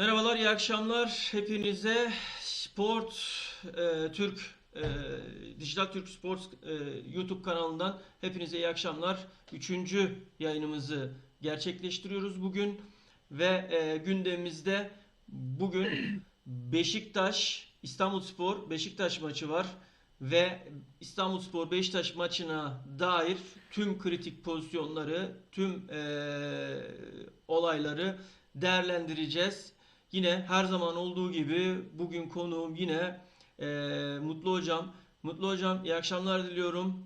Merhabalar, iyi akşamlar hepinize. Türk, Dijital Türk Sport YouTube kanalından hepinize iyi akşamlar. Üçüncü yayınımızı gerçekleştiriyoruz bugün ve gündemimizde bugün Beşiktaş, İstanbulspor Beşiktaş maçı var ve İstanbulspor Beşiktaş maçına dair tüm kritik pozisyonları, tüm olayları değerlendireceğiz. Yine her zaman olduğu gibi bugün konuğum yine Mutlu Hocam. Mutlu Hocam iyi akşamlar diliyorum.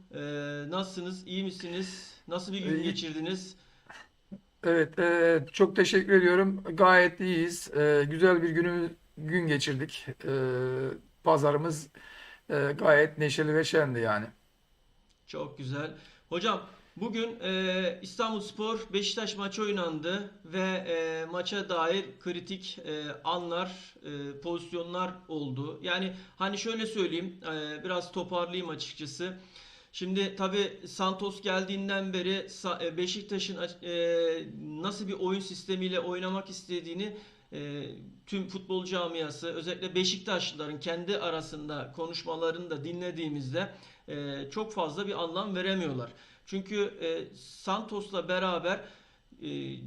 Nasılsınız? İyi misiniz? Nasıl bir gün İyi- geçirdiniz? Evet, çok teşekkür ediyorum. Gayet iyiyiz. Güzel bir gün geçirdik. Pazarımız gayet neşeli ve şendi yani. Çok güzel. Hocam bugün İstanbulspor Beşiktaş maçı oynandı ve maça dair kritik anlar, pozisyonlar oldu. Yani hani şöyle söyleyeyim, biraz toparlayayım açıkçası. Şimdi tabii Santos geldiğinden beri Beşiktaş'ın nasıl bir oyun sistemiyle oynamak istediğini e, tüm futbol camiası, özellikle Beşiktaşlıların kendi arasında konuşmalarını da dinlediğimizde çok fazla bir anlam veremiyorlar. Çünkü Santos'la beraber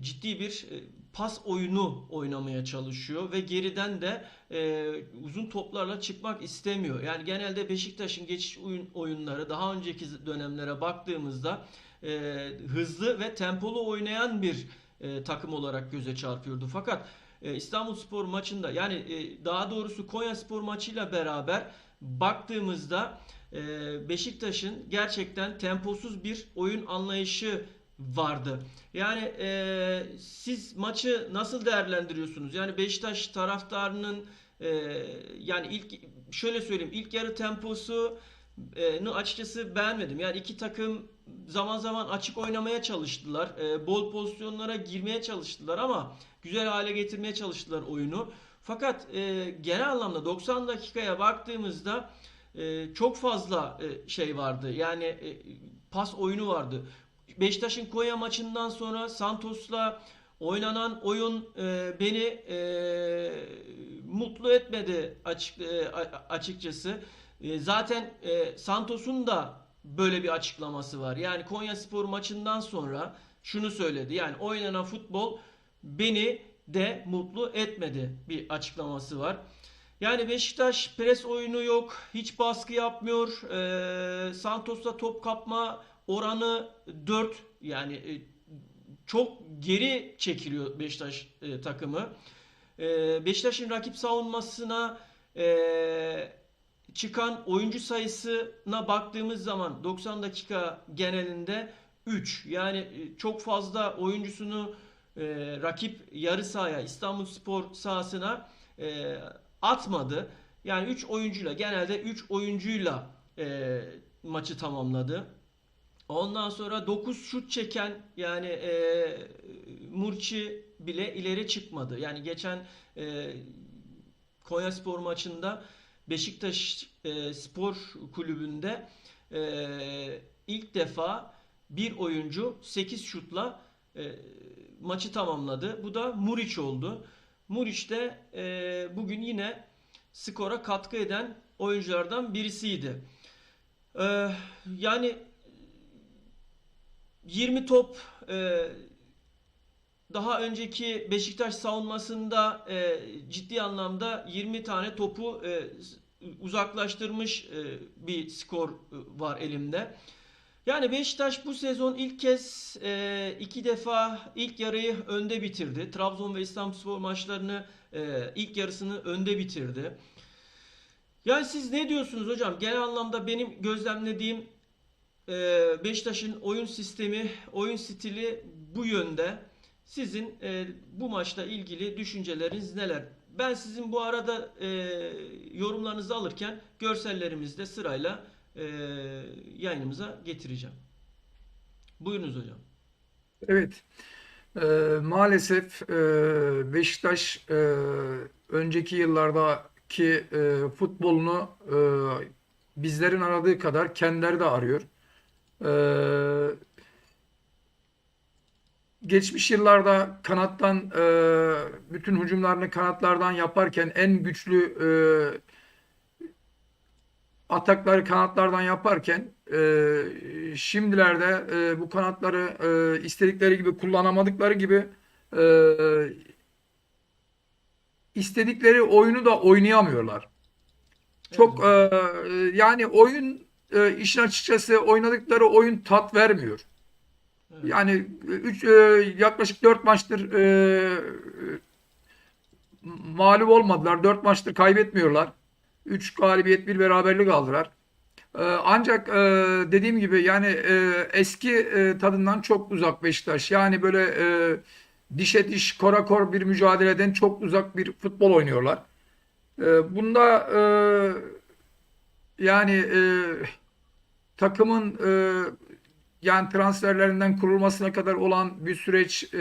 ciddi bir pas oyunu oynamaya çalışıyor ve geriden de uzun toplarla çıkmak istemiyor. Yani genelde Beşiktaş'ın geçiş oyunları daha önceki dönemlere baktığımızda hızlı ve tempolu oynayan bir takım olarak göze çarpıyordu. Fakat İstanbulspor maçında yani daha doğrusu Konyaspor maçıyla beraber baktığımızda Beşiktaş'ın gerçekten temposuz bir oyun anlayışı vardı. Yani siz maçı nasıl değerlendiriyorsunuz? Yani Beşiktaş taraftarının e, yani şöyle söyleyeyim, ilk yarı temposu açıkçası beğenmedim. Yani iki takım zaman zaman açık oynamaya çalıştılar. Bol pozisyonlara girmeye çalıştılar ama güzel hale getirmeye çalıştılar oyunu. Fakat genel anlamda 90 dakikaya baktığımızda çok fazla şey vardı. Yani pas oyunu vardı. Beşiktaş'ın Konya maçından sonra Santos'la oynanan oyun beni mutlu etmedi açıkçası. Zaten Santos'un da böyle bir açıklaması var. Yani Konyaspor maçından sonra şunu söyledi. Yani oynanan futbol beni de mutlu etmedi bir açıklaması var. Yani Beşiktaş pres oyunu yok. Hiç baskı yapmıyor. Santos'ta top kapma oranı 4. Yani çok geri çekiliyor Beşiktaş takımı. Beşiktaş'ın rakip savunmasına çıkan oyuncu sayısına baktığımız zaman 90 dakika genelinde 3. Yani çok fazla oyuncusunu rakip yarı sahaya, İstanbulspor sahasına e, atmadı. Yani 3 oyuncuyla, genelde 3 oyuncuyla maçı tamamladı. Ondan sonra 9 şut çeken yani Murçi bile ileri çıkmadı. Yani geçen e, Konyaspor maçında Beşiktaş Spor Kulübü'nde ilk defa bir oyuncu 8 şutla maçı tamamladı. Bu da Muriç oldu. Muriç de bugün yine skora katkı eden oyunculardan birisiydi. E, Yani 20 top daha önceki Beşiktaş savunmasında ciddi anlamda 20 tane topu uzaklaştırmış bir skor var elimde. Yani Beşiktaş bu sezon ilk kez iki defa ilk yarıyı önde bitirdi. Trabzon ve İstanbulspor maçlarını ilk yarısını önde bitirdi. Yani siz ne diyorsunuz hocam? Genel anlamda benim gözlemlediğim Beşiktaş'ın oyun sistemi, oyun stili bu yönde. Sizin bu maçla ilgili düşünceleriniz neler? Ben sizin bu arada yorumlarınızı alırken görsellerimizi de sırayla yayınımıza getireceğim. Buyurunuz hocam. Evet, e, maalesef Beşiktaş önceki yıllardaki futbolunu bizlerin aradığı kadar kendileri de arıyor. E, geçmiş yıllarda kanattan bütün hücumlarını kanatlardan yaparken en güçlü atakları kanatlardan yaparken şimdilerde bu kanatları istedikleri gibi kullanamadıkları gibi e, istedikleri oyunu da oynayamıyorlar. Evet Çok hocam. yani oyun işin açıkçası oynadıkları oyun tat vermiyor. Evet. Yani yaklaşık 4 maçtır mağlup olmadılar. 4 maçtır kaybetmiyorlar. 3 galibiyet, bir beraberlik aldılar. Ancak dediğim gibi yani eski tadından çok uzak Beşiktaş. Yani böyle dişe diş, kora kor bir mücadeleden çok uzak bir futbol oynuyorlar. Bunda yani takımın yani transferlerinden kurulmasına kadar olan bir süreç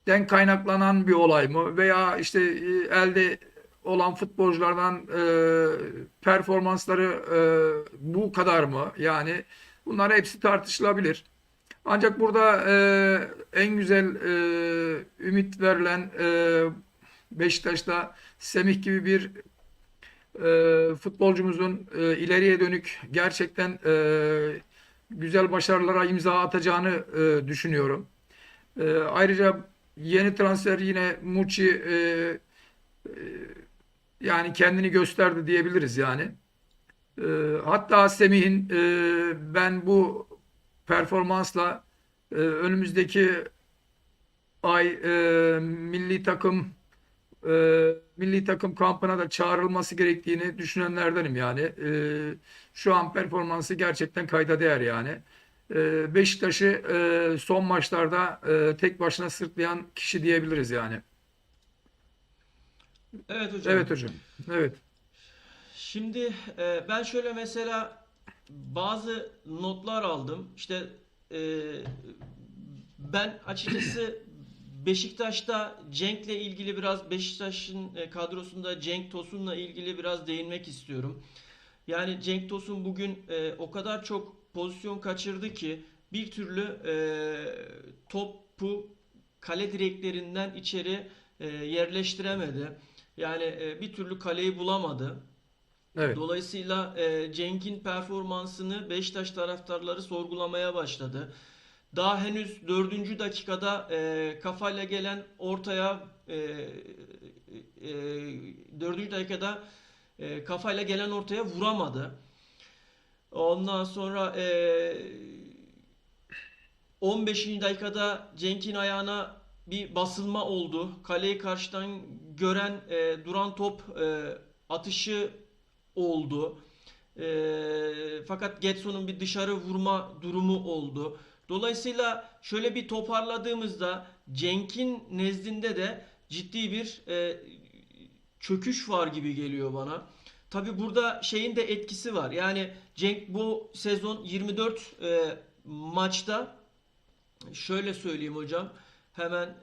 den kaynaklanan bir olay mı? Veya işte elde olan futbolculardan performansları bu kadar mı? Yani bunlar hepsi tartışılabilir. Ancak burada en güzel ümit verilen Beşiktaş'ta Semih gibi bir futbolcumuzun ileriye dönük gerçekten güzel başarılara imza atacağını düşünüyorum. Ayrıca yeni transfer yine Muçi yani kendini gösterdi diyebiliriz yani. Hatta Semih'in ben bu performansla önümüzdeki ay milli takım kampına da çağrılması gerektiğini düşünenlerdenim yani. Şu an performansı gerçekten kayda değer yani. Beşiktaş'ı son maçlarda tek başına sırtlayan kişi diyebiliriz yani. Evet hocam. Evet hocam. Evet. Şimdi ben şöyle mesela bazı notlar aldım. İşte e, ben açıkçası Beşiktaş'ta Cenk'le ilgili biraz Beşiktaş'ın kadrosunda Cenk Tosun'la ilgili biraz değinmek istiyorum. Yani Cenk Tosun bugün o kadar çok pozisyon kaçırdı ki bir türlü topu kale direklerinden içeri yerleştiremedi. Yani bir türlü kaleyi bulamadı. Evet. Dolayısıyla Cenk'in performansını Beşiktaş taraftarları sorgulamaya başladı. Daha henüz dördüncü dakikada kafayla gelen ortaya 4. dakikada kafayla gelen ortaya vuramadı. Ondan sonra 15. dakikada Cenk'in ayağına bir basılma oldu. Kaleyi karşıdan gören duran top atışı oldu. Fakat Getson'un bir dışarı vurma durumu oldu. Dolayısıyla şöyle bir toparladığımızda Cenk'in nezdinde de ciddi bir çöküş var gibi geliyor bana. Tabi burada şeyin de etkisi var. Yani Cenk bu sezon 24 maçta şöyle söyleyeyim hocam. Hemen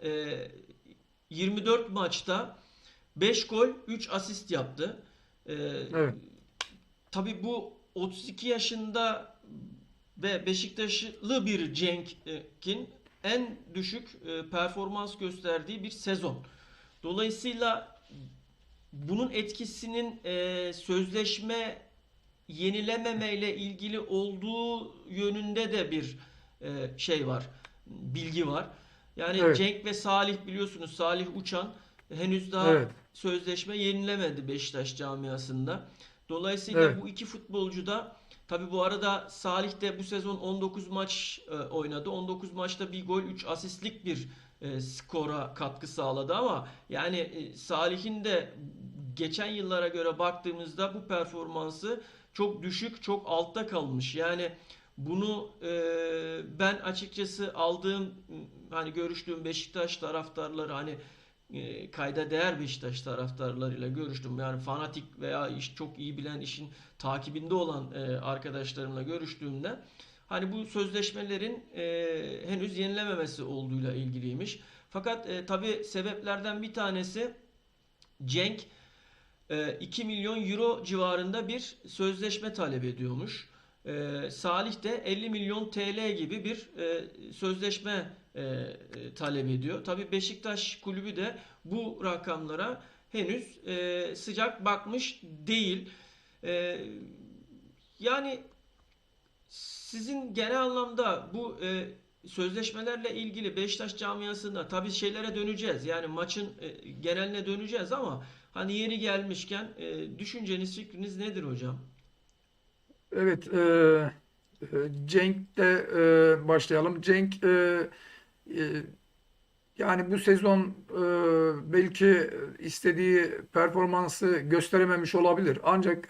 24 maçta 5 gol 3 asist yaptı. E, Evet. Tabii bu 32 yaşında ve Beşiktaşlı bir Cenk'in en düşük performans gösterdiği bir sezon. Dolayısıyla bunun etkisinin sözleşme yenilememe ile ilgili olduğu yönünde de bir şey var, bilgi var. Yani Evet. Cenk ve Salih biliyorsunuz Salih Uçan henüz daha Evet. sözleşme yenilemedi Beşiktaş camiasında. Dolayısıyla Evet. bu iki futbolcu da tabi bu arada Salih de bu sezon 19 maç oynadı. 19 maçta bir gol 3 asistlik bir skora katkı sağladı ama yani Salih'in de geçen yıllara göre baktığımızda bu performansı çok düşük, çok altta kalmış. Yani bunu ben açıkçası aldığım hani görüştüğüm Beşiktaş taraftarları hani kayda değer Beşiktaş taraftarlarıyla görüştüm. Yani fanatik veya iş çok iyi bilen işin takibinde olan arkadaşlarımla görüştüğümde hani bu sözleşmelerin henüz yenilememesi olduğuyla ilgiliymiş. Fakat tabii sebeplerden bir tanesi Cenk 2 milyon euro civarında bir sözleşme talep ediyormuş. Salih de 50 milyon TL gibi bir sözleşme talep ediyor. Tabii Beşiktaş kulübü de bu rakamlara henüz sıcak bakmış değil. E, Yani sizin genel anlamda bu sözleşmelerle ilgili Beşiktaş camiasında tabii şeylere döneceğiz. Yani maçın geneline döneceğiz ama hani yeri gelmişken düşünceniz, fikriniz nedir hocam? Evet, Cenk'le başlayalım. Cenk e, yani bu sezon belki istediği performansı gösterememiş olabilir. Ancak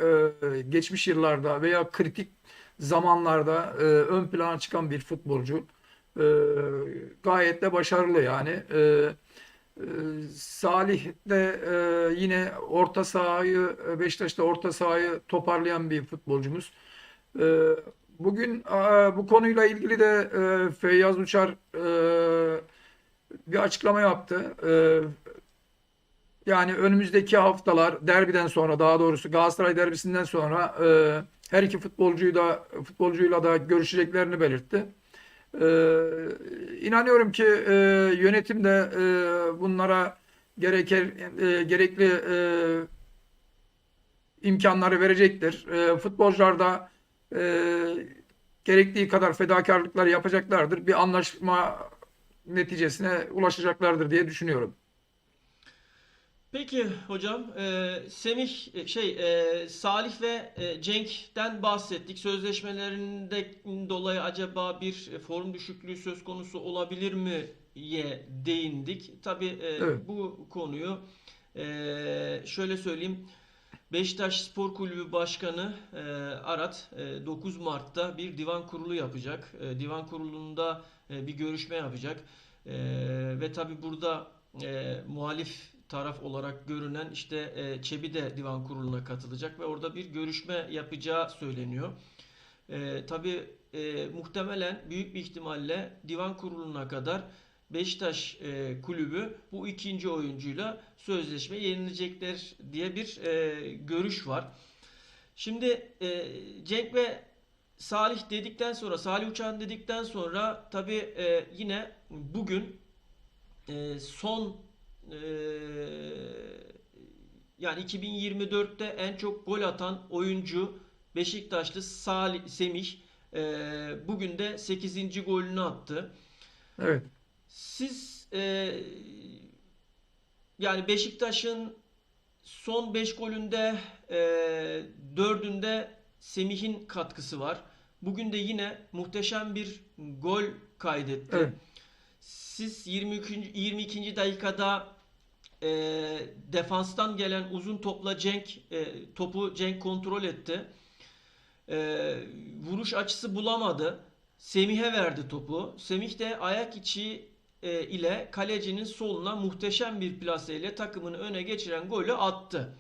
geçmiş yıllarda veya kritik zamanlarda ön plana çıkan bir futbolcu. E, Gayet de başarılı yani. E, Salih de yine orta sahayı Beşiktaş'ta orta sahayı toparlayan bir futbolcumuz. E, Bugün bu konuyla ilgili de Feyyaz Uçar bir açıklama yaptı. Yani önümüzdeki haftalar derbiden sonra, daha doğrusu Galatasaray derbisinden sonra her iki futbolcuyla da görüşeceklerini belirtti. İnanıyorum ki yönetim de bunlara gerekli imkanları verecektir. Futbolcular da gerektiği kadar fedakarlıklar yapacaklardır. Bir anlaşma neticesine ulaşacaklardır diye düşünüyorum. Peki hocam, Salih ve Cenk'ten bahsettik. Sözleşmelerinde dolayı acaba bir form düşüklüğü söz konusu olabilir miye değindik. Tabii Evet, bu konuyu şöyle söyleyeyim. Beşiktaş Spor Kulübü Başkanı Arat 9 Mart'ta bir divan kurulu yapacak. Divan kurulunda bir görüşme yapacak. E, Ve tabii burada muhalif taraf olarak görünen işte Çebi de divan kuruluna katılacak ve orada bir görüşme yapacağı söyleniyor. Tabii muhtemelen büyük bir ihtimalle divan kuruluna kadar Beşiktaş kulübü bu ikinci oyuncuyla sözleşme yenilecekler diye bir görüş var. Şimdi Cenk ve Salih Uçan dedikten sonra tabii yine bugün son e, yani 2024'te en çok gol atan oyuncu Beşiktaşlı Semih bugün de 8. golünü attı. evet. Siz yani Beşiktaş'ın son 5 golünde e, 4'ünde Semih'in katkısı var. Bugün de yine muhteşem bir gol kaydetti. Evet. Siz 22. dakikada e, defanstan gelen uzun topla topu Cenk kontrol etti. Vuruş açısı bulamadı. Semih'e verdi topu. Semih de ayak içi ile kalecinin soluna muhteşem bir plaseyle takımını öne geçiren golü attı.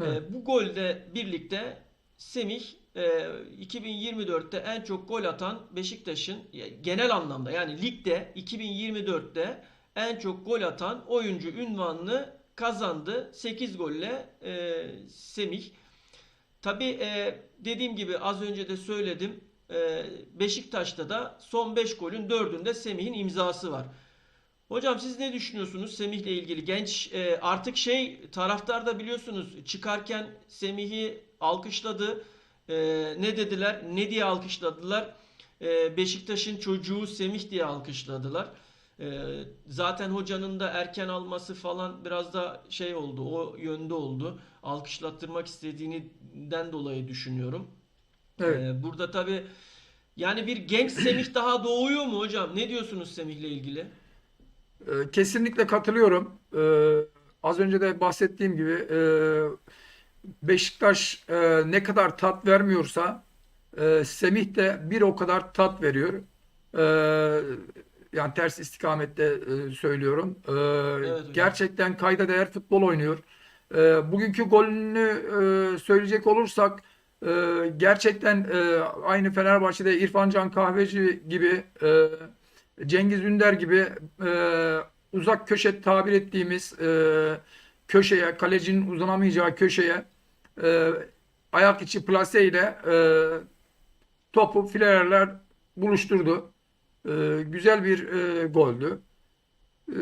Evet. Bu golde birlikte Semih 2024'te en çok gol atan Beşiktaş'ın genel anlamda yani ligde 2024'te en çok gol atan oyuncu unvanını kazandı. 8 golle Semih. Tabii dediğim gibi az önce de söyledim. Beşiktaş'ta da son 5 golün 4'ünde Semih'in imzası var. Hocam siz ne düşünüyorsunuz Semih'le ilgili? Genç artık taraftar da biliyorsunuz çıkarken Semih'i alkışladı. E, Ne dediler? Ne diye alkışladılar? Beşiktaş'ın çocuğu Semih diye alkışladılar. Zaten hocanın da erken alması falan biraz da oldu. O yönde oldu. Alkışlattırmak istediğinden dolayı düşünüyorum. Evet. Burada tabii yani bir genç Semih daha doğuyor mu hocam? Ne diyorsunuz Semih'le ilgili? Kesinlikle katılıyorum. Az önce de bahsettiğim gibi Beşiktaş ne kadar tat vermiyorsa Semih de bir o kadar tat veriyor. Yani ters istikamette söylüyorum. Evet hocam. Gerçekten kayda değer futbol oynuyor. Bugünkü golünü söyleyecek olursak gerçekten aynı Fenerbahçe'de İrfan Can Kahveci gibi Cengiz Ünder gibi uzak köşe tabir ettiğimiz köşeye, kalecinin uzanamayacağı köşeye e, ayak içi plase ile topu filelerler buluşturdu. Güzel bir goldü. E,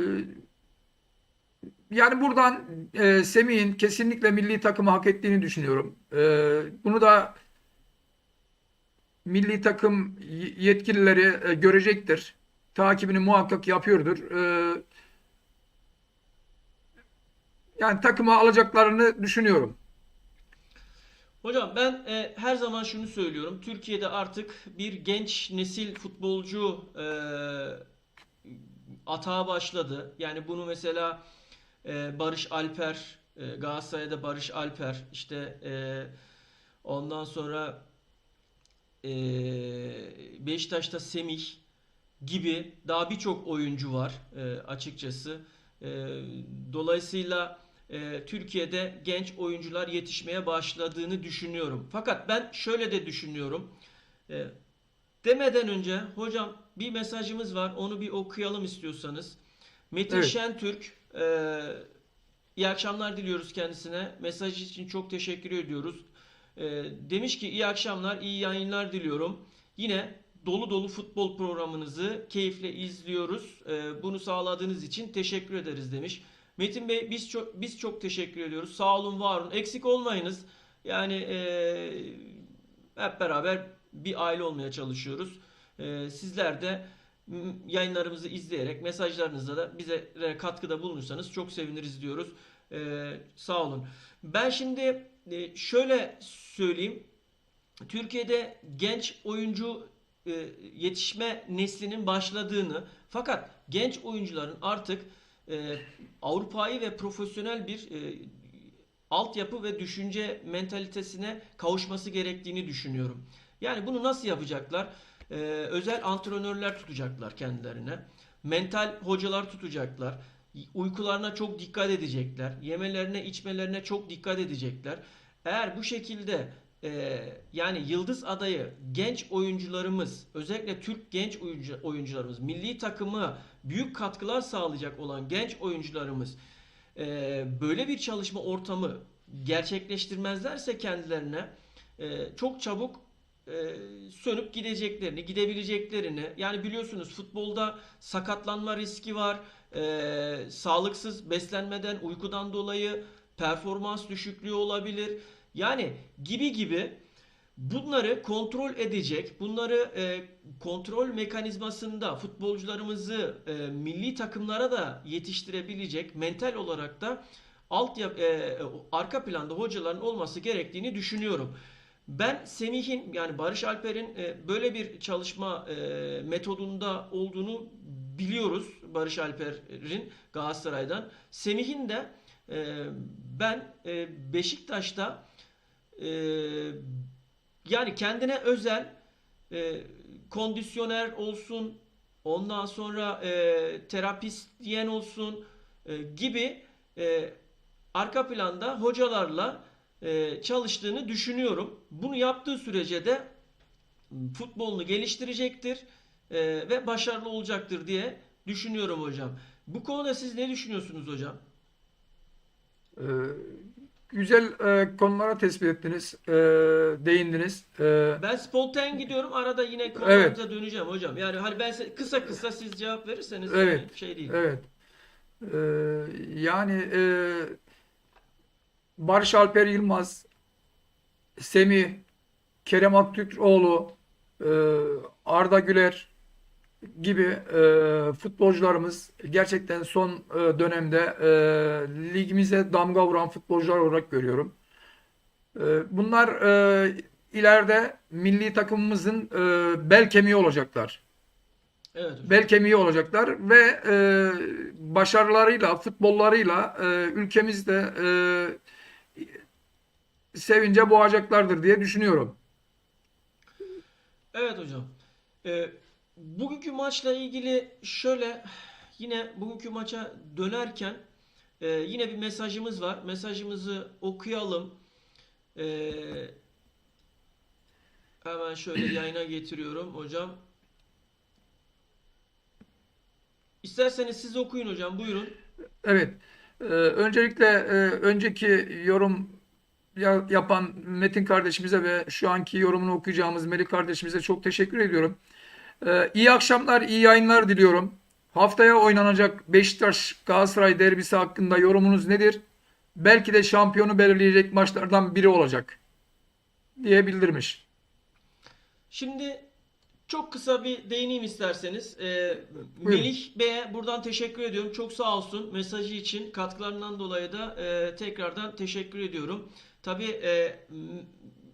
Yani buradan Semih'in kesinlikle milli takımı hak ettiğini düşünüyorum. Bunu da milli takım yetkilileri görecektir. Takibini muhakkak yapıyordur. Yani takıma alacaklarını düşünüyorum. Hocam ben her zaman şunu söylüyorum. Türkiye'de artık bir genç nesil futbolcu atağa başladı. Yani bunu mesela Barış Alper, Galatasaray'da Barış Alper, işte ondan sonra Beşiktaş'ta Semih gibi daha birçok oyuncu var açıkçası. E, Dolayısıyla Türkiye'de genç oyuncular yetişmeye başladığını düşünüyorum. Fakat ben şöyle de düşünüyorum. E, Demeden önce hocam bir mesajımız var. Onu bir okuyalım istiyorsanız. Metin Evet. Şentürk, iyi akşamlar diliyoruz kendisine. Mesaj için çok teşekkür ediyoruz. Demiş ki iyi akşamlar, iyi yayınlar diliyorum. Yine dolu dolu futbol programınızı keyifle izliyoruz. Bunu sağladığınız için teşekkür ederiz demiş. Metin Bey biz çok teşekkür ediyoruz. Sağ olun, var olun. Eksik olmayınız. Yani hep beraber bir aile olmaya çalışıyoruz. Sizler de yayınlarımızı izleyerek mesajlarınızla da bize katkıda bulunursanız çok seviniriz diyoruz. Sağ olun. Ben şimdi şöyle söyleyeyim. Türkiye'de genç oyuncu yetişme neslinin başladığını, fakat genç oyuncuların artık e, Avrupa'yı ve profesyonel bir altyapı ve düşünce mentalitesine kavuşması gerektiğini düşünüyorum. Yani bunu nasıl yapacaklar? Özel antrenörler tutacaklar kendilerine. Mental hocalar tutacaklar. Uykularına çok dikkat edecekler. Yemelerine, içmelerine çok dikkat edecekler. Eğer bu şekilde yani yıldız adayı genç oyuncularımız, özellikle Türk genç oyuncularımız, milli takımı büyük katkılar sağlayacak olan genç oyuncularımız böyle bir çalışma ortamı gerçekleştirmezlerse kendilerine çok çabuk sönüp gidebileceklerini, yani biliyorsunuz futbolda sakatlanma riski var. Sağlıksız beslenmeden, uykudan dolayı performans düşüklüğü olabilir. Yani gibi gibi bunları kontrol edecek, bunları kontrol mekanizmasında futbolcularımızı milli takımlara da yetiştirebilecek, mental olarak da arka planda hocaların olması gerektiğini düşünüyorum. Ben Semih'in, yani Barış Alper'in böyle bir çalışma metodunda olduğunu biliyoruz. Barış Alper'in Galatasaray'dan. Semih'in de ben Beşiktaş'ta e, yani kendine özel e, kondisyoner olsun, ondan sonra terapist diyen olsun gibi e, arka planda hocalarla çalıştığını düşünüyorum. Bunu yaptığı sürece de futbolunu geliştirecektir ve başarılı olacaktır diye düşünüyorum hocam. Bu konuda siz ne düşünüyorsunuz hocam? Ee, Güzel konulara tespit ettiniz, değindiniz. Ben spontan gidiyorum. Arada yine Evet, konularımıza döneceğim hocam. Yani hani ben kısa kısa siz cevap verirseniz yani evet, şey değil. evet. Ee, Yani Barış Alper Yılmaz, Semih, Kerem Aktürkoğlu, e, Arda Güler gibi futbolcularımız gerçekten son dönemde ligimize damga vuran futbolcular olarak görüyorum. Bunlar ileride milli takımımızın bel kemiği olacaklar. Evet hocam. Bel kemiği olacaklar ve başarılarıyla, futbollarıyla ülkemizde sevince boğacaklardır diye düşünüyorum. Evet hocam. Bugünkü maçla ilgili şöyle, yine bugünkü maça dönerken yine bir mesajımız var. Mesajımızı okuyalım. Ee, Hemen şöyle yayına getiriyorum hocam. İsterseniz siz okuyun hocam. Buyurun. Evet. Öncelikle önceki yorum yapan Metin kardeşimize ve şu anki yorumunu okuyacağımız Melih kardeşimize çok teşekkür ediyorum. İyi akşamlar, iyi yayınlar diliyorum. Haftaya oynanacak Beşiktaş Galatasaray derbisi hakkında yorumunuz nedir? Belki de şampiyonu belirleyecek maçlardan biri olacak diye bildirmiş. Şimdi çok kısa bir değineyim isterseniz. Buyurun. Melih Bey'e buradan teşekkür ediyorum. Çok sağ olsun mesajı için, katkılarından dolayı da tekrardan teşekkür ediyorum. Tabii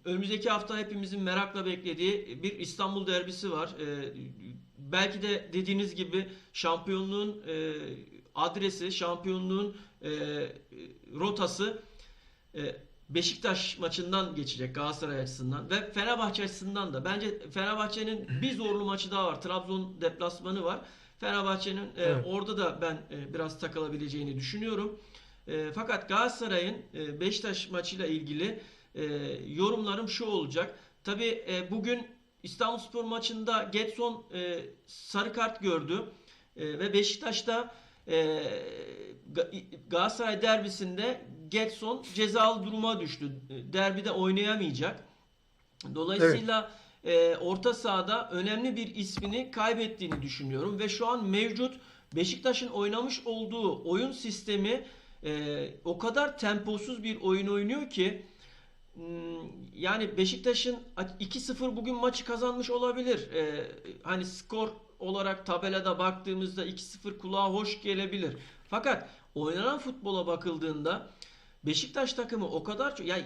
önümüzdeki hafta hepimizin merakla beklediği bir İstanbul derbisi var. Belki de dediğiniz gibi şampiyonluğun adresi, şampiyonluğun rotası e, Beşiktaş maçından geçecek Galatasaray açısından ve Fenerbahçe açısından da. Bence Fenerbahçe'nin bir zorlu maçı daha var. Trabzon deplasmanı var. Fenerbahçe'nin Evet. orada da ben biraz takılabileceğini düşünüyorum. Fakat Galatasaray'ın Beşiktaş maçıyla ilgili e, yorumlarım şu olacak. Tabii bugün İstanbulspor maçında Getson sarı kart gördü. Ve Beşiktaş'ta e, Galatasaray derbisinde Getson cezalı duruma düştü. Derbide oynayamayacak. Evet. Dolayısıyla orta sahada önemli bir ismini kaybettiğini düşünüyorum ve şu an mevcut Beşiktaş'ın oynamış olduğu oyun sistemi o kadar temposuz bir oyun oynuyor ki yani Beşiktaş'ın 2-0 bugün maçı kazanmış olabilir. Hani skor olarak tabelada baktığımızda 2-0 kulağa hoş gelebilir. Fakat oynanan futbola bakıldığında Beşiktaş takımı o kadar çok yani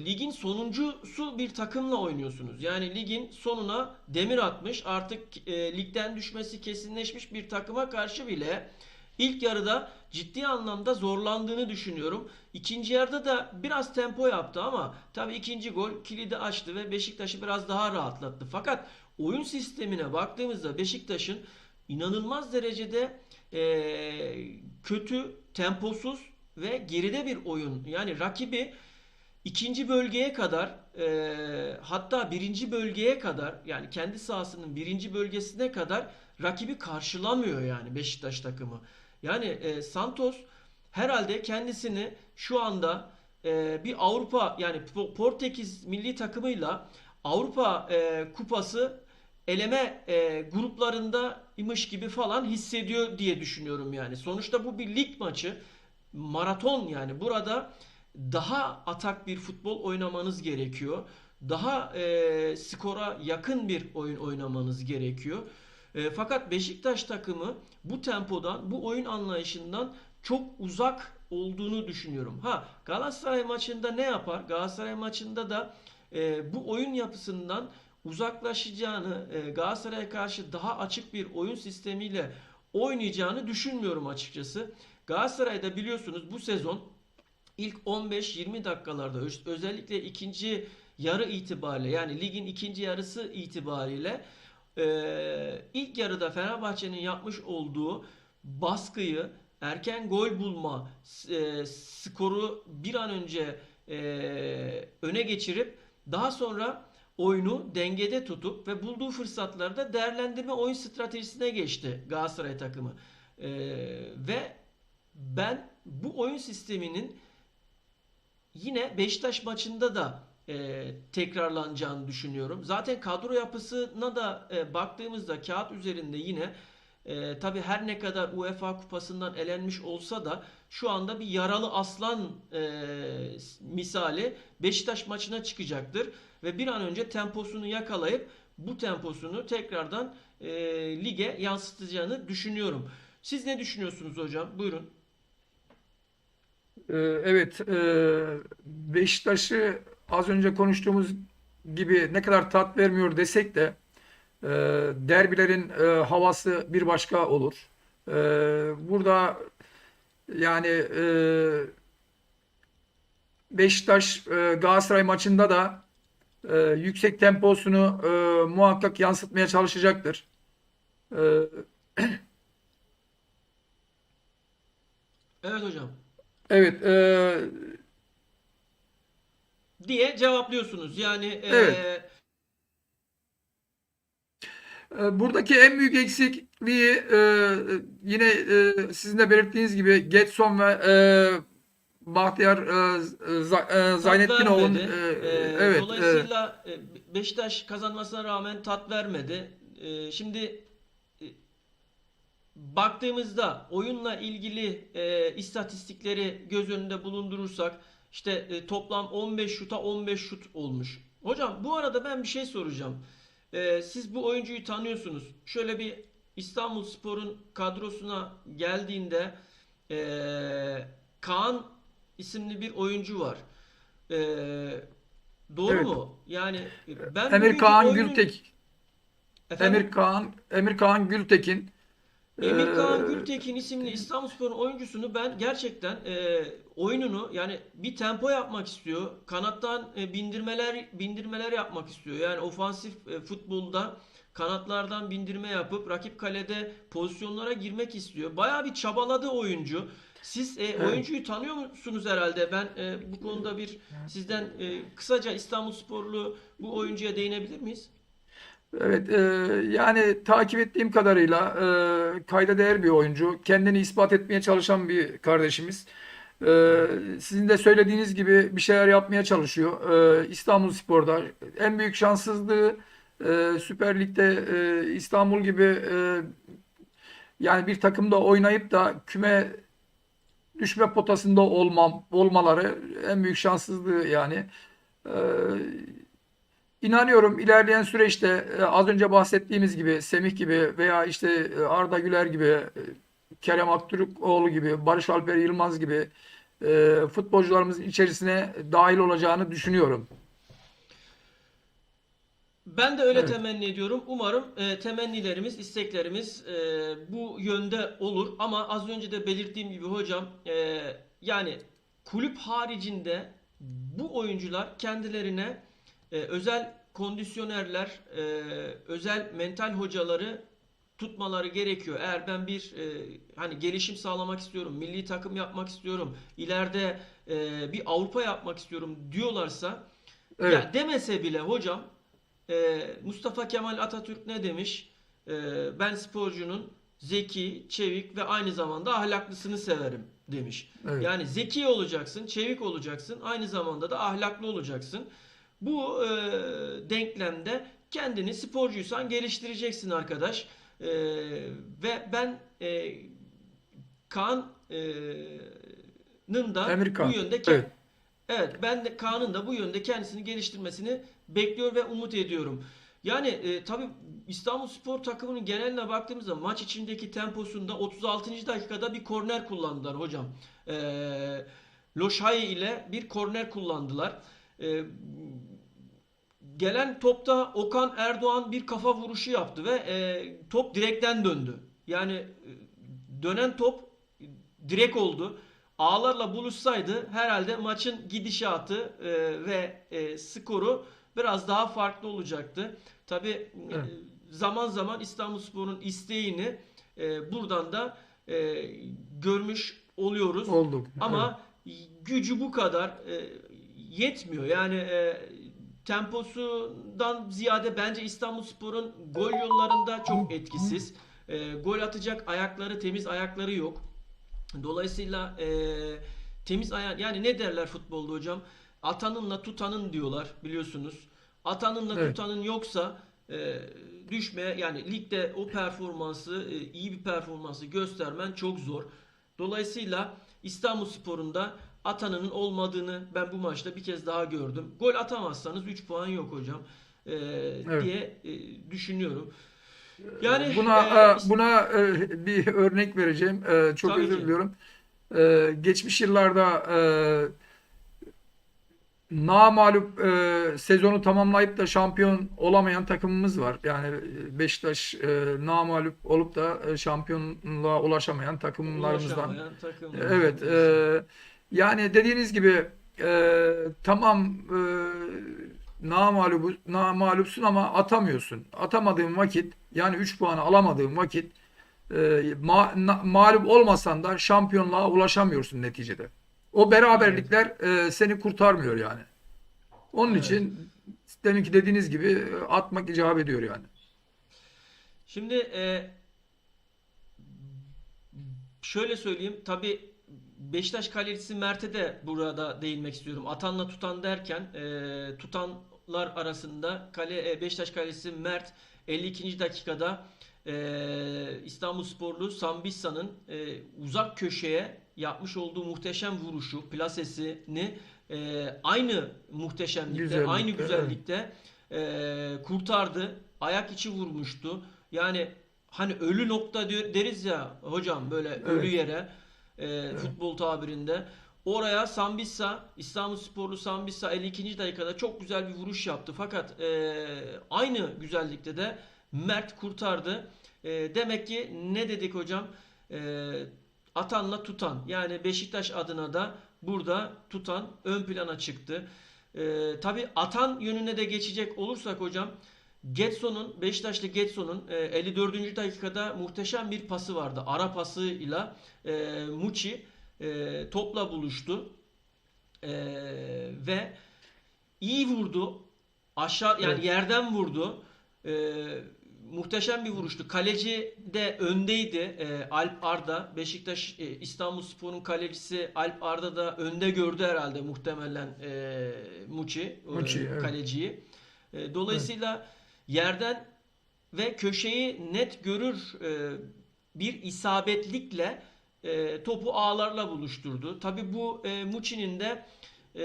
ligin sonuncusu bir takımla oynuyorsunuz. Yani ligin sonuna demir atmış, artık ligden düşmesi kesinleşmiş bir takıma karşı bile ilk yarıda ciddi anlamda zorlandığını düşünüyorum. İkinci yarıda da biraz tempo yaptı ama tabii ikinci gol kilidi açtı ve Beşiktaş'ı biraz daha rahatlattı. Fakat oyun sistemine baktığımızda Beşiktaş'ın inanılmaz derecede kötü, temposuz ve geride bir oyun. Yani rakibi ikinci bölgeye kadar hatta birinci bölgeye kadar yani kendi sahasının birinci bölgesine kadar rakibi karşılamıyor yani Beşiktaş takımı. Yani Santos herhalde kendisini şu anda bir Avrupa yani Portekiz milli takımıyla Avrupa kupası eleme gruplarındaymış gibi falan hissediyor diye düşünüyorum yani. Sonuçta bu bir lig maçı. Maraton yani burada daha atak bir futbol oynamanız gerekiyor. Daha skora yakın bir oyun oynamanız gerekiyor. Fakat Beşiktaş takımı bu tempodan, bu oyun anlayışından çok uzak olduğunu düşünüyorum. Ha Galatasaray maçında ne yapar? Galatasaray maçında da bu oyun yapısından uzaklaşacağını, Galatasaray'a karşı daha açık bir oyun sistemiyle oynayacağını düşünmüyorum açıkçası. Galatasaray'da biliyorsunuz bu sezon ilk 15-20 dakikalarda özellikle ikinci yarı itibariyle yani ligin ikinci yarısı itibariyle ilk yarıda Fenerbahçe'nin yapmış olduğu baskıyı, erken gol bulma, skoru bir an önce öne geçirip daha sonra oyunu dengede tutup ve bulduğu fırsatlarda değerlendirme oyun stratejisine geçti Galatasaray takımı. E, ve ben bu oyun sisteminin yine Beşiktaş maçında da tekrarlanacağını düşünüyorum. Zaten kadro yapısına da baktığımızda kağıt üzerinde yine tabii her ne kadar UEFA kupasından elenmiş olsa da şu anda bir yaralı aslan misali Beşiktaş maçına çıkacaktır ve bir an önce temposunu yakalayıp bu temposunu tekrardan lige yansıtacağını düşünüyorum. Siz ne düşünüyorsunuz hocam? Buyurun. Evet, Beşiktaş'ı az önce konuştuğumuz gibi ne kadar tat vermiyor desek de e, derbilerin havası bir başka olur. Burada yani Beşiktaş Galatasaray maçında da yüksek temposunu muhakkak yansıtmaya çalışacaktır. E, Evet hocam. evet, Diye cevaplıyorsunuz. Yani evet. Buradaki en büyük eksikliği yine sizin de belirttiğiniz gibi Getson ve Bahtiyar Tat Zaynetdinov'un vermedi. evet, Dolayısıyla Beşiktaş kazanmasına rağmen tat vermedi. Şimdi e, baktığımızda oyunla ilgili istatistikleri göz önünde bulundurursak işte toplam 15 şuta 15 şut olmuş. Hocam bu arada ben bir şey soracağım. Siz bu oyuncuyu tanıyorsunuz. Şöyle bir İstanbulspor'un kadrosuna geldiğinde Kaan isimli bir oyuncu var. Doğru evet. mu? Yani ben Emir bugünkü Kaan oyunun Gültek, efendim Emir Kaan Gültekin, e, Emirkan Gültekin isimli İstanbulspor'un oyuncusunu ben gerçekten oyununu yani bir tempo yapmak istiyor. Kanattan bindirmeler yapmak istiyor. Yani ofansif futbolda kanatlardan bindirme yapıp rakip kalede pozisyonlara girmek istiyor. Bayağı bir çabaladı oyuncu. Siz evet. oyuncuyu tanıyor musunuz herhalde? Ben bu konuda bir sizden kısaca İstanbulsporlu bu oyuncuya değinebilir miyiz? Evet, yani takip ettiğim kadarıyla kayda değer bir oyuncu. Kendini ispat etmeye çalışan bir kardeşimiz. Sizin de söylediğiniz gibi bir şeyler yapmaya çalışıyor. İstanbulspor'da en büyük şanssızlığı Süper Lig'de İstanbul gibi yani bir takımda oynayıp da küme düşme potasında olmaları en büyük şanssızlığı yani. Ee, İnanıyorum ilerleyen süreçte az önce bahsettiğimiz gibi Semih gibi veya işte Arda Güler gibi, Kerem Aktürkoğlu gibi, Barış Alper Yılmaz gibi futbolcularımızın içerisine dahil olacağını düşünüyorum. Ben de öyle Evet, temenni ediyorum. Umarım temennilerimiz, isteklerimiz bu yönde olur. Ama az önce de belirttiğim gibi hocam yani kulüp haricinde bu oyuncular kendilerine özel kondisyonerler, özel mental hocaları tutmaları gerekiyor. Eğer ben bir hani gelişim sağlamak istiyorum, milli takım yapmak istiyorum, ileride bir Avrupa yapmak istiyorum diyorlarsa evet, ya demese bile hocam Mustafa Kemal Atatürk ne demiş? Ben sporcunun zeki, çevik ve aynı zamanda ahlaklısını severim demiş. evet, Yani zeki olacaksın, çevik olacaksın, aynı zamanda da ahlaklı olacaksın. Bu denklemde kendini sporcuysan geliştireceksin arkadaş. Ve ben Kaan'ın da bu Amerikan. yönde Evet, evet ben de Kaan'ın da bu yönde kendisini geliştirmesini bekliyor ve umut ediyorum. Yani tabii İstanbulspor takımının geneline baktığımızda maç içindeki temposunda 36. dakikada bir korner kullandılar hocam. Loşay ile bir korner kullandılar. E, Gelen topta Okan Erdoğan bir kafa vuruşu yaptı ve top direkten döndü. Yani dönen top direk oldu. Ağlarla buluşsaydı herhalde maçın gidişatı ve skoru biraz daha farklı olacaktı. Tabi evet. zaman zaman İstanbulspor'un isteğini buradan da görmüş oluyoruz. Olduk. Evet. Ama gücü bu kadar yetmiyor. Yani temposundan ziyade bence İstanbulspor'un gol yollarında çok etkisiz. Gol atacak ayakları, temiz ayakları yok. Dolayısıyla temiz ayağın yani ne derler futbolda hocam? Atanınla tutanın diyorlar biliyorsunuz. Atanınla Evet. tutanın yoksa düşmeye yani ligde o performansı iyi bir performansı göstermen çok zor. Dolayısıyla İstanbulspor'un da atanının olmadığını ben bu maçta bir kez daha gördüm. Gol atamazsanız 3 puan yok hocam Evet. diye düşünüyorum. Yani Buna bir örnek vereceğim. Çok tabii özür ki. diliyorum. Geçmiş yıllarda namağlup sezonu tamamlayıp da şampiyon olamayan takımımız var. Yani Beşiktaş namağlup olup da şampiyonluğa ulaşamayan takımlarımızdan. Ulaşamayan takımlardan Evet, birisi. yani dediğiniz gibi tamam namağlupsun ama atamıyorsun. Atamadığın vakit yani 3 puanı alamadığın vakit mağlup olmasan da şampiyonluğa ulaşamıyorsun neticede. O Evet. beraberlikler seni kurtarmıyor yani. Onun Evet. için deminki dediğiniz gibi atmak icap ediyor yani. Şimdi şöyle söyleyeyim. Tabii Beşiktaş kalecisi Mert'e de burada değinmek istiyorum. Atanla tutan derken tutanlar arasında Beşiktaş kalecisi Mert 52. dakikada İstanbulsporlu Sambissa'nın uzak köşeye yapmış olduğu muhteşem vuruşu, plasesini aynı muhteşemlikte, aynı Güzellikte. Evet. güzellikte kurtardı. Ayak içi vurmuştu. Yani hani ölü nokta deriz ya hocam, böyle ölü Evet. yere Evet. futbol tabirinde. Oraya Sambissa, İstanbulsporlu Sambissa 52. dakikada çok güzel bir vuruş yaptı. Fakat aynı güzellikte de Mert kurtardı. Demek ki ne dedik hocam? E, Atanla tutan. Yani Beşiktaş adına da burada tutan ön plana çıktı. Tabii atan yönüne de geçecek olursak hocam, Beşiktaşlı Getson'un 54. dakikada muhteşem bir pası vardı. Ara pasıyla Muçi topla buluştu. E, Ve iyi vurdu. Aşağı, Evet. yani yerden vurdu. Muhteşem bir vuruştu. Kaleci de öndeydi. Alp Arda. Beşiktaş İstanbulspor'un kalecisi Alp Arda da önde gördü herhalde muhtemelen Muçi Muçi. Evet. kaleciyi. Evet. Dolayısıyla yerden ve köşeyi net görür bir isabetlikle topu ağlarla buluşturdu. Tabi bu Muçi'nin de e,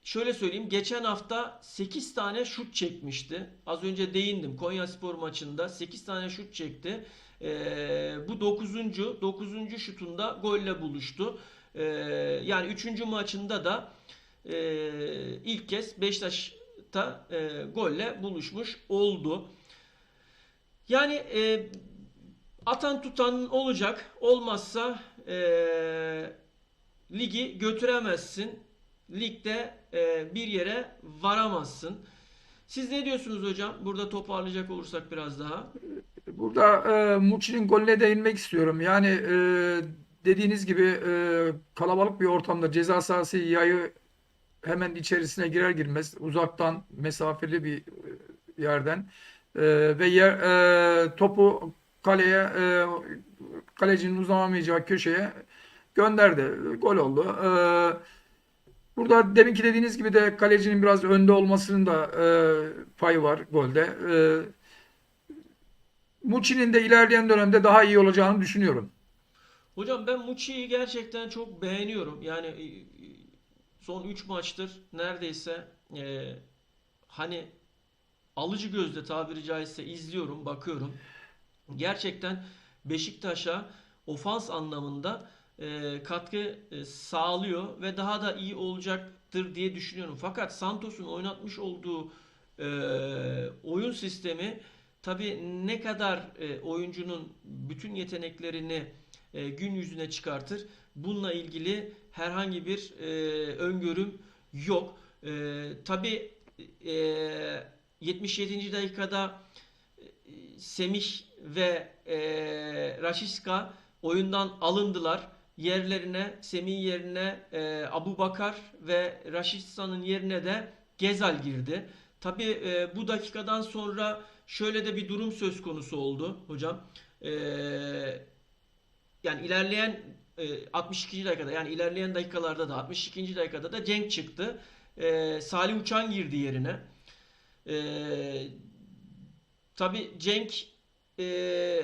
şöyle söyleyeyim, geçen hafta 8 tane şut çekmişti. Az önce değindim. Konyaspor maçında 8 tane şut çekti. Bu dokuzuncu şutunda golle buluştu. Yani üçüncü maçında da ilk kez Beşiktaş'ta golle buluşmuş oldu. Yani atan tutan olacak. Olmazsa ligi götüremezsin. Ligde bir yere varamazsın. Siz ne diyorsunuz hocam? Burada toparlayacak olursak biraz daha. Burada Muçi'nin golüne değinmek istiyorum. Yani dediğiniz gibi kalabalık bir ortamda ceza sahası yayı hemen içerisine girer girmez uzaktan mesafeli bir yerden ve topu kaleye kalecinin uzanamayacağı köşeye gönderdi. Gol oldu. Burada deminki dediğiniz gibi de kalecinin biraz önde olmasının da payı var golde. Muçi'nin de ilerleyen dönemde daha iyi olacağını düşünüyorum. Hocam ben Muçi'yi gerçekten çok beğeniyorum. Yani son 3 maçtır neredeyse hani alıcı gözle tabiri caizse izliyorum, bakıyorum. Gerçekten Beşiktaş'a ofans anlamında katkı sağlıyor ve daha da iyi olacaktır diye düşünüyorum. Fakat Santos'un oynatmış olduğu e, oyun sistemi tabii ne kadar oyuncunun bütün yeteneklerini gün yüzüne çıkartır. Bununla ilgili herhangi bir öngörüm yok. Tabii e, 77. dakikada Semih ve Rashica oyundan alındılar. Yerlerine, Semih yerine Abu Bakar ve Rashica'nın yerine de Gezal girdi. Tabi bu dakikadan sonra şöyle de bir durum söz konusu oldu hocam. E, Yani ilerleyen 62. dakikada, yani ilerleyen dakikalarda da 62. dakikada da Cenk çıktı. Salih Uçan girdi yerine. E, Tabii Cenk e,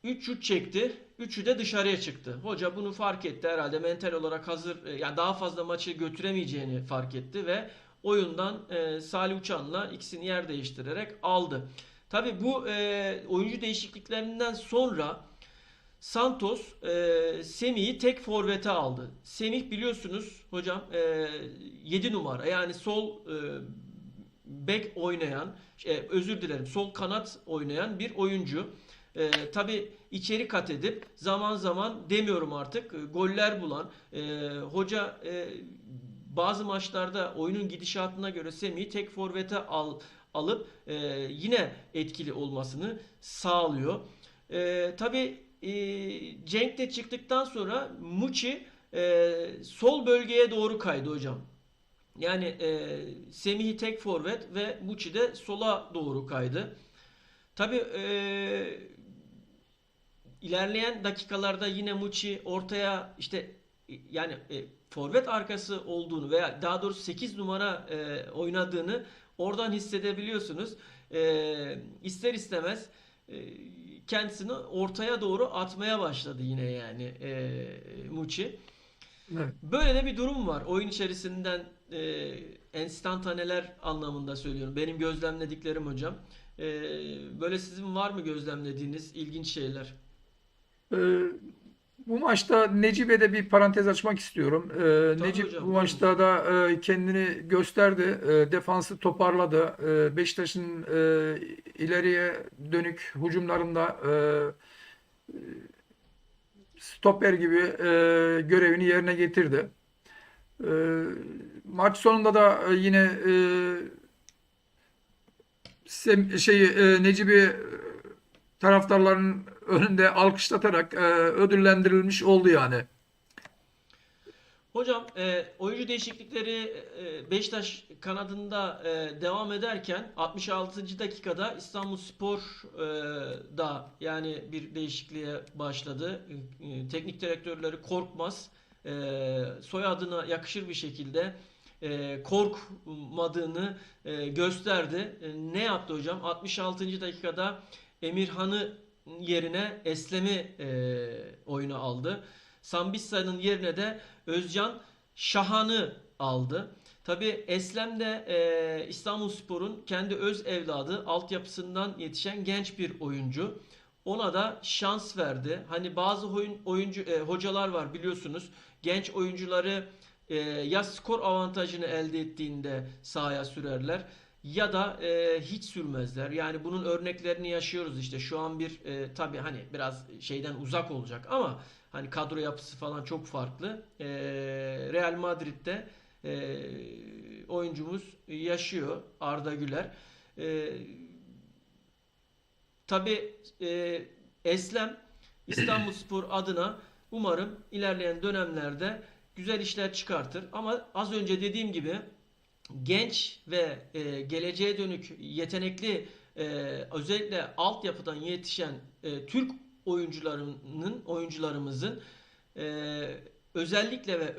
3 şut çekti. Üçü de dışarıya çıktı. Hoca bunu fark etti herhalde. Mental olarak hazır, yani daha fazla maçı götüremeyeceğini fark etti ve oyundan Salih Uçan'la ikisini yer değiştirerek aldı. Tabii bu oyuncu değişikliklerinden sonra Santos Semih'i tek forvete aldı. Semih biliyorsunuz hocam 7 numara, yani sol bek oynayan, özür dilerim, sol kanat oynayan bir oyuncu. Tabi içeri kat edip zaman zaman demiyorum artık goller bulan hoca bazı maçlarda oyunun gidişatına göre Semih'i tek forvete alıp yine etkili olmasını sağlıyor. Tabi Cenk de çıktıktan sonra Muçi sol bölgeye doğru kaydı hocam. Yani Semih'i tek forvet ve Muçi de sola doğru kaydı. Tabii ilerleyen dakikalarda yine Muçi ortaya işte yani forvet arkası olduğunu veya daha doğrusu 8 numara oynadığını oradan hissedebiliyorsunuz. İster istemez e, kendisini ortaya doğru atmaya başladı yine yani Muçi. Evet. Böyle de bir durum var. Oyun içerisinden enstantaneler anlamında söylüyorum. Benim gözlemlediklerim hocam. E, Böyle sizin var mı gözlemlediğiniz ilginç şeyler? Ee, Bu maçta Necip'e de bir parantez açmak istiyorum. Tabii Necip bu hocam, buyurunuz. maçta da kendini gösterdi. Defansı toparladı. Beşiktaş'ın ileriye dönük hücumlarında stoper gibi görevini yerine getirdi. E, Maç sonunda da yine Necip'i taraftarların önünde alkışlatarak ödüllendirilmiş oldu yani. Hocam oyuncu değişiklikleri Beşiktaş kanadında devam ederken 66. dakikada İstanbulspor da yani bir değişikliğe başladı. Teknik direktörleri Korkmaz soyadına yakışır bir şekilde korkmadığını gösterdi. Ne yaptı hocam? 66. dakikada Emirhan'ı yerine Eslem'i oyuna aldı. Sambissa'nın yerine de Özcan Şahan'ı aldı. Tabi Eslem de İstanbulspor'un kendi öz evladı, altyapısından yetişen genç bir oyuncu. Ona da şans verdi. Hani bazı hocalar var biliyorsunuz. Genç oyuncuları ya skor avantajını elde ettiğinde sahaya sürerler ya da hiç sürmezler. Yani bunun örneklerini yaşıyoruz işte. Şu an bir tabii hani biraz şeyden uzak olacak ama hani kadro yapısı falan çok farklı. Real Madrid'de oyuncumuz yaşıyor Arda Güler. E, tabii Eslem İstanbulspor adına umarım ilerleyen dönemlerde güzel işler çıkartır. Ama az önce dediğim gibi genç ve geleceğe dönük yetenekli özellikle altyapıdan yetişen Türk oyuncularımızın özellikle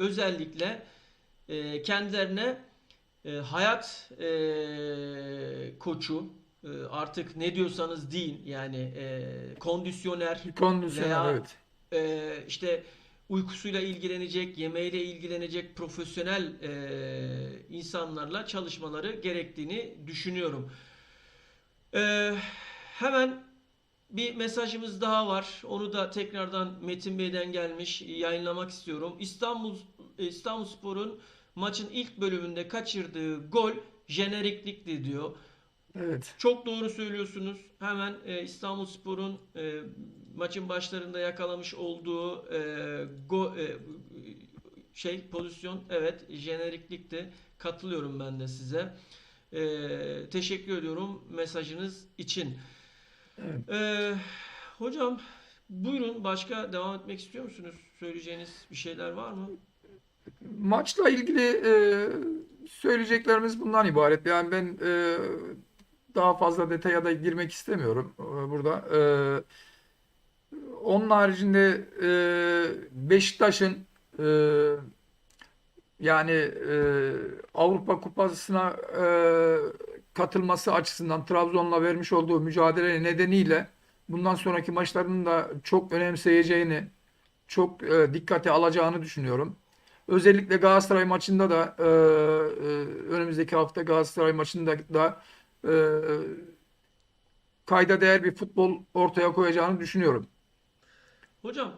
kendilerine hayat koçu artık ne diyorsanız deyin yani kondisyoner Kondisyoner, veya evet. işte uykusuyla ilgilenecek, yemeğiyle ilgilenecek profesyonel insanlarla çalışmaları gerektiğini düşünüyorum. E, Hemen bir mesajımız daha var. Onu da tekrardan Metin Bey'den gelmiş. Yayınlamak istiyorum. İstanbulspor'un maçın ilk bölümünde kaçırdığı gol jeneriklikti diyor. Evet. Çok doğru söylüyorsunuz. Hemen İstanbulspor'un maçın başlarında yakalamış olduğu pozisyon evet jeneriklikti. Katılıyorum ben de size. Teşekkür ediyorum mesajınız için. Evet. E, Hocam buyurun başka devam etmek istiyor musunuz? Söyleyeceğiniz bir şeyler var mı? Maçla ilgili söyleyeceklerimiz bundan ibaret. Yani ben daha fazla detaya da girmek istemiyorum burada. Onun haricinde Beşiktaş'ın e, yani Avrupa Kupası'na katılması açısından Trabzon'la vermiş olduğu mücadele nedeniyle bundan sonraki maçlarının da çok önemseyeceğini, çok dikkate alacağını düşünüyorum. Özellikle Galatasaray maçında da önümüzdeki hafta Galatasaray maçında da e, kayda değer bir futbol ortaya koyacağını düşünüyorum. Hocam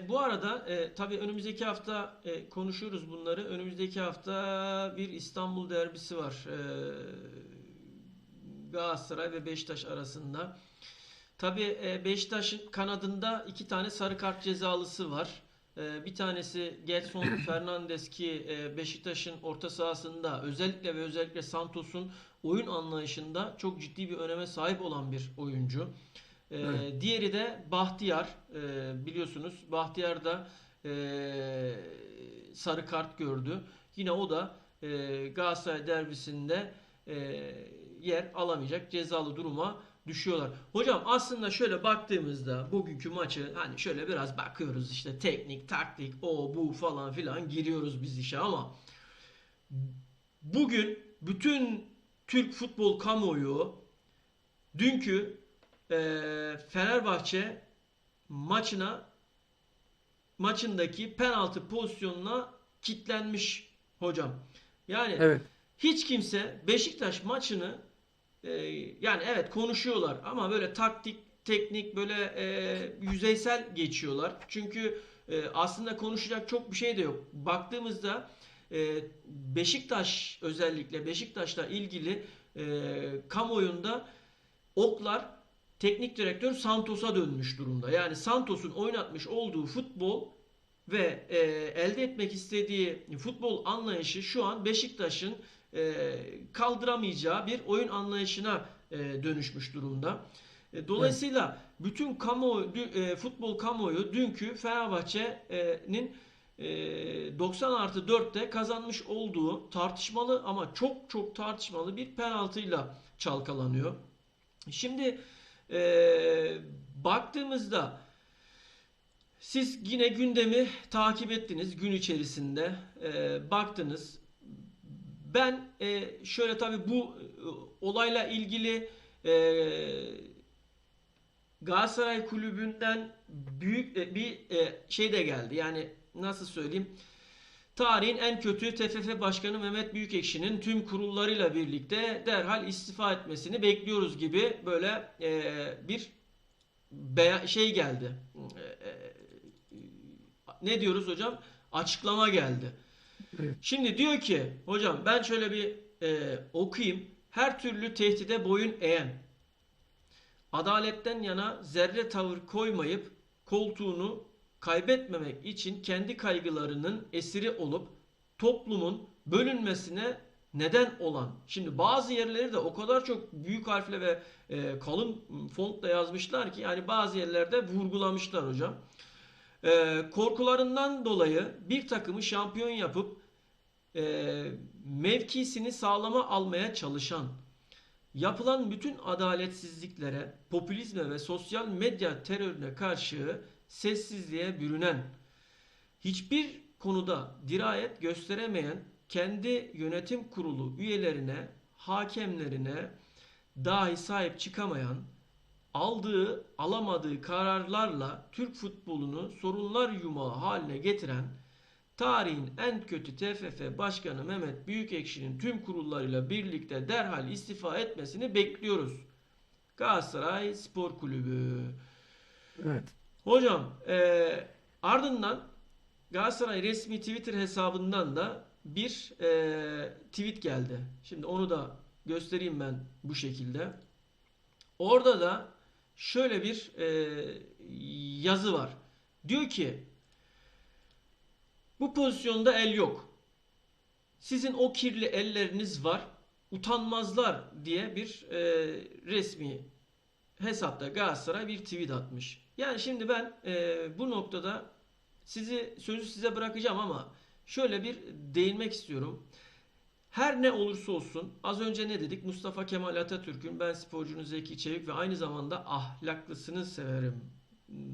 bu arada tabii önümüzdeki hafta konuşuyoruz bunları. Önümüzdeki hafta bir İstanbul derbisi var. Galatasaray ve Beşiktaş arasında. Tabii Beşiktaş'ın kanadında iki tane sarı kart cezalısı var. Bir tanesi Gelson Fernandes ki Beşiktaş'ın orta sahasında özellikle Santos'un oyun anlayışında çok ciddi bir öneme sahip olan bir oyuncu. Evet. Diğeri de Bahtiyar. Biliyorsunuz Bahtiyar da e, sarı kart gördü. Yine o da Galatasaray derbisinde e, yer alamayacak cezalı duruma düşüyorlar. Hocam aslında şöyle baktığımızda bugünkü maçı hani şöyle biraz bakıyoruz işte teknik, taktik, o bu falan filan giriyoruz biz işe ama bugün bütün Türk futbol kamuoyu dünkü Fenerbahçe maçına maçındaki penaltı pozisyonuna kitlenmiş hocam. Yani Evet. hiç kimse Beşiktaş maçını yani evet konuşuyorlar ama böyle taktik, teknik böyle yüzeysel geçiyorlar. Çünkü aslında konuşacak çok bir şey de yok. Baktığımızda Beşiktaş özellikle Beşiktaş'la ilgili kamuoyunda oklar teknik direktör Santos'a dönmüş durumda. Yani Santos'un oynatmış olduğu futbol ve elde etmek istediği futbol anlayışı şu an Beşiktaş'ın kaldıramayacağı bir oyun anlayışına dönüşmüş durumda. Evet. Dolayısıyla bütün futbol kamuoyu dünkü Fenerbahçe'nin 90+4'te kazanmış olduğu tartışmalı ama çok çok tartışmalı bir penaltıyla çalkalanıyor. Şimdi baktığımızda siz yine gündemi takip ettiniz gün içerisinde baktınız. Ben şöyle tabii bu olayla ilgili e, Galatasaray Kulübü'nden büyük bir şey de geldi. Yani nasıl söyleyeyim? Tarihin en kötü TFF Başkanı Mehmet Büyükekşi'nin tüm kurullarıyla birlikte derhal istifa etmesini bekliyoruz gibi böyle bir şey geldi. Ne diyoruz hocam? Açıklama geldi. Evet. Şimdi diyor ki hocam ben şöyle bir okuyayım. Her türlü tehdide boyun eğen, adaletten yana zerre tavır koymayıp koltuğunu kaybetmemek için kendi kaygılarının esiri olup toplumun bölünmesine neden olan. Şimdi bazı yerleri de o kadar çok büyük harfle ve kalın fontla yazmışlar ki yani bazı yerlerde vurgulamışlar hocam. Korkularından dolayı bir takımı şampiyon yapıp mevkisini sağlama almaya çalışan, yapılan bütün adaletsizliklere, popülizme ve sosyal medya terörüne karşı sessizliğe bürünen, hiçbir konuda dirayet gösteremeyen kendi yönetim kurulu üyelerine, hakemlerine dahi sahip çıkamayan, aldığı, alamadığı kararlarla Türk futbolunu sorunlar yumağı haline getiren tarihin en kötü TFF Başkanı Mehmet Büyükekşi'nin tüm kurullarıyla birlikte derhal istifa etmesini bekliyoruz. Galatasaray Spor Kulübü. Evet. Hocam ardından Galatasaray resmi Twitter hesabından da bir tweet geldi. Şimdi onu da göstereyim ben bu şekilde. Orada da şöyle bir yazı var. Diyor ki bu pozisyonda el yok. Sizin o kirli elleriniz var. Utanmazlar diye bir resmi hesapta Galatasaray bir tweet atmış. Yani şimdi ben bu noktada sözü size bırakacağım ama şöyle bir değinmek istiyorum. Her ne olursa olsun az önce ne dedik? Mustafa Kemal Atatürk'ün ben sporcunun Zeki Çevik ve aynı zamanda ahlaklısını severim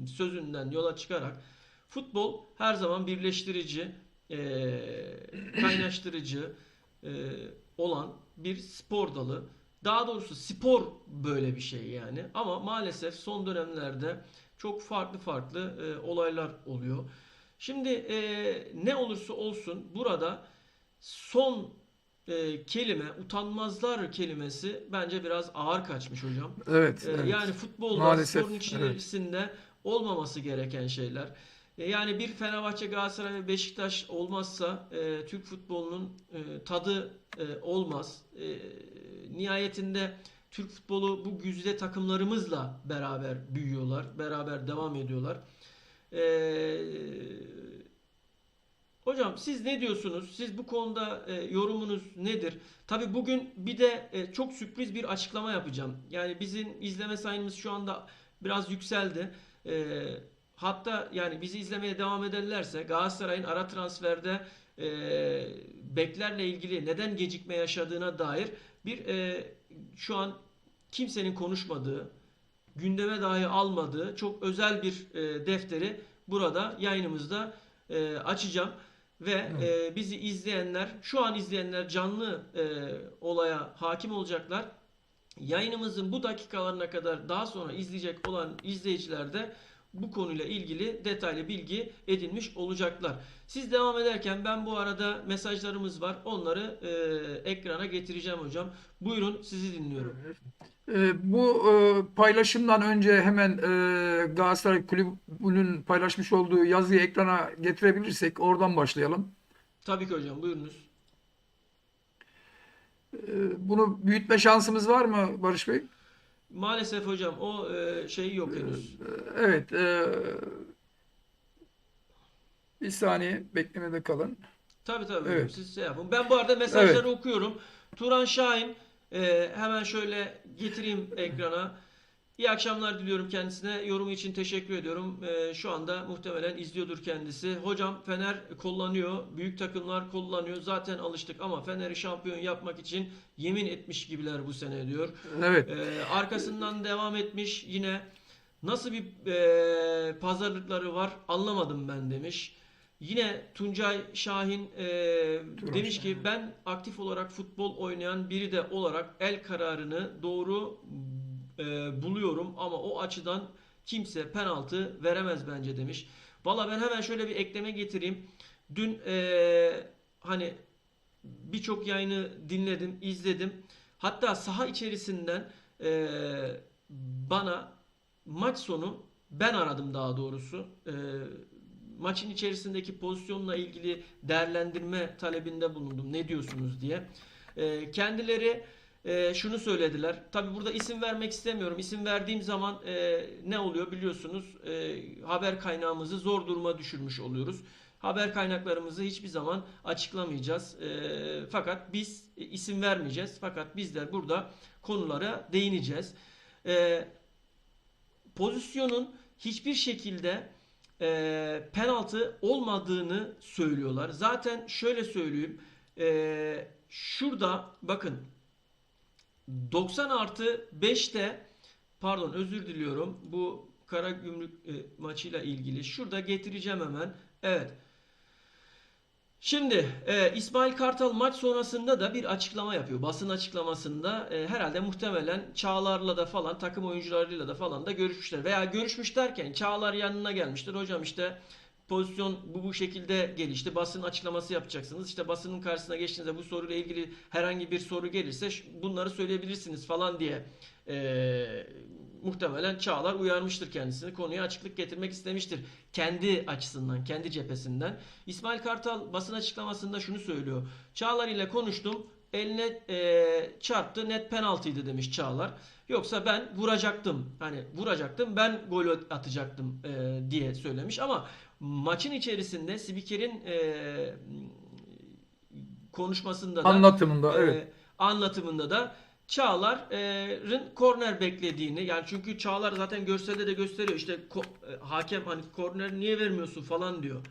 sözünden yola çıkarak futbol her zaman birleştirici, kaynaştırıcı olan bir spor dalı. Daha doğrusu spor böyle bir şey yani. Ama maalesef son dönemlerde çok farklı farklı olaylar oluyor. Şimdi ne olursa olsun burada son kelime, utanmazlar kelimesi bence biraz ağır kaçmış hocam. Evet. Yani Evet. futbolda, Maalesef. sporun Evet. içerisinde olmaması gereken şeyler. Yani bir Fenerbahçe, Galatasaray ve Beşiktaş olmazsa Türk futbolunun tadı olmaz. Nihayetinde Türk futbolu bu güzide takımlarımızla beraber büyüyorlar, beraber devam ediyorlar. E, Hocam siz ne diyorsunuz? Siz bu konuda yorumunuz nedir? Tabii bugün bir de çok sürpriz bir açıklama yapacağım. Yani bizim izleme sayımız şu anda biraz yükseldi. E, Hatta yani bizi izlemeye devam ederlerse Galatasaray'ın ara transferde beklerle ilgili neden gecikme yaşadığına dair bir şu an kimsenin konuşmadığı, gündeme dahi almadığı çok özel bir defteri burada yayınımızda açacağım ve Evet. bizi izleyenler, şu an izleyenler canlı olaya hakim olacaklar. Yayınımızın bu dakikalarına kadar daha sonra izleyecek olan izleyiciler de bu konuyla ilgili detaylı bilgi edinmiş olacaklar. Siz devam ederken ben bu arada mesajlarımız var. Onları ekrana getireceğim hocam. Buyurun, sizi dinliyorum. Bu paylaşımdan önce hemen Galatasaray Kulübü'nün paylaşmış olduğu yazıyı ekrana getirebilirsek oradan başlayalım. Tabii ki hocam, buyurunuz. Bunu büyütme şansımız var mı Barış Bey? Maalesef hocam o şey yok henüz. Evet, bir saniye beklemede kalın. Tabii hocam, Evet, siz şey yapın. Ben bu arada evet. mesajları okuyorum. Turan Şahin, hemen şöyle getireyim ekrana. İyi akşamlar diliyorum kendisine. Yorumu için teşekkür ediyorum. Şu anda muhtemelen izliyordur kendisi. Hocam, Fener kullanıyor. Büyük takımlar kullanıyor. Zaten alıştık ama Fener'i şampiyon yapmak için yemin etmiş gibiler bu sene diyor. Evet. Arkasından devam etmiş yine. Nasıl bir pazarlıkları var anlamadım ben demiş. Yine Tuncay Şahin Turan demiş ki Şahin. ben aktif olarak futbol oynayan biri de olarak el kararını doğru buluyorum ama o açıdan kimse penaltı veremez bence demiş. Valla ben hemen şöyle bir ekleme getireyim. Dün hani birçok yayını dinledim, izledim. Hatta saha içerisinden bana maç sonu ben aradım daha doğrusu. Maçın içerisindeki pozisyonla ilgili değerlendirme talebinde bulundum. Ne diyorsunuz diye. Kendileri şunu söylediler. Tabi burada isim vermek istemiyorum. İsim verdiğim zaman ne oluyor biliyorsunuz. Haber kaynağımızı zor duruma düşürmüş oluyoruz. Haber kaynaklarımızı hiçbir zaman açıklamayacağız. Fakat biz isim vermeyeceğiz. Fakat bizler burada konulara değineceğiz. E, Pozisyonun hiçbir şekilde penaltı olmadığını söylüyorlar. Zaten şöyle söyleyeyim. Şurada bakın 90 artı 5'te, pardon özür diliyorum, bu Karagümrük maçıyla ilgili şurada getireceğim hemen. Evet. Şimdi İsmail Kartal maç sonrasında da bir açıklama yapıyor. Basın açıklamasında herhalde muhtemelen Çağlar'la da falan, takım oyuncularıyla da falan da görüşmüşler. Veya görüşmüş derken Çağlar yanına gelmiştir. Hocam işte pozisyon bu şekilde gelişti. Basın açıklaması yapacaksınız. İşte basının karşısına geçtiğinizde bu soruyla ilgili herhangi bir soru gelirse bunları söyleyebilirsiniz falan diye muhtemelen Çağlar uyarmıştır kendisini. Konuya açıklık getirmek istemiştir. Kendi açısından, kendi cephesinden. İsmail Kartal basın açıklamasında şunu söylüyor. Çağlar ile konuştum. Eline çarptı. Net penaltıydı demiş Çağlar. Yoksa ben vuracaktım. Hani vuracaktım. Ben gol atacaktım diye söylemiş. Ama maçın içerisinde Spiker'in konuşmasında da Anlatımında, evet. anlatımında da Çağlar'ın korner beklediğini, yani çünkü Çağlar zaten görselde de gösteriyor işte hakem hani korner niye vermiyorsun falan diyor.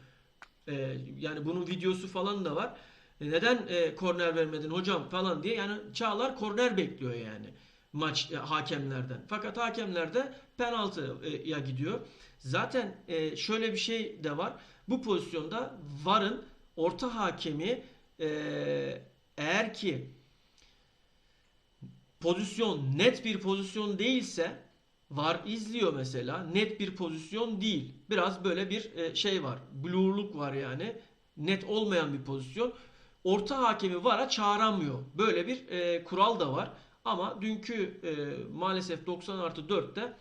Yani bunun videosu falan da var. Neden korner vermedin hocam falan diye, yani Çağlar korner bekliyor yani maç hakemlerden. Fakat hakemler de penaltıya gidiyor. Zaten şöyle bir şey de var. Bu pozisyonda VAR'ın orta hakemi e, eğer ki pozisyon net bir pozisyon değilse, VAR izliyor mesela, net bir pozisyon değil. Biraz böyle bir şey var. Blurluk var yani. Net olmayan bir pozisyon. Orta hakemi VAR'a çağıramıyor. Böyle bir kural da var. Ama dünkü maalesef 90 artı 4'te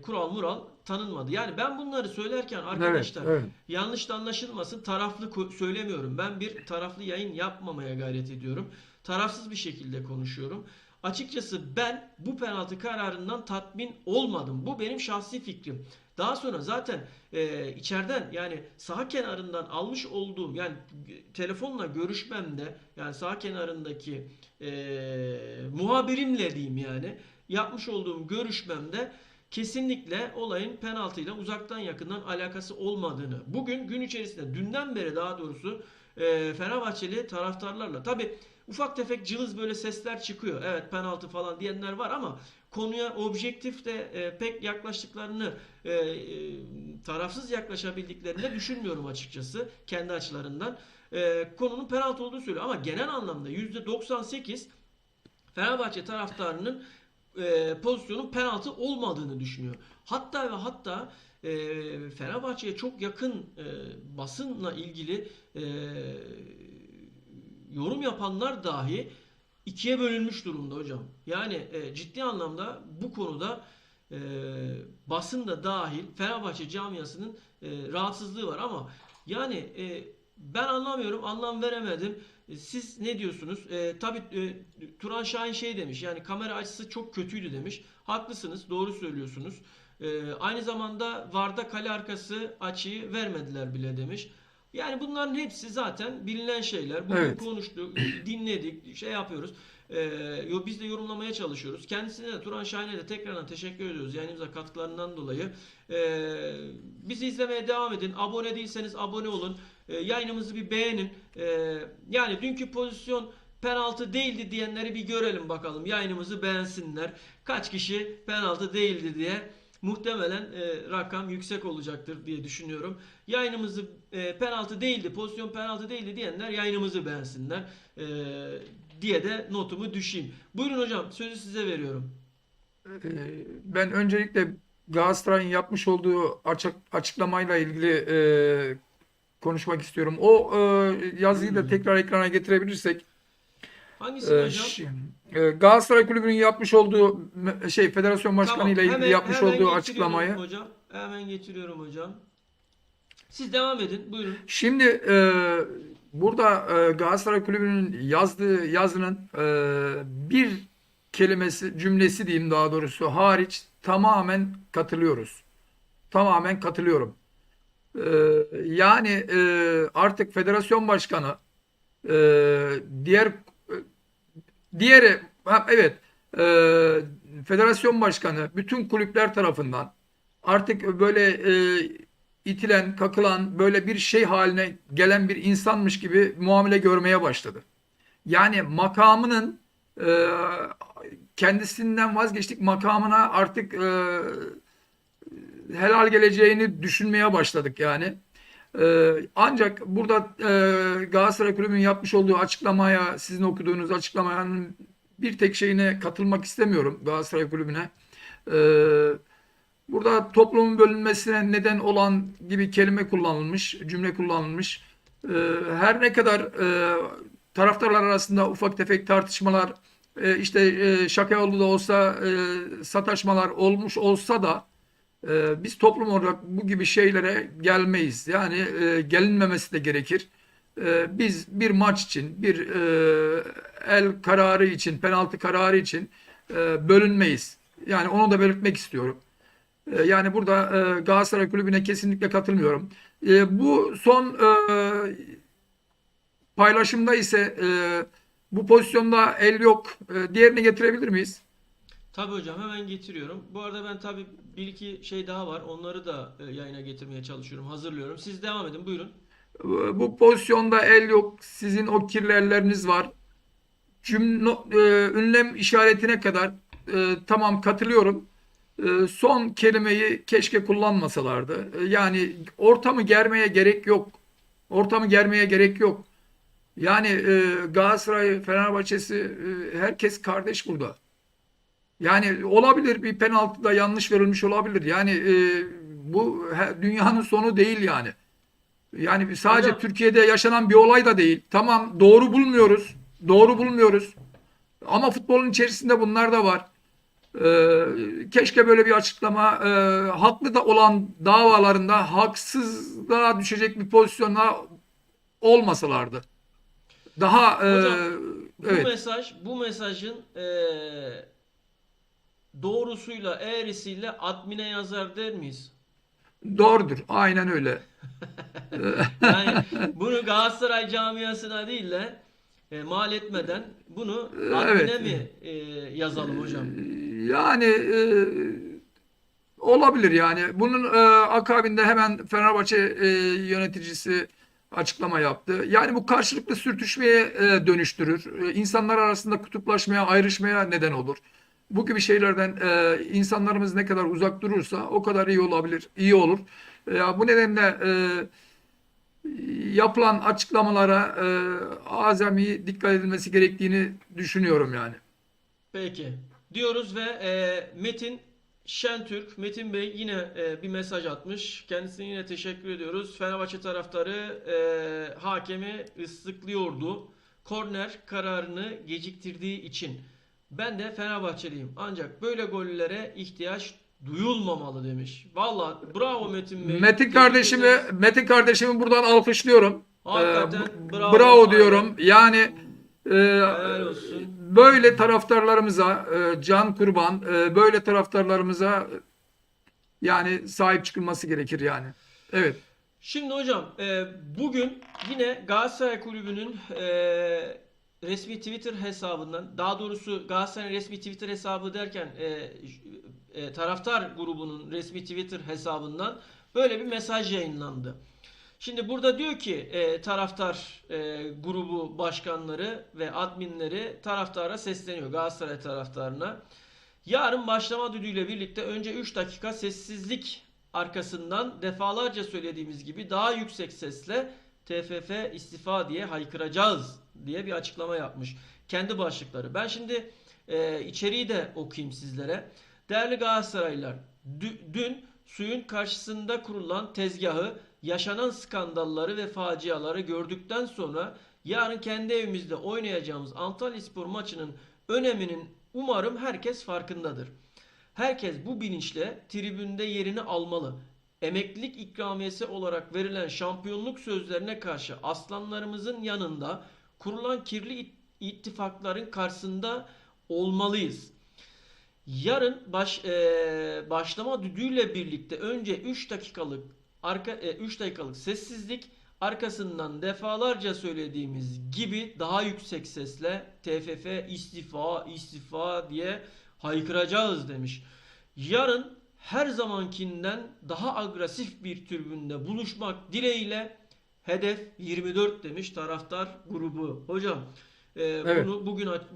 kural mural tanınmadı. Yani ben bunları söylerken Evet, arkadaşlar evet. yanlış da anlaşılmasın, taraflı söylemiyorum. Ben bir taraflı yayın yapmamaya gayret ediyorum. Tarafsız bir şekilde konuşuyorum. Açıkçası ben bu penaltı kararından tatmin olmadım. Bu benim şahsi fikrim. Daha sonra zaten içeriden, yani saha kenarından almış olduğum, yani telefonla görüşmemde, yani saha kenarındaki muhabirimle diyeyim, yani yapmış olduğum görüşmemde kesinlikle olayın penaltıyla uzaktan yakından alakası olmadığını, bugün gün içerisinde, dünden beri daha doğrusu Fenerbahçeli taraftarlarla tabi ufak tefek cılız böyle sesler çıkıyor. Evet penaltı falan diyenler var ama konuya objektif de pek yaklaştıklarını, tarafsız yaklaşabildiklerini de düşünmüyorum açıkçası kendi açılarından. Konunun penaltı olduğunu söylüyor ama genel anlamda %98 Fenerbahçe taraftarının pozisyonun penaltı olmadığını düşünüyor. Hatta ve hatta Fenerbahçe'ye çok yakın basınla ilgili yorum yapanlar dahi ikiye bölünmüş durumda hocam. Yani ciddi anlamda bu konuda e, basın da dahil Fenerbahçe camiasının rahatsızlığı var ama yani ben anlamıyorum, anlam veremedim. Siz ne diyorsunuz? Tabii Turan Şahin şey demiş. Yani kamera açısı çok kötüydü demiş. Haklısınız, doğru söylüyorsunuz. Aynı zamanda VAR'da kale arkası açıyı vermediler bile demiş. Yani bunların hepsi zaten bilinen şeyler. Bugün Evet. konuştuk, dinledik, şey yapıyoruz. Biz de yorumlamaya çalışıyoruz. Kendisine de Turan Şahin'e de tekrardan teşekkür ediyoruz yayınımıza katkılarından dolayı. Bizi izlemeye devam edin. Abone değilseniz abone olun. Yayınımızı bir beğenin. Yani dünkü pozisyon penaltı değildi diyenleri bir görelim bakalım. Yayınımızı beğensinler. Kaç kişi penaltı değildi diye. Muhtemelen rakam yüksek olacaktır diye düşünüyorum. Yayınımızı penaltı değildi, pozisyon penaltı değildi diyenler yayınımızı beğensinler diye de notumu düşeyim. Buyurun hocam, sözü size veriyorum. Ben öncelikle Galatasaray'ın yapmış olduğu açıklamayla ilgili konuşmak istiyorum. O yazıyı da tekrar ekrana getirebilirsek. Hangisi hocam? Galatasaray Kulübü'nün yapmış olduğu Federasyon Başkanı Tamam, ile ilgili yapmış hemen olduğu getiriyorum açıklamayı. hocam. Hemen getiriyorum hocam. Siz devam edin, buyurun. Şimdi burada Galatasaray Kulübü'nün yazdığı yazının bir cümlesi diyeyim daha doğrusu hariç tamamen katılıyoruz. Tamamen katılıyorum. Yani artık federasyon başkanı e, diğer diğeri evet, federasyon başkanı bütün kulüpler tarafından artık böyle itilen, kakılan böyle bir şey haline gelen bir insanmış gibi muamele görmeye başladı. Yani makamının e, kendisinden vazgeçtik, makamına artık helal geleceğini düşünmeye başladık yani. Ancak burada Galatasaray Kulübü'nün yapmış olduğu açıklamaya, sizin okuduğunuz açıklamanın bir tek şeyine katılmak istemiyorum Galatasaray Kulübü'ne. Burada toplumun bölünmesine neden olan gibi kelime kullanılmış, cümle kullanılmış. Her ne kadar taraftarlar arasında ufak tefek tartışmalar, şaka yolu da olsa sataşmalar olmuş olsa da biz toplum olarak bu gibi şeylere gelmeyiz. Yani gelinmemesi de gerekir. Biz bir maç için, bir el kararı için, penaltı kararı için bölünmeyiz. Yani onu da belirtmek istiyorum. Yani burada Galatasaray Kulübü'ne kesinlikle katılmıyorum. Bu son paylaşımda ise bu pozisyonda el yok. Diğerini getirebilir miyiz? Tabii hocam, hemen getiriyorum. Bu arada ben tabii bir iki şey daha var. Onları da yayına getirmeye çalışıyorum. Hazırlıyorum. Siz devam edin. Buyurun. Bu pozisyonda el yok. Sizin o kirli elleriniz var. Ünlem işaretine kadar tamam katılıyorum. Son kelimeyi keşke kullanmasalardı. Yani ortamı germeye gerek yok. Ortamı germeye gerek yok. Yani Galatasaray, Fenerbahçe'si herkes kardeş burada. Yani olabilir, bir penaltıda yanlış verilmiş olabilir. Yani bu dünyanın sonu değil yani. Yani sadece Hocam, Türkiye'de yaşanan bir olay da değil. Tamam, doğru bulmuyoruz. Doğru bulmuyoruz. Ama futbolun içerisinde bunlar da var. Keşke böyle bir açıklama haklı da olan davalarında haksızlığa düşecek bir pozisyona olmasalardı. Daha hocam, evet, bu mesajın doğrusuyla eğrisiyle admine yazar der miyiz? doğrudur. Aynen öyle. Yani bunu Galatasaray camiasına değil de mal etmeden bunu admine Evet. mi yazalım hocam? Yani olabilir yani. Bunun akabinde hemen Fenerbahçe yöneticisi açıklama yaptı. Yani bu karşılıklı sürtüşmeye dönüştürür. İnsanlar arasında kutuplaşmaya, ayrışmaya neden olur. Bu gibi şeylerden insanlarımız ne kadar uzak durursa o kadar iyi olabilir, iyi olur. Bu nedenle yapılan açıklamalara azami dikkat edilmesi gerektiğini düşünüyorum yani. Peki. Diyoruz ve Metin Şentürk, Metin Bey yine bir mesaj atmış. Kendisine yine teşekkür ediyoruz. Fenerbahçe taraftarı hakemi ıslıklıyordu. Korner kararını geciktirdiği için. Ben de Fenerbahçeliyim. Ancak böyle gollere ihtiyaç duyulmamalı demiş. Valla bravo Metin Bey. Metin Tebrik kardeşimi ederiz. Metin kardeşimi buradan alkışlıyorum. Hakikaten bravo. Bravo Aynen. diyorum. Yani e, Helal olsun. böyle taraftarlarımıza can kurban, böyle taraftarlarımıza yani sahip çıkılması gerekir yani. Evet. Şimdi hocam bugün yine Galatasaray Kulübü'nün resmi Twitter hesabından, daha doğrusu Galatasaray resmi Twitter hesabı derken taraftar grubunun resmi Twitter hesabından böyle bir mesaj yayınlandı. Şimdi burada diyor ki taraftar grubu başkanları ve adminleri taraftara sesleniyor, Galatasaray taraftarına. Yarın başlama düdüğüyle birlikte önce 3 dakika sessizlik, arkasından defalarca söylediğimiz gibi daha yüksek sesle TFF istifa diye haykıracağız diye bir açıklama yapmış. Kendi başlıkları. Ben şimdi içeriği de okuyayım sizlere. Değerli Galatasaraylılar, dün suyun karşısında kurulan tezgahı, yaşanan skandalları ve faciaları gördükten sonra yarın kendi evimizde oynayacağımız Antalyaspor maçının öneminin umarım herkes farkındadır. Herkes bu bilinçle tribünde yerini almalı. Emeklilik ikramiyesi olarak verilen şampiyonluk sözlerine karşı aslanlarımızın yanında kurulan kirli ittifakların karşısında olmalıyız. Yarın başlama düdüğüyle birlikte önce 3 dakikalık 3 dakikalık sessizlik, arkasından defalarca söylediğimiz gibi daha yüksek sesle TFF istifa istifa diye haykıracağız demiş. Yarın her zamankinden daha agresif bir tribünde buluşmak dileğiyle, hedef 24 demiş taraftar grubu. Hocam Evet. bunu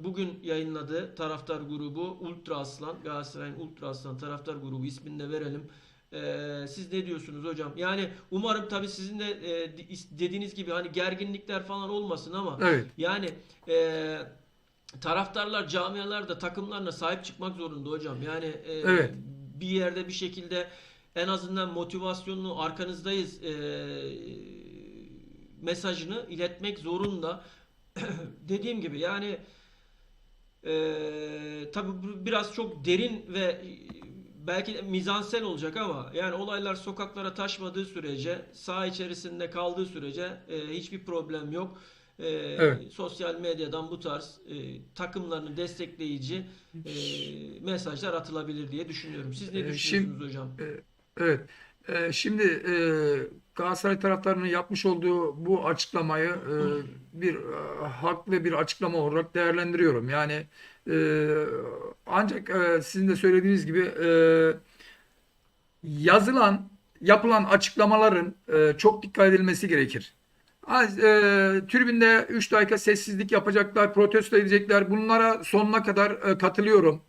bugün yayınladı taraftar grubu Ultra Aslan, Galatasaray'ın Ultra Aslan taraftar grubu ismini de verelim. Siz ne diyorsunuz hocam? Yani umarım tabii sizin de dediğiniz gibi hani gerginlikler falan olmasın ama Evet. yani e, taraftarlar camialarda takımlarına sahip çıkmak zorunda hocam. Yani Evet. bir yerde bir şekilde en azından motivasyonunu, arkanızdayız mesajını iletmek zorunda. Dediğim gibi yani tabii bu biraz çok derin ve belki de mizansel olacak ama yani olaylar sokaklara taşmadığı sürece, saha içerisinde kaldığı sürece hiçbir problem yok. Evet. Sosyal medyadan bu tarz takımlarını destekleyici mesajlar atılabilir diye düşünüyorum. Siz ne Şimdi düşünüyorsunuz hocam? evet. Şimdi Galatasaray taraftarının yapmış olduğu bu açıklamayı bir haklı bir açıklama olarak değerlendiriyorum. Yani ancak sizin de söylediğiniz gibi yazılan, yapılan açıklamaların çok dikkat edilmesi gerekir. Tribünde 3 dakika sessizlik yapacaklar, protesto edecekler. Bunlara sonuna kadar katılıyorum.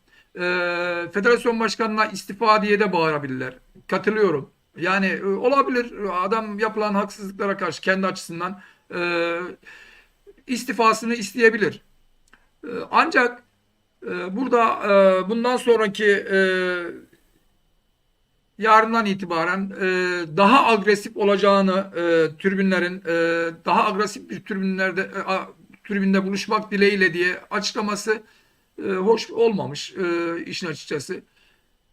Federasyon başkanına istifa diye de bağırabilirler. Katılıyorum. Yani olabilir. Adam yapılan haksızlıklara karşı kendi açısından e, istifasını isteyebilir. Ancak burada bundan sonraki yarından itibaren daha agresif olacağını tribünlerin daha agresif bir tribünde buluşmak dileğiyle diye açıklaması hoş olmamış işin açıkçası.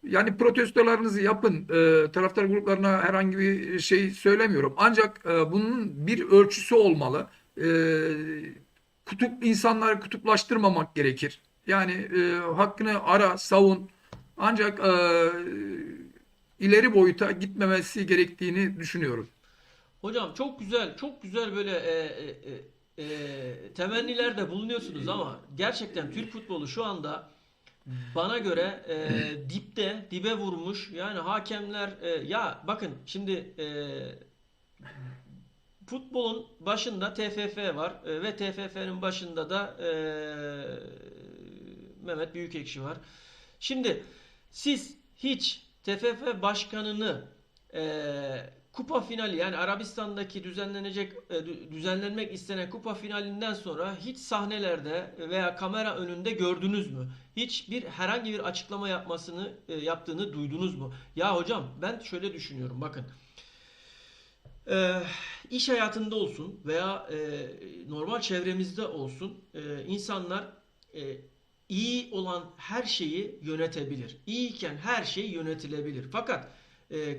Yani protestolarınızı yapın. Taraftar gruplarına herhangi bir şey söylemiyorum. Ancak bunun bir ölçüsü olmalı. İnsanları kutuplaştırmamak gerekir. Yani hakkını ara, savun. Ancak ileri boyuta gitmemesi gerektiğini düşünüyorum. Hocam çok güzel, çok güzel böyle temennilerde bulunuyorsunuz ama gerçekten Türk futbolu şu anda bana göre dibe vurmuş. Yani hakemler ya bakın şimdi futbolun başında TFF var ve TFF'nin başında da Mehmet Büyükekşi var. Şimdi siz hiç TFF başkanını kupa finali, yani Arabistan'daki düzenlenmek istenen kupa finalinden sonra hiç sahnelerde veya kamera önünde gördünüz mü? Herhangi bir açıklama yaptığını duydunuz mu? Ya hocam, ben şöyle düşünüyorum, bakın. İş hayatında olsun veya normal çevremizde olsun, insanlar iyi olan her şeyi yönetebilir. İyiyken her şey yönetilebilir. Fakat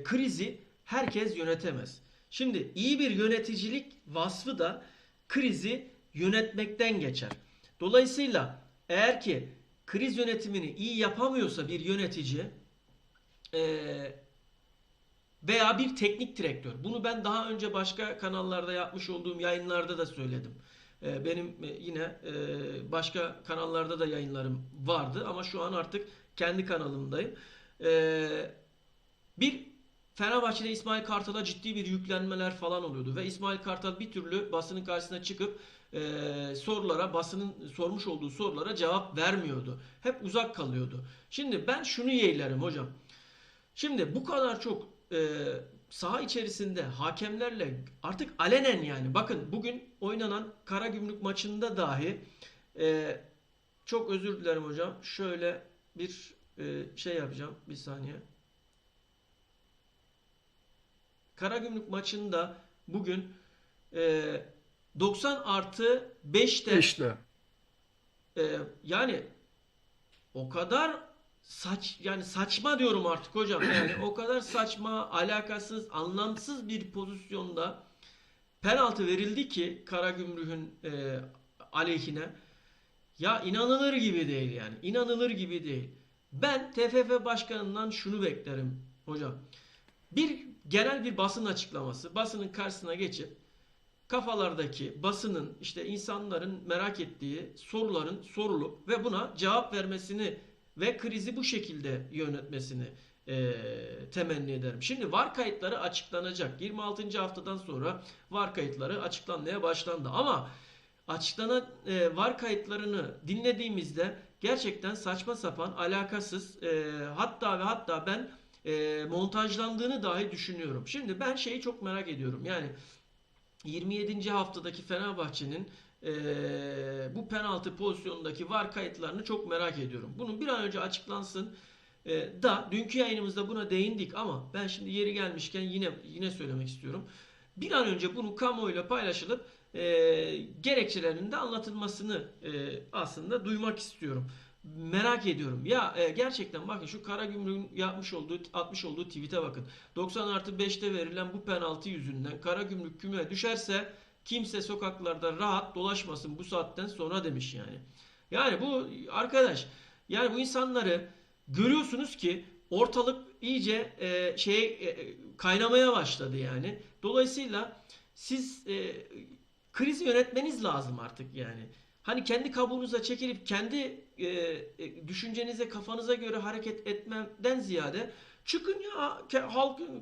krizi herkes yönetemez. Şimdi iyi bir yöneticilik vasfı da krizi yönetmekten geçer. Dolayısıyla eğer ki kriz yönetimini iyi yapamıyorsa bir yönetici, veya bir teknik direktör. Bunu ben daha önce başka kanallarda yapmış olduğum yayınlarda da söyledim. Benim yine başka kanallarda da yayınlarım vardı ama şu an artık kendi kanalımdayım. Bir Fenerbahçe'de İsmail Kartal'a ciddi bir yüklenmeler falan oluyordu ve İsmail Kartal bir türlü basının karşısına çıkıp basının sormuş olduğu sorulara cevap vermiyordu. Hep uzak kalıyordu. Şimdi ben şunu yeğlerim hocam. Şimdi bu kadar çok saha içerisinde hakemlerle artık alenen, yani bakın bugün oynanan Karagümrük maçında dahi çok özür dilerim hocam. Şöyle bir şey yapacağım. Bir saniye. Karagümrük maçında bugün 90+5'te İşte. yani o kadar yani saçma diyorum artık hocam. Yani o kadar saçma, alakasız, anlamsız bir pozisyonda penaltı verildi ki Karagümrük'ün aleyhine. Ya inanılır gibi değil yani. İnanılır gibi değil. Ben TFF başkanından şunu beklerim hocam. Genel bir basın açıklaması. Basının karşısına geçip kafalardaki basının, işte insanların merak ettiği soruların sorulup ve buna cevap vermesini ve krizi bu şekilde yönetmesini temenni ederim. Şimdi VAR kayıtları açıklanacak. 26. haftadan sonra VAR kayıtları açıklanmaya başlandı. Ama açıklanan VAR kayıtlarını dinlediğimizde gerçekten saçma sapan, alakasız, hatta ben montajlandığını dahi düşünüyorum. Şimdi ben şeyi çok merak ediyorum. Yani 27. haftadaki Fenerbahçe'nin bu penaltı pozisyonundaki VAR kayıtlarını çok merak ediyorum. Bunun bir an önce açıklansın. Dünkü yayınımızda buna değindik ama ben şimdi yeri gelmişken yine söylemek istiyorum. Bir an önce bunu kamuoyuyla paylaşılıp gerekçelerinin de anlatılmasını aslında duymak istiyorum. Merak ediyorum. Ya gerçekten bakın, şu Karagümrük'ün atmış olduğu tweet'e bakın. 90+5'te verilen bu penaltı yüzünden Karagümrük kümeye düşerse kimse sokaklarda rahat dolaşmasın bu saatten sonra demiş yani. Yani bu arkadaş, yani bu insanları görüyorsunuz ki ortalık iyice kaynamaya başladı yani. Dolayısıyla siz krizi yönetmeniz lazım artık yani. Hani kendi kabuğunuza çekilip kendi düşüncenize, kafanıza göre hareket etmeden ziyade çıkın ya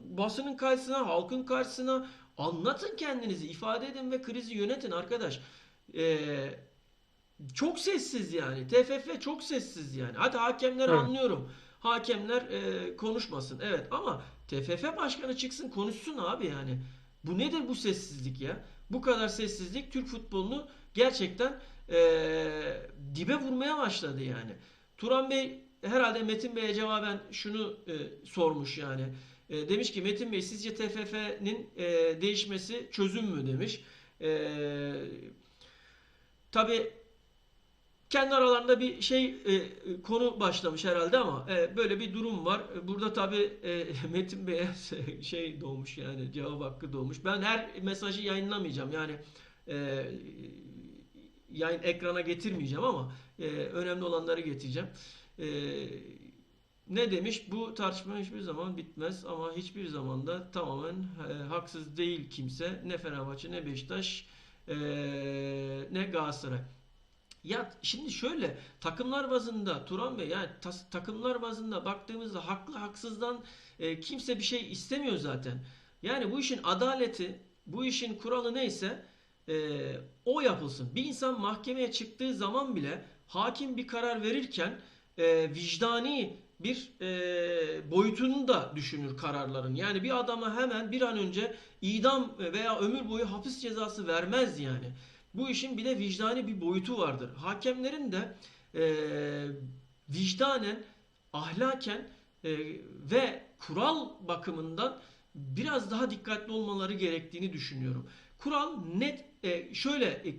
basının karşısına, halkın karşısına, anlatın kendinizi, ifade edin ve krizi yönetin arkadaş. Çok sessiz yani. TFF çok sessiz yani. Hadi hakemleri Evet. anlıyorum. Hakemler konuşmasın. Evet, ama TFF başkanı çıksın konuşsun abi yani. Bu nedir bu sessizlik ya? Bu kadar sessizlik Türk futbolunu gerçekten dibe vurmaya başladı yani. Turan Bey herhalde Metin Bey'e cevaben şunu sormuş yani. Demiş ki, Metin Bey sizce TFF'nin değişmesi çözüm mü demiş. Tabii kendi aralarında bir konu başlamış herhalde ama böyle bir durum var. Burada tabii Metin Bey'e doğmuş yani, cevap hakkı doğmuş. Ben her mesajı yayınlamayacağım yani, yayın ekrana getirmeyeceğim ama önemli olanları getireceğim. E, Ne demiş? Bu tartışma hiçbir zaman bitmez ama hiçbir zaman da tamamen haksız değil kimse. Ne Fenerbahçe, ne Beşiktaş, ne Galatasaray. Ya şimdi şöyle, takımlar bazında Turan Bey, yani takımlar bazında baktığımızda haklı haksızdan kimse bir şey istemiyor zaten. Yani bu işin adaleti, bu işin kuralı neyse o yapılsın. Bir insan mahkemeye çıktığı zaman bile hakim bir karar verirken vicdani bir boyutunu da düşünür kararların. Yani bir adama hemen bir an önce idam veya ömür boyu hapis cezası vermez yani. Bu işin bir de vicdani bir boyutu vardır. Hakemlerin de e, vicdanen, ahlaken ve kural bakımından biraz daha dikkatli olmaları gerektiğini düşünüyorum. Kural net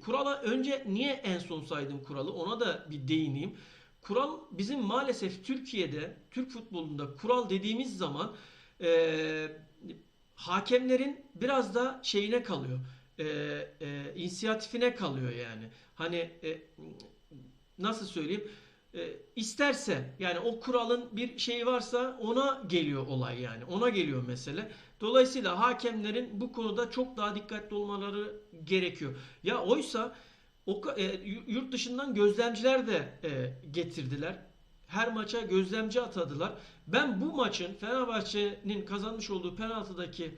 kurala önce niye en son saydım kuralı, ona da bir değineyim. Kural bizim maalesef Türkiye'de, Türk futbolunda kural dediğimiz zaman e, hakemlerin biraz da şeyine kalıyor. İnisiyatifine kalıyor yani. Hani nasıl söyleyeyim? İsterse yani o kuralın bir şeyi varsa ona geliyor olay yani. Ona geliyor mesele. Dolayısıyla hakemlerin bu konuda çok daha dikkatli olmaları gerekiyor. Ya oysa yurt dışından gözlemciler de getirdiler. Her maça gözlemci atadılar. Ben bu maçın Fenerbahçe'nin kazanmış olduğu penaltıdaki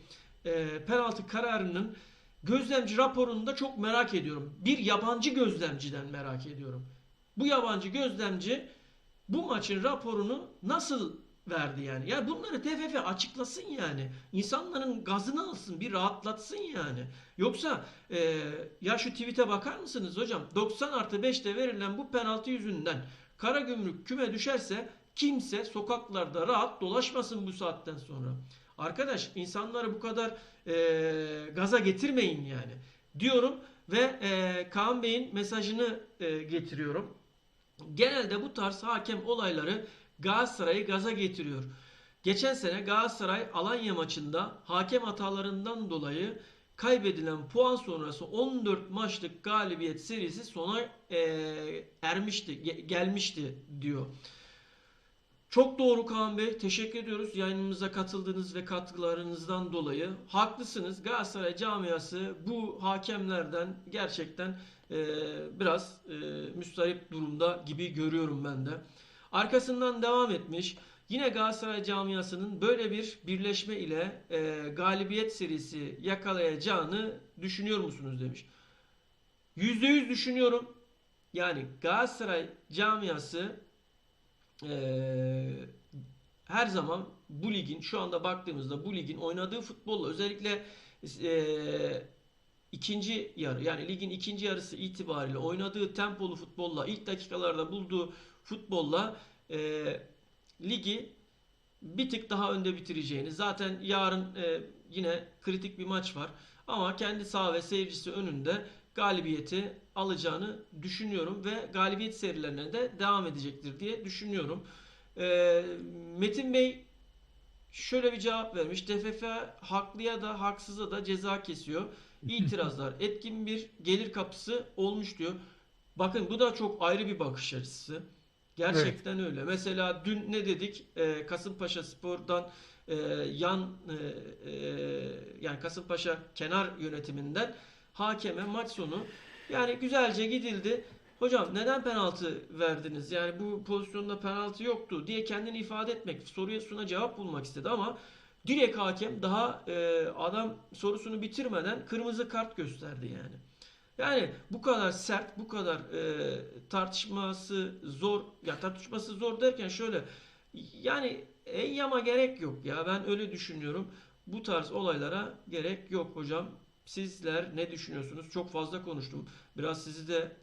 penaltı kararının gözlemci raporunu da çok merak ediyorum. Bir yabancı gözlemciden merak ediyorum. Bu yabancı gözlemci bu maçın raporunu nasıl verdi yani? Yani bunları TFF açıklasın yani. İnsanların gazını alsın, bir rahatlatsın yani. Yoksa ya şu tweet'e bakar mısınız hocam? 90+5'te verilen bu penaltı yüzünden Karagümrük küme düşerse kimse sokaklarda rahat dolaşmasın bu saatten sonra. Arkadaş, insanları bu kadar gaza getirmeyin yani diyorum ve Kaan Bey'in mesajını getiriyorum. Genelde bu tarz hakem olayları Galatasaray'ı gaza getiriyor. Geçen sene Galatasaray Alanya maçında hakem hatalarından dolayı kaybedilen puan sonrası 14 maçlık galibiyet serisi sona gelmişti diyor. Çok doğru Kaan Bey. Teşekkür ediyoruz yayınımıza katıldığınız ve katkılarınızdan dolayı. Haklısınız. Galatasaray camiası bu hakemlerden gerçekten biraz müstarip durumda gibi görüyorum ben de. Arkasından devam etmiş. Yine Galatasaray camiasının böyle bir birleşme ile galibiyet serisi yakalayacağını düşünüyor musunuz demiş. %100 düşünüyorum. Yani Galatasaray camiası her zaman bu ligin, şu anda baktığımızda bu ligin oynadığı futbolla, özellikle ikinci yarı, yani ligin ikinci yarısı itibariyle oynadığı tempolu futbolla, ilk dakikalarda bulduğu futbolla ligi bir tık daha önde bitireceğini, zaten yarın yine kritik bir maç var ama kendi saha ve seyircisi önünde galibiyeti alacağını düşünüyorum ve galibiyet serilerine de devam edecektir diye düşünüyorum. Metin Bey şöyle bir cevap vermiş. TFF haklıya da haksıza da ceza kesiyor. İtirazlar etkin bir gelir kapısı olmuş diyor. Bakın, bu da çok ayrı bir bakış açısı. Evet. Gerçekten öyle. Mesela dün ne dedik? Kasımpaşa Spor'dan yan yani Kasımpaşa kenar yönetiminden hakeme maç sonu yani güzelce gidildi. Hocam neden penaltı verdiniz? Yani bu pozisyonda penaltı yoktu diye kendini ifade etmek, sorusuna cevap bulmak istedi ama direkt hakem daha adam sorusunu bitirmeden kırmızı kart gösterdi yani. Yani bu kadar sert, bu kadar tartışması zor, ya tartışması zor derken şöyle, yani eyyama gerek yok ya, ben öyle düşünüyorum. Bu tarz olaylara gerek yok hocam. Sizler ne düşünüyorsunuz? Çok fazla konuştum. Biraz sizi de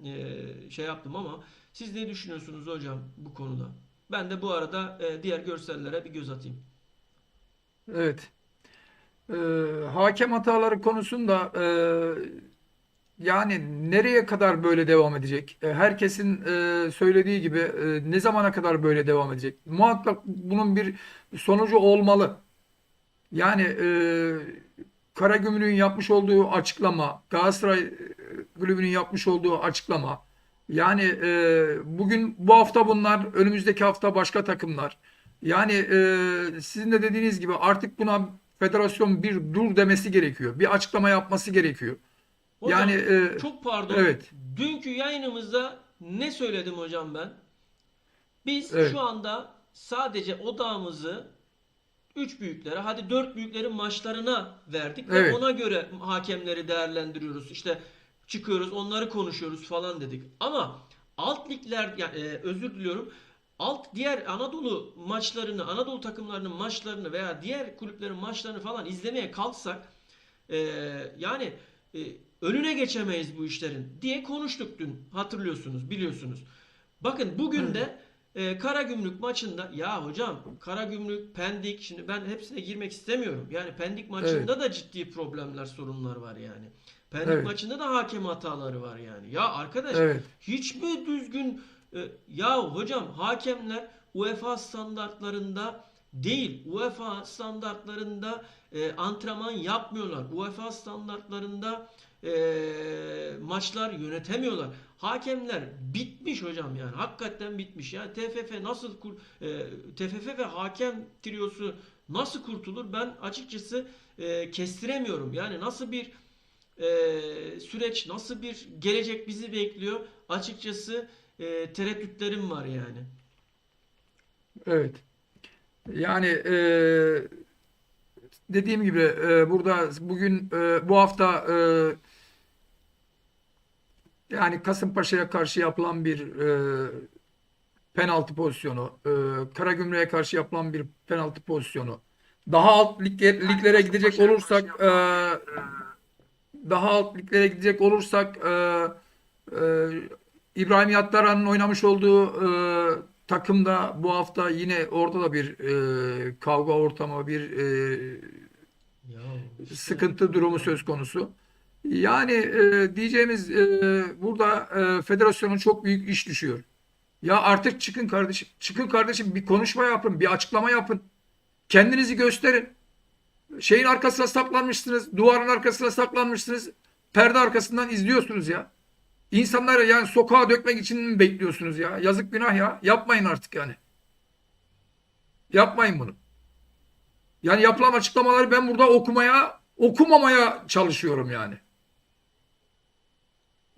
şey yaptım ama siz ne düşünüyorsunuz hocam bu konuda? Ben de bu arada diğer görsellere bir göz atayım. Evet. Ee, Hakem hataları konusunda yani nereye kadar böyle devam edecek? Herkesin söylediği gibi ne zamana kadar böyle devam edecek? Muhakkak bunun bir sonucu olmalı. Yani Karagümrük'ün yapmış olduğu açıklama, Galatasaray Kulübü'nün yapmış olduğu açıklama. Yani bugün bu hafta bunlar, önümüzdeki hafta başka takımlar. Yani sizin de dediğiniz gibi artık buna federasyon bir dur demesi gerekiyor. Bir açıklama yapması gerekiyor. Yani Hocam çok pardon. evet, Dünkü yayınımızda ne söyledim hocam ben? Biz şu evet, anda sadece odağımızı 3 büyüklere, hadi 4 büyüklerin maçlarına verdik ve evet, ona göre hakemleri değerlendiriyoruz. İşte çıkıyoruz, onları konuşuyoruz falan dedik. Ama alt ligler, yani özür diliyorum. diğer Anadolu maçlarını, Anadolu takımlarının maçlarını veya diğer kulüplerin maçlarını falan izlemeye kalksak e, yani e, önüne geçemeyiz bu işlerin diye konuştuk dün. Hatırlıyorsunuz, biliyorsunuz. Bakın bugün Evet. de Karagümrük maçında, ya hocam Karagümrük, Pendik, şimdi ben hepsine girmek istemiyorum. Yani Pendik Evet. maçında da ciddi problemler, sorunlar var yani. Pendik Evet. maçında da hakem hataları var yani. Ya arkadaş, Evet. hiç mi düzgün ya hocam, hakemler UEFA standartlarında değil. UEFA standartlarında antrenman yapmıyorlar. UEFA standartlarında maçlar yönetemiyorlar. Hakemler bitmiş hocam yani. Hakikaten bitmiş. Yani TFF ve hakem triosu nasıl kurtulur? Ben açıkçası kestiremiyorum. Yani nasıl bir süreç, nasıl bir gelecek bizi bekliyor? Açıkçası tereddütlerim var yani. Evet. Yani dediğim gibi burada bugün bu hafta yani Kasımpaşa'ya karşı yapılan bir penaltı pozisyonu, Karagümrük'e karşı yapılan bir penaltı pozisyonu. Daha alt liglere gidecek olursak, daha alt liglere gidecek olursak, İbrahim Yattara'nın oynamış olduğu takımda bu hafta yine orada da bir kavga ortamı, bir Ya işte sıkıntı durumu hocam. söz konusu. Yani diyeceğimiz burada federasyonun çok büyük iş düşüyor. Ya artık çıkın kardeşim. Çıkın kardeşim, bir konuşma yapın, bir açıklama yapın. Kendinizi gösterin. Şeyin arkasına saklanmışsınız, duvarın arkasına saklanmışsınız. Perde arkasından izliyorsunuz ya. İnsanları yani sokağa dökmek için mi bekliyorsunuz ya? Yazık günah ya. Yapmayın artık yani. Yapmayın bunu. Yani yapılan açıklamaları ben burada okumamaya çalışıyorum yani.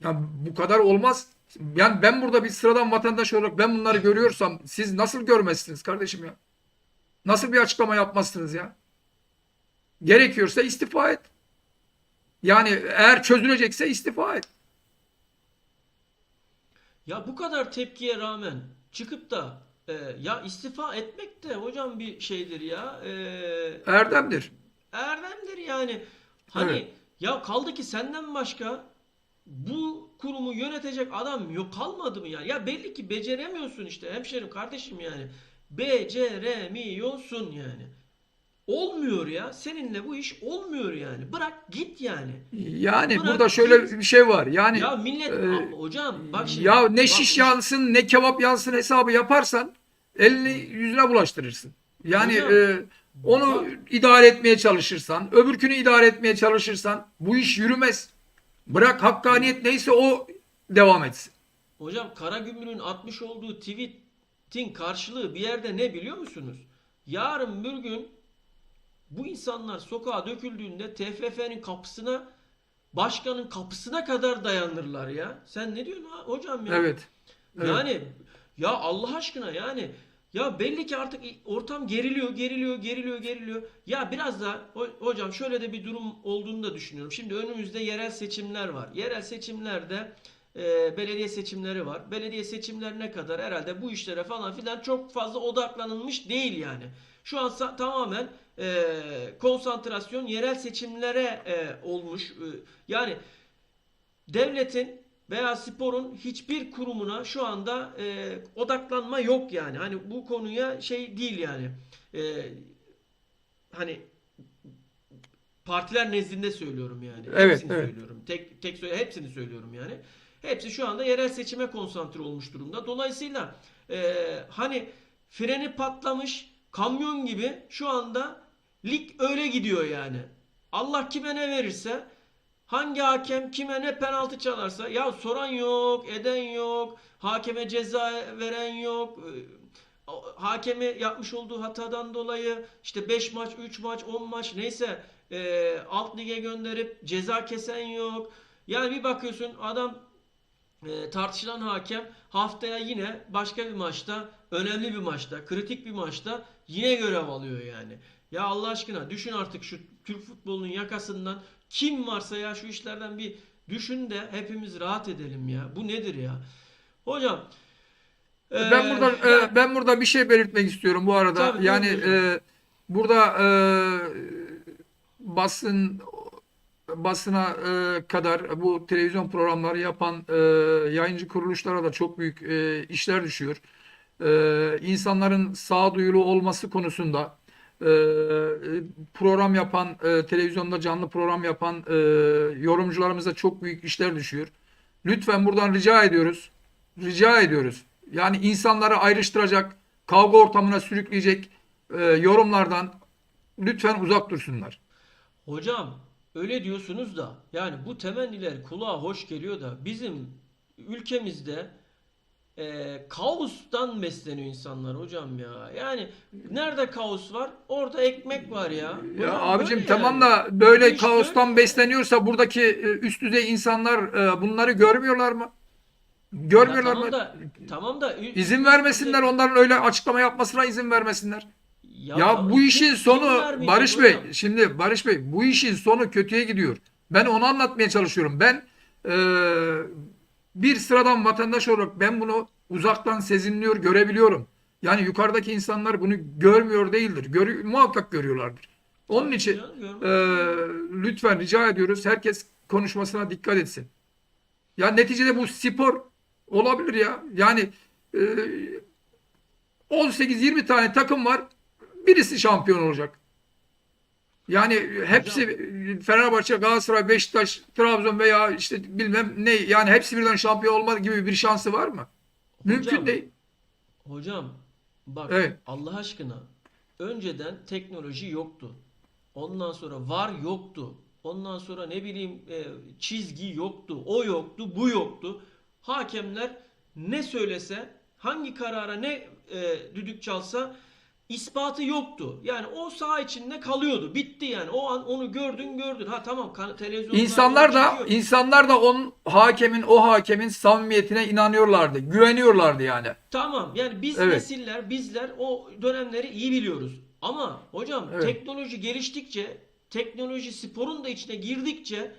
Ya bu kadar olmaz. Yani ben burada bir sıradan vatandaş olarak ben bunları görüyorsam siz nasıl görmezsiniz kardeşim ya? Nasıl bir açıklama yapmazsınız ya? Gerekiyorsa istifa et. Yani eğer çözülecekse istifa et. Ya bu kadar tepkiye rağmen çıkıp da ya istifa etmek de hocam bir şeydir ya. Erdemdir. Erdemdir yani. Evet. Hani ya kaldı ki senden başka bu kurumu yönetecek adam yok, kalmadı mı ya? Ya belli ki beceremiyorsun işte hemşerim, kardeşim yani. Beceremiyorsun yani. Olmuyor ya. Seninle bu iş olmuyor yani. Bırak git yani. Yani burada Bırak şöyle git. bir şey var. Yani Ya millet e, hocam bak şimdi, ya ne bak şiş yansın ne kebap yansın hesabı yaparsan elini yüzüne bulaştırırsın. Yani hocam onu bak idare etmeye çalışırsan, öbürkünü idare etmeye çalışırsan bu iş yürümez. Bırak hocam hakkaniyet neyse o devam etsin. hocam Karagümrük'ün atmış olduğu tweet'in karşılığı bir yerde ne biliyor musunuz? Yarın bir gün bu insanlar sokağa döküldüğünde TFF'nin kapısına, başkanın kapısına kadar dayanırlar ya. Sen ne diyorsun hocam ya? Evet. Evet. Yani ya Allah aşkına yani, ya belli ki artık ortam geriliyor, geriliyor, geriliyor, geriliyor. Ya biraz da hocam şöyle de bir durum olduğunu da düşünüyorum. Şimdi önümüzde yerel seçimler var. Yerel seçimlerde belediye seçimleri var. Belediye seçimlerine kadar herhalde bu işlere falan filan çok fazla odaklanılmış değil yani. Şu an tamamen konsantrasyon yerel seçimlere olmuş. Yani devletin veya sporun hiçbir kurumuna şu anda odaklanma yok yani. Hani bu konuya şey değil yani. E, hani partiler nezdinde söylüyorum yani. Evet. Hepsini Evet. söylüyorum. Hepsini söylüyorum yani. Hepsi şu anda yerel seçime konsantre olmuş durumda. Dolayısıyla hani freni patlamış kamyon gibi şu anda lig öyle gidiyor yani. Allah kime ne verirse, hangi hakem kime ne penaltı çalarsa, ya soran yok, eden yok, hakeme ceza veren yok. Hakemi yapmış olduğu hatadan dolayı işte 5 maç, 3 maç, 10 maç neyse alt lige gönderip ceza kesen yok. Yani bir bakıyorsun adam, tartışılan hakem haftaya yine başka bir maçta, önemli bir maçta, kritik bir maçta yine görev alıyor yani. Ya Allah aşkına düşün artık, şu Türk futbolunun yakasından kim varsa ya şu işlerden bir düşün de hepimiz rahat edelim ya. Bu nedir ya? Hocam Ben burada Yani ben burada bir şey belirtmek istiyorum bu arada. tabii Yani buyurun hocam. burada basın basına kadar bu televizyon programları yapan yayıncı kuruluşlara da çok büyük işler düşüyor. İnsanların sağduyulu olması konusunda program yapan, televizyonda canlı program yapan yorumcularımıza çok büyük işler düşüyor. Lütfen buradan rica ediyoruz. Rica ediyoruz. Yani insanları ayrıştıracak, kavga ortamına sürükleyecek yorumlardan lütfen uzak dursunlar. Hocam öyle diyorsunuz da yani bu temenniler kulağa hoş geliyor da bizim ülkemizde kaostan besleniyor insanlar hocam ya. Yani nerede kaos var orada ekmek var ya. Ya Hocam abicim böyle tamam yani. da Bu böyle iş böyle kaostan yani. besleniyorsa buradaki üst düzey insanlar bunları görmüyorlar mı? Ya Görmüyorlar mı? tamam da İzin üst düzey vermesinler, onların öyle açıklama yapmasına izin vermesinler. ya Ya bu tamam işin kim sonu vermeyecek Barış Bey, hocam? şimdi Barış Bey bu işin sonu kötüye gidiyor. Ben onu anlatmaya çalışıyorum. Ben e, bir sıradan vatandaş olarak ben bunu uzaktan sezinliyor, görebiliyorum. Yani yukarıdaki insanlar bunu görmüyor değildir. Muhakkak görüyorlardır. Onun Tabii ki için canım e, görmez olur mu? lütfen rica ediyoruz. Herkes konuşmasına dikkat etsin. Ya neticede bu spor olabilir ya. Yani e, 18-20 tane takım var. Birisi şampiyon olacak. Yani hepsi Hocam Fenerbahçe, Galatasaray, Beşiktaş, Trabzon veya işte bilmem ne yani hepsi birden şampiyon olma gibi bir şansı var mı? Mümkün hocam değil. hocam bak Evet. Allah aşkına önceden teknoloji yoktu. Ondan sonra var yoktu. Ondan sonra ne bileyim çizgi yoktu. O yoktu, bu yoktu. Hakemler ne söylese, hangi karara ne düdük çalsa ispatı yoktu. Yani o saha içinde kalıyordu. Bitti yani. O an onu gördün. Ha tamam televizyonlarda o çıkıyor. İnsanlar da o hakemin samimiyetine inanıyorlardı. Güveniyorlardı yani. Tamam yani biz Evet. nesiller bizler o dönemleri iyi biliyoruz. Ama hocam Evet. teknoloji geliştikçe teknoloji sporun da içine girdikçe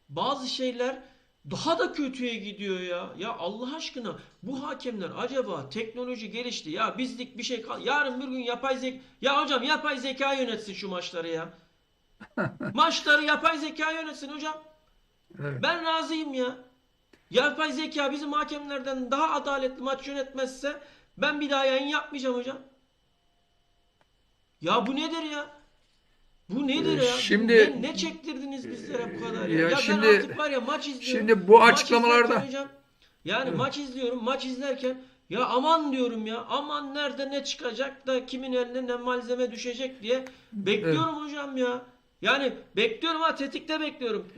bazı şeyler daha da kötüye gidiyor ya. Ya Allah aşkına bu hakemler acaba teknoloji gelişti ya bizlik bir şey kal. Yarın bir gün yapay zeka ya hocam yapay zeka yönetsin şu maçları ya. Maçları yapay zeka yönetsin hocam. Evet. Ben razıyım ya. Yapay zeka bizim hakemlerden daha adaletli maç yönetmezse ben bir daha yayın yapmayacağım hocam. Ya bu nedir ya? Bu nedir ya? Bu Şimdi ne çektirdiniz bizlere bu kadar ya? ya Ya ben şimdi artık var ya maç izliyorum. şimdi bu Maç izlerken açıklamalarda hocam yani evet. maç izliyorum. Maç izlerken ya aman diyorum ya. Aman nerede ne çıkacak da kimin eline ne malzeme düşecek diye Evet. bekliyorum hocam ya. Yani bekliyorum ha tetikte bekliyorum.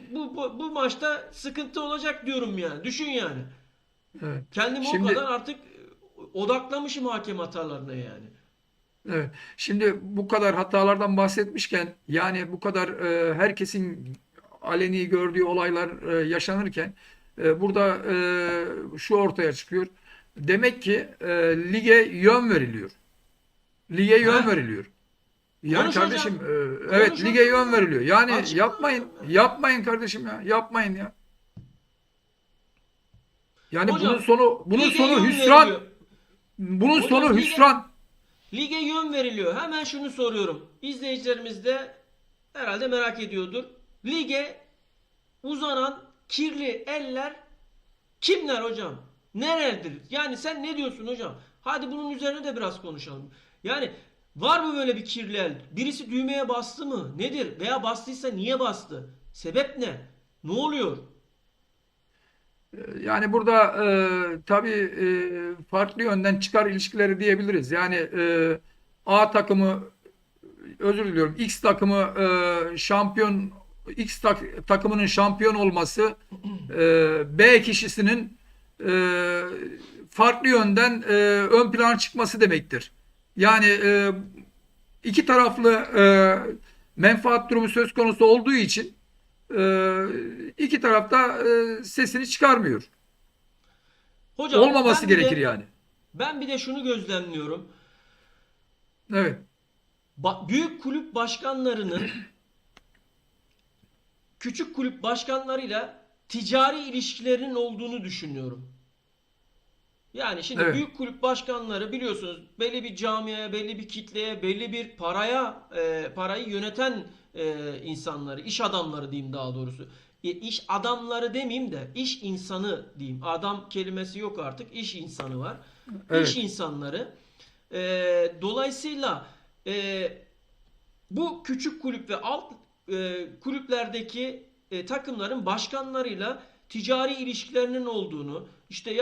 Bu maçta sıkıntı olacak diyorum yani. Düşün yani. Evet. Kendimi o kadar Şimdi artık odaklamışım hakem hatalarına yani. evet. Şimdi bu kadar hatalardan bahsetmişken yani bu kadar herkesin aleni gördüğü olaylar yaşanırken burada şu ortaya çıkıyor. Demek ki lige yön veriliyor. Lige yön Heh, veriliyor. Yani konuş hocam. kardeşim evet Konuş lige hocam yön ya. veriliyor. Yani Açıkla yapmayın. hocam ya. Yapmayın kardeşim ya. Yapmayın ya. Yani Hocam bunun lige sonu yön hüsran. veriliyor. Bunun sonu Hocam hüsran. lige yön veriliyor. Hemen şunu soruyorum. İzleyicilerimiz de herhalde merak ediyordur. Lige uzanan kirli eller kimler hocam? Nerelerdir? Yani sen ne diyorsun hocam? Hadi bunun üzerine de biraz konuşalım. Yani var mı böyle bir kirli el? Birisi düğmeye bastı mı? Nedir? Veya bastıysa niye bastı? Sebep ne? Ne oluyor? Yani burada tabii farklı yönden çıkar ilişkileri diyebiliriz. Yani A takımı özür diliyorum X takımı şampiyon takımının şampiyon olması B kişisinin e, farklı yönden ön plana çıkması demektir. Yani iki taraflı menfaat durumu söz konusu olduğu için iki tarafta sesini çıkarmıyor. Hocam Olmaması gerekir yani. ben bir de şunu gözlemliyorum. Evet. Büyük kulüp başkanlarının küçük kulüp başkanlarıyla ticari ilişkilerinin olduğunu düşünüyorum. Yani şimdi Evet. büyük kulüp başkanları biliyorsunuz belli bir camiaya, belli bir kitleye, belli bir parayı yöneten insanları, iş adamları diyeyim daha doğrusu. İş adamları demeyeyim de iş insanı diyeyim. Adam kelimesi yok artık. İş insanı var. İş Evet. insanları. Dolayısıyla e, bu küçük kulüp ve alt kulüplerdeki takımların başkanlarıyla ticari ilişkilerinin olduğunu işte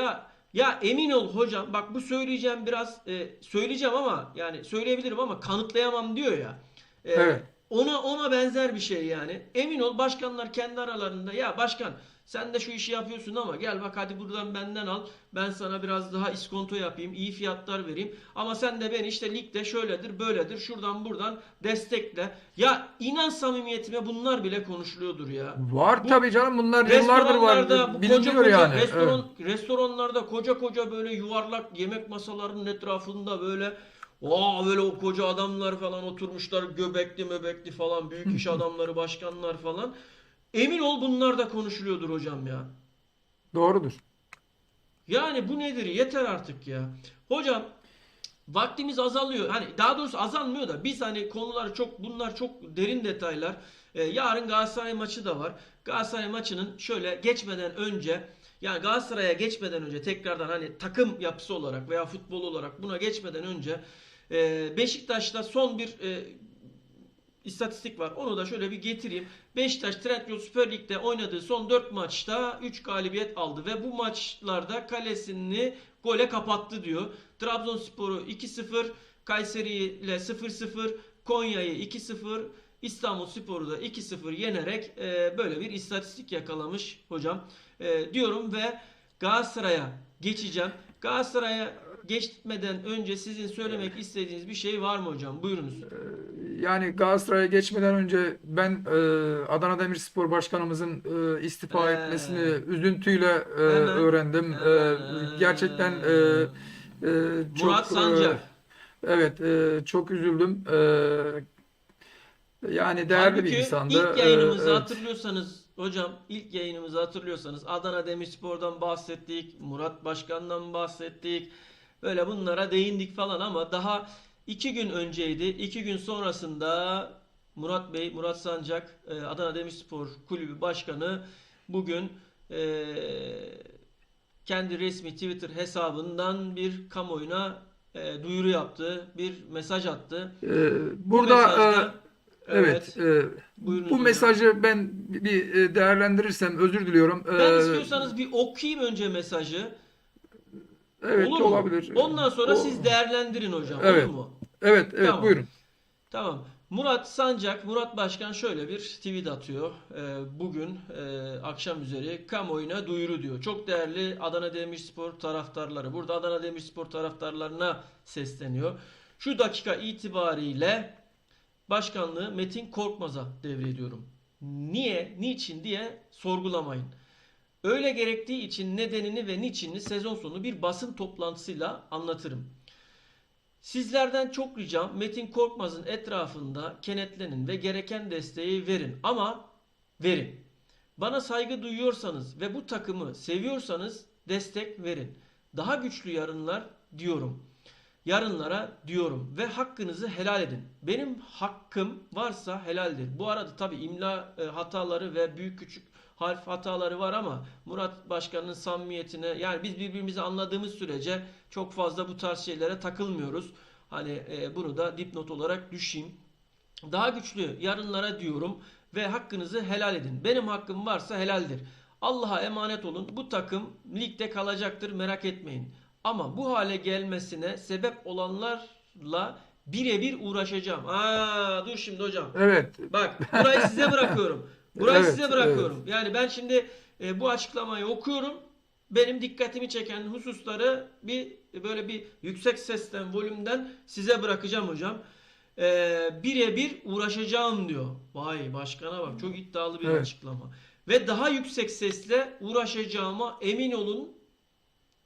ya emin ol hocam bak bu söyleyeceğim biraz söyleyeceğim ama yani söyleyebilirim ama kanıtlayamam diyor ya. E, Evet. ona benzer bir şey yani. Emin ol başkanlar kendi aralarında ya başkan sen de şu işi yapıyorsun ama gel bak hadi buradan benden al. Ben sana biraz daha iskonto yapayım, iyi fiyatlar vereyim. Ama sen de beni işte ligde şöyledir, böyledir, şuradan buradan destekle. Ya inan samimiyetime bunlar bile konuşuluyordur ya. Var Bu tabii canım, bunlar yıllardır var. restoranlarda, bu koca Biliniyor koca yani. Evet. restoranlarda koca koca böyle yuvarlak yemek masalarının etrafında böyle böyle o koca adamlar falan oturmuşlar göbekli möbekli falan büyük iş adamları başkanlar falan. Emin ol bunlar da konuşuluyordur hocam ya. Doğrudur. Yani bu nedir? Yeter artık ya. Hocam vaktimiz azalıyor. Hani daha doğrusu azalmıyor da biz hani konular çok bunlar çok derin detaylar. Yarın Galatasaray maçı da var. Galatasaray maçının şöyle geçmeden önce yani Galatasaray'a geçmeden önce tekrardan hani takım yapısı olarak veya futbol olarak buna geçmeden önce Beşiktaş'ta son bir istatistik var. Onu da şöyle bir getireyim. Beşiktaş Trendyol Süper Lig'de oynadığı son 4 maçta 3 galibiyet aldı ve bu maçlarda kalesini gole kapattı diyor. Trabzonspor'u 2-0, Kayseri ile 0-0, Konya'yı 2-0, İstanbulspor'u da 2-0 yenerek böyle bir istatistik yakalamış hocam. Diyorum ve Galatasaray'a geçeceğim. Galatasaray'a geçmeden önce sizin söylemek istediğiniz bir şey var mı hocam? Buyurunuz. Yani Galatasaray'a geçmeden önce ben Adana Demirspor Başkanımızın istifa etmesini Ee, üzüntüyle hemen öğrendim. Gerçekten Murat çok Sancar. evet, çok üzüldüm. Yani değerli bir Halbuki insandı. ilk yayınımızı Evet. hatırlıyorsanız hocam ilk yayınımızı hatırlıyorsanız Adana Demirspor'dan bahsettik. Murat Başkan'dan bahsettik. Böyle bunlara değindik falan ama daha 2 gün önceydi. 2 gün sonrasında Murat Bey, Murat Sancak, Adana Demirspor Kulübü Başkanı bugün kendi resmi Twitter hesabından bir kamuoyuna duyuru yaptı, bir mesaj attı. Bu Burada mesajda evet, evet, bu buyurunuz hocam. mesajı ben bir değerlendirirsem özür diliyorum. Ben istiyorsanız bir okuyayım önce mesajı. Evet, Olur mu? olabilir. Ondan sonra O siz değerlendirin hocam. Olur evet. mu? Evet, evet, Tamam. buyurun. Tamam. Murat Sancak, Murat Başkan şöyle bir tweet atıyor. Bugün akşam üzeri kamuoyuna duyuru diyor. Çok değerli Adana Demirspor taraftarları. Burada Adana Demirspor taraftarlarına sesleniyor. Şu dakika itibariyle başkanlığı Metin Korkmaz'a devrediyorum. Niye, niçin diye sorgulamayın. Öyle gerektiği için nedenini ve niçinini sezon sonu bir basın toplantısıyla anlatırım. Sizlerden çok ricam Metin Korkmaz'ın etrafında kenetlenin ve gereken desteği verin. Ama verin. Bana saygı duyuyorsanız ve bu takımı seviyorsanız destek verin. Daha güçlü yarınlar diyorum. Yarınlara diyorum ve hakkınızı helal edin. Benim hakkım varsa helaldir. Bu arada tabi imla hataları ve büyük küçük harf hataları var ama Murat Başkan'ın samimiyetine yani biz birbirimizi anladığımız sürece çok fazla bu tarz şeylere takılmıyoruz. Hani bunu da dipnot olarak düşeyim. Daha güçlü yarınlara diyorum ve hakkınızı helal edin. Benim hakkım varsa helaldir. Allah'a emanet olun. Bu takım ligde kalacaktır merak etmeyin. Ama bu hale gelmesine sebep olanlarla birebir uğraşacağım. Dur şimdi hocam. Evet. Bak burayı size bırakıyorum. Burayı Evet, size evet. bırakıyorum. Yani ben şimdi bu açıklamayı okuyorum. Benim dikkatimi çeken hususları böyle bir yüksek sesten, volümden size bırakacağım hocam. Birebir uğraşacağım diyor. Vay başkana bak çok iddialı bir Evet. açıklama. Ve daha yüksek sesle uğraşacağıma emin olun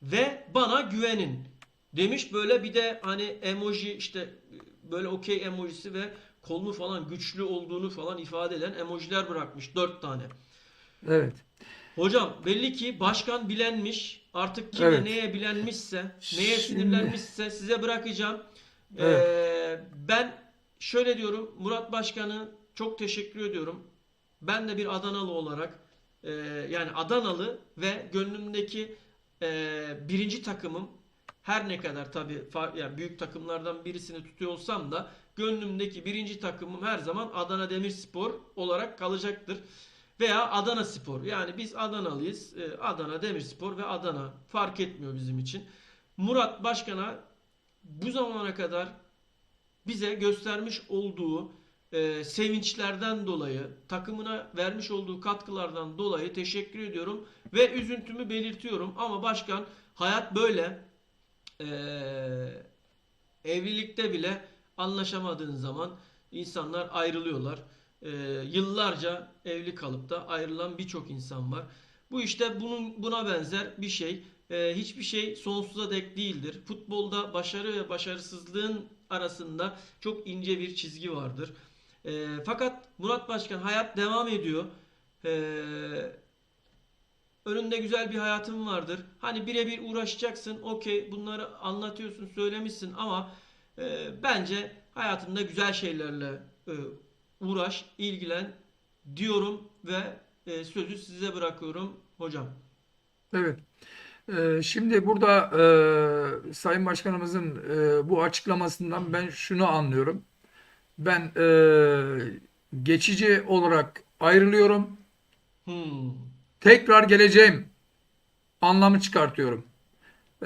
ve bana güvenin. Demiş böyle bir de hani emoji işte böyle okey emojisi ve kolunu falan güçlü olduğunu falan ifade eden emojiler bırakmış 4 tane. Evet. Hocam belli ki başkan bilenmiş Artık kime Evet. neye bilenmişse, neye Şimdi sinirlenmişse size bırakacağım. evet. Ben şöyle diyorum, Murat Başkan'a çok teşekkür ediyorum. Ben de bir Adanalı olarak, e, yani Adanalı ve gönlümdeki birinci takımım, her ne kadar tabii yani büyük takımlardan birisini tutuyor olsam da gönlümdeki birinci takımım her zaman Adana Demirspor olarak kalacaktır. Veya Adana Spor. Yani biz Adanalıyız. Adana Demirspor ve Adana fark etmiyor bizim için. Murat Başkan'a bu zamana kadar bize göstermiş olduğu sevinçlerden dolayı, takımına vermiş olduğu katkılardan dolayı teşekkür ediyorum ve üzüntümü belirtiyorum. Ama başkan, hayat böyle. Evlilikte bile anlaşamadığın zaman insanlar ayrılıyorlar. Ee, Yıllarca evli kalıp da ayrılan birçok insan var. Bu işte buna benzer bir şey. Hiçbir şey sonsuza dek değildir. Futbolda başarı ve başarısızlığın arasında çok ince bir çizgi vardır. Fakat Murat Başkan, hayat devam ediyor. Ee, Önünde güzel bir hayatın vardır. Hani birebir uğraşacaksın. Okey, bunları anlatıyorsun, söylemişsin ama bence hayatında güzel şeylerle uğraş, ilgilen diyorum ve sözü size bırakıyorum hocam. Evet. Şimdi burada Sayın Başkanımızın bu açıklamasından ben şunu anlıyorum. Ben geçici olarak ayrılıyorum. Hmm. Tekrar geleceğim anlamı çıkartıyorum.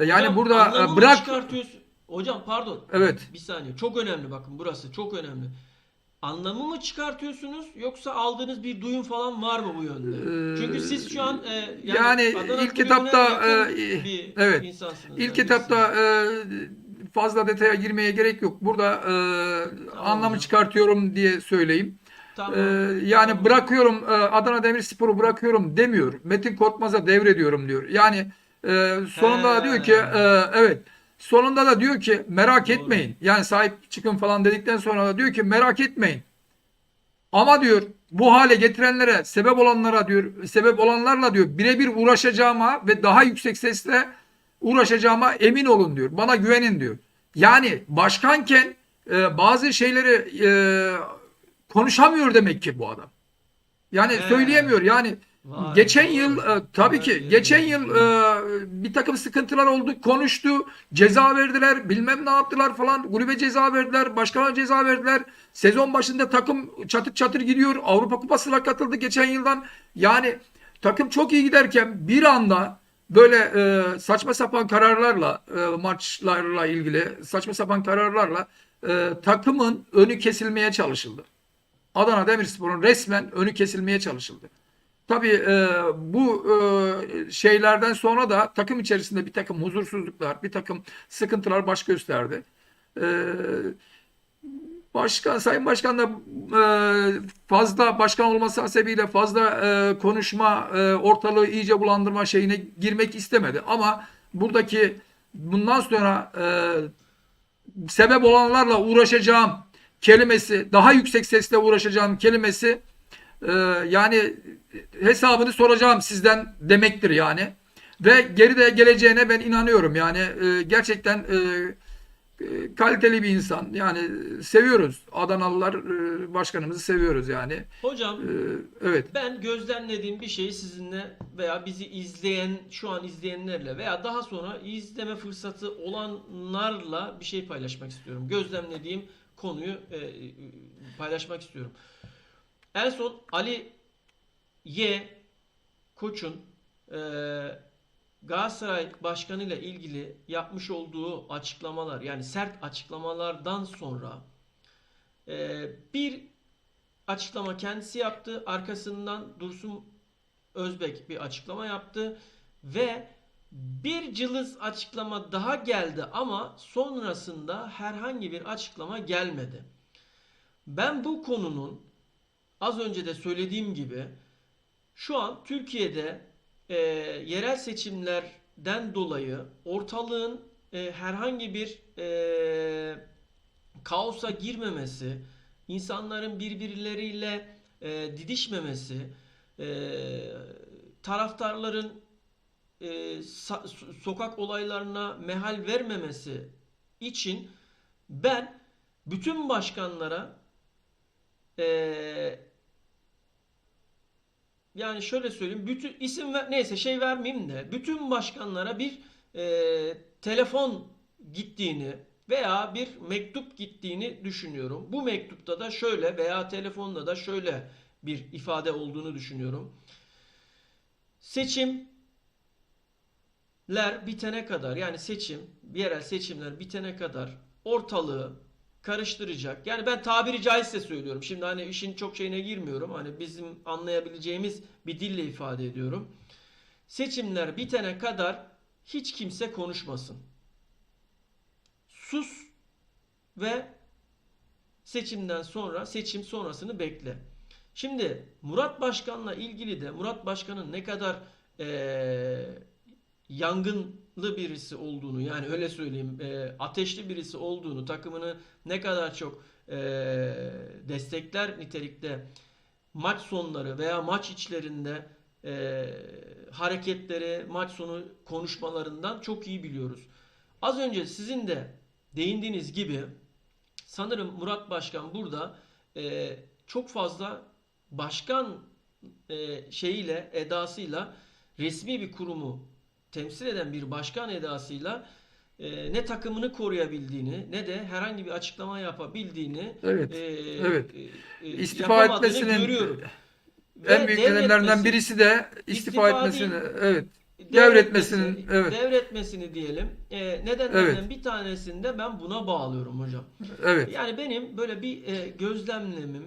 Yani Hocam, burada anlamı mı bırak, çıkartıyorsun? Hocam pardon. evet. Bir saniye. Çok önemli, bakın burası çok önemli. Anlamı mı çıkartıyorsunuz yoksa aldığınız bir duyum falan var mı bu yönde? Çünkü Ee, siz şu an yani Yani Adana ilk kulübüne etapta yakın bir evet, insansınız ilk yani birisiniz. etapta fazla detaya girmeye gerek yok. Burada Tamam anlamı hocam. çıkartıyorum diye söyleyeyim. E, Tamam. Tamam Yani hocam. bırakıyorum, Adana Demirspor'u bırakıyorum demiyor. Metin Korkmaz'a devrediyorum diyor. Yani sonunda da diyor ki He, evet, sonunda da diyor ki merak doğru. etmeyin. Yani sahip çıkın falan dedikten sonra da diyor ki merak etmeyin. Ama diyor bu hale getirenlere, sebep olanlara diyor, sebep olanlarla diyor birebir uğraşacağıma ve daha yüksek sesle uğraşacağıma emin olun diyor. Bana güvenin diyor. Yani başkanken bazı şeyleri konuşamıyor demek ki bu adam. Yani He. söyleyemiyor. Yani Vay, geçen yıl doğru. tabii Her ki yere geçen geldi yıl konu. bir takım sıkıntılar oldu, konuştu, ceza verdiler, bilmem ne yaptılar falan. Kulübe ceza verdiler, başkana ceza verdiler. Sezon başında takım çatır çatır gidiyor. Avrupa Kupası'na katıldı geçen yıldan. Yani takım çok iyi giderken bir anda böyle saçma sapan kararlarla maçlarla ilgili saçma sapan kararlarla takımın önü kesilmeye çalışıldı. Adana Demirspor'un resmen önü kesilmeye çalışıldı. Tabii bu şeylerden sonra da takım içerisinde bir takım huzursuzluklar, bir takım sıkıntılar baş gösterdi. E, Sayın Başkan da fazla başkan olması hasebiyle fazla konuşma, ortalığı iyice bulandırma şeyine girmek istemedi. Ama buradaki bundan sonra sebep olanlarla uğraşacağım kelimesi, daha yüksek sesle uğraşacağım kelimesi e, yani hesabını soracağım sizden demektir yani. Ve geride geleceğine ben inanıyorum yani gerçekten kaliteli bir insan yani seviyoruz Adanalılar başkanımızı seviyoruz yani. Hocam, Evet. ben gözlemlediğim bir şeyi sizinle veya bizi izleyen, şu an izleyenlerle veya daha sonra izleme fırsatı olanlarla bir şey paylaşmak istiyorum. Gözlemlediğim konuyu paylaşmak istiyorum. En son Ali Y. Koç'un e, Galatasaray Başkanı ile ilgili yapmış olduğu açıklamalar, yani sert açıklamalardan sonra bir açıklama kendisi yaptı. Arkasından Dursun Özbek bir açıklama yaptı ve bir cılız açıklama daha geldi ama sonrasında herhangi bir açıklama gelmedi. Ben bu konunun, az önce de söylediğim gibi, şu an Türkiye'de yerel seçimlerden dolayı ortalığın herhangi bir kaosa girmemesi, insanların birbirleriyle didişmemesi, taraftarların sokak olaylarına mehal vermemesi için ben bütün başkanlara yani şöyle söyleyeyim, bütün isim neyse şey vermeyeyim de bütün başkanlara bir telefon gittiğini veya bir mektup gittiğini düşünüyorum. Bu mektupta da şöyle veya telefonda da şöyle bir ifade olduğunu düşünüyorum. Seçimler bitene kadar, yani yerel seçimler bitene kadar ortalığı karıştıracak. Yani ben tabiri caizse söylüyorum. Şimdi hani işin çok şeyine girmiyorum. Hani bizim anlayabileceğimiz bir dille ifade ediyorum. Seçimler bitene kadar hiç kimse konuşmasın. Sus ve seçim sonrasını bekle. Şimdi Murat Başkan'la ilgili de Murat Başkan'ın ne kadar yangınlı birisi olduğunu, yani öyle söyleyeyim, ateşli birisi olduğunu, takımını ne kadar çok destekler nitelikte maç sonları veya maç içlerinde hareketleri, maç sonu konuşmalarından çok iyi biliyoruz. Az önce sizin de değindiğiniz gibi sanırım Murat Başkan burada çok fazla başkan şeyiyle, edasıyla, resmi bir kurumu temsil eden bir başkan edasıyla ne takımını koruyabildiğini ne de herhangi bir açıklama yapabildiğini Evet. Evet. İstifa yapamadığını etmesinin görüyorum. en Ve büyük nedenlerinden birisi de istifa etmesini, evet. Devretmesinin, evet. devretmesini diyelim. Nedenlerden bir tanesini de ben buna bağlıyorum hocam. Evet. Yani benim böyle bir gözlemlemim,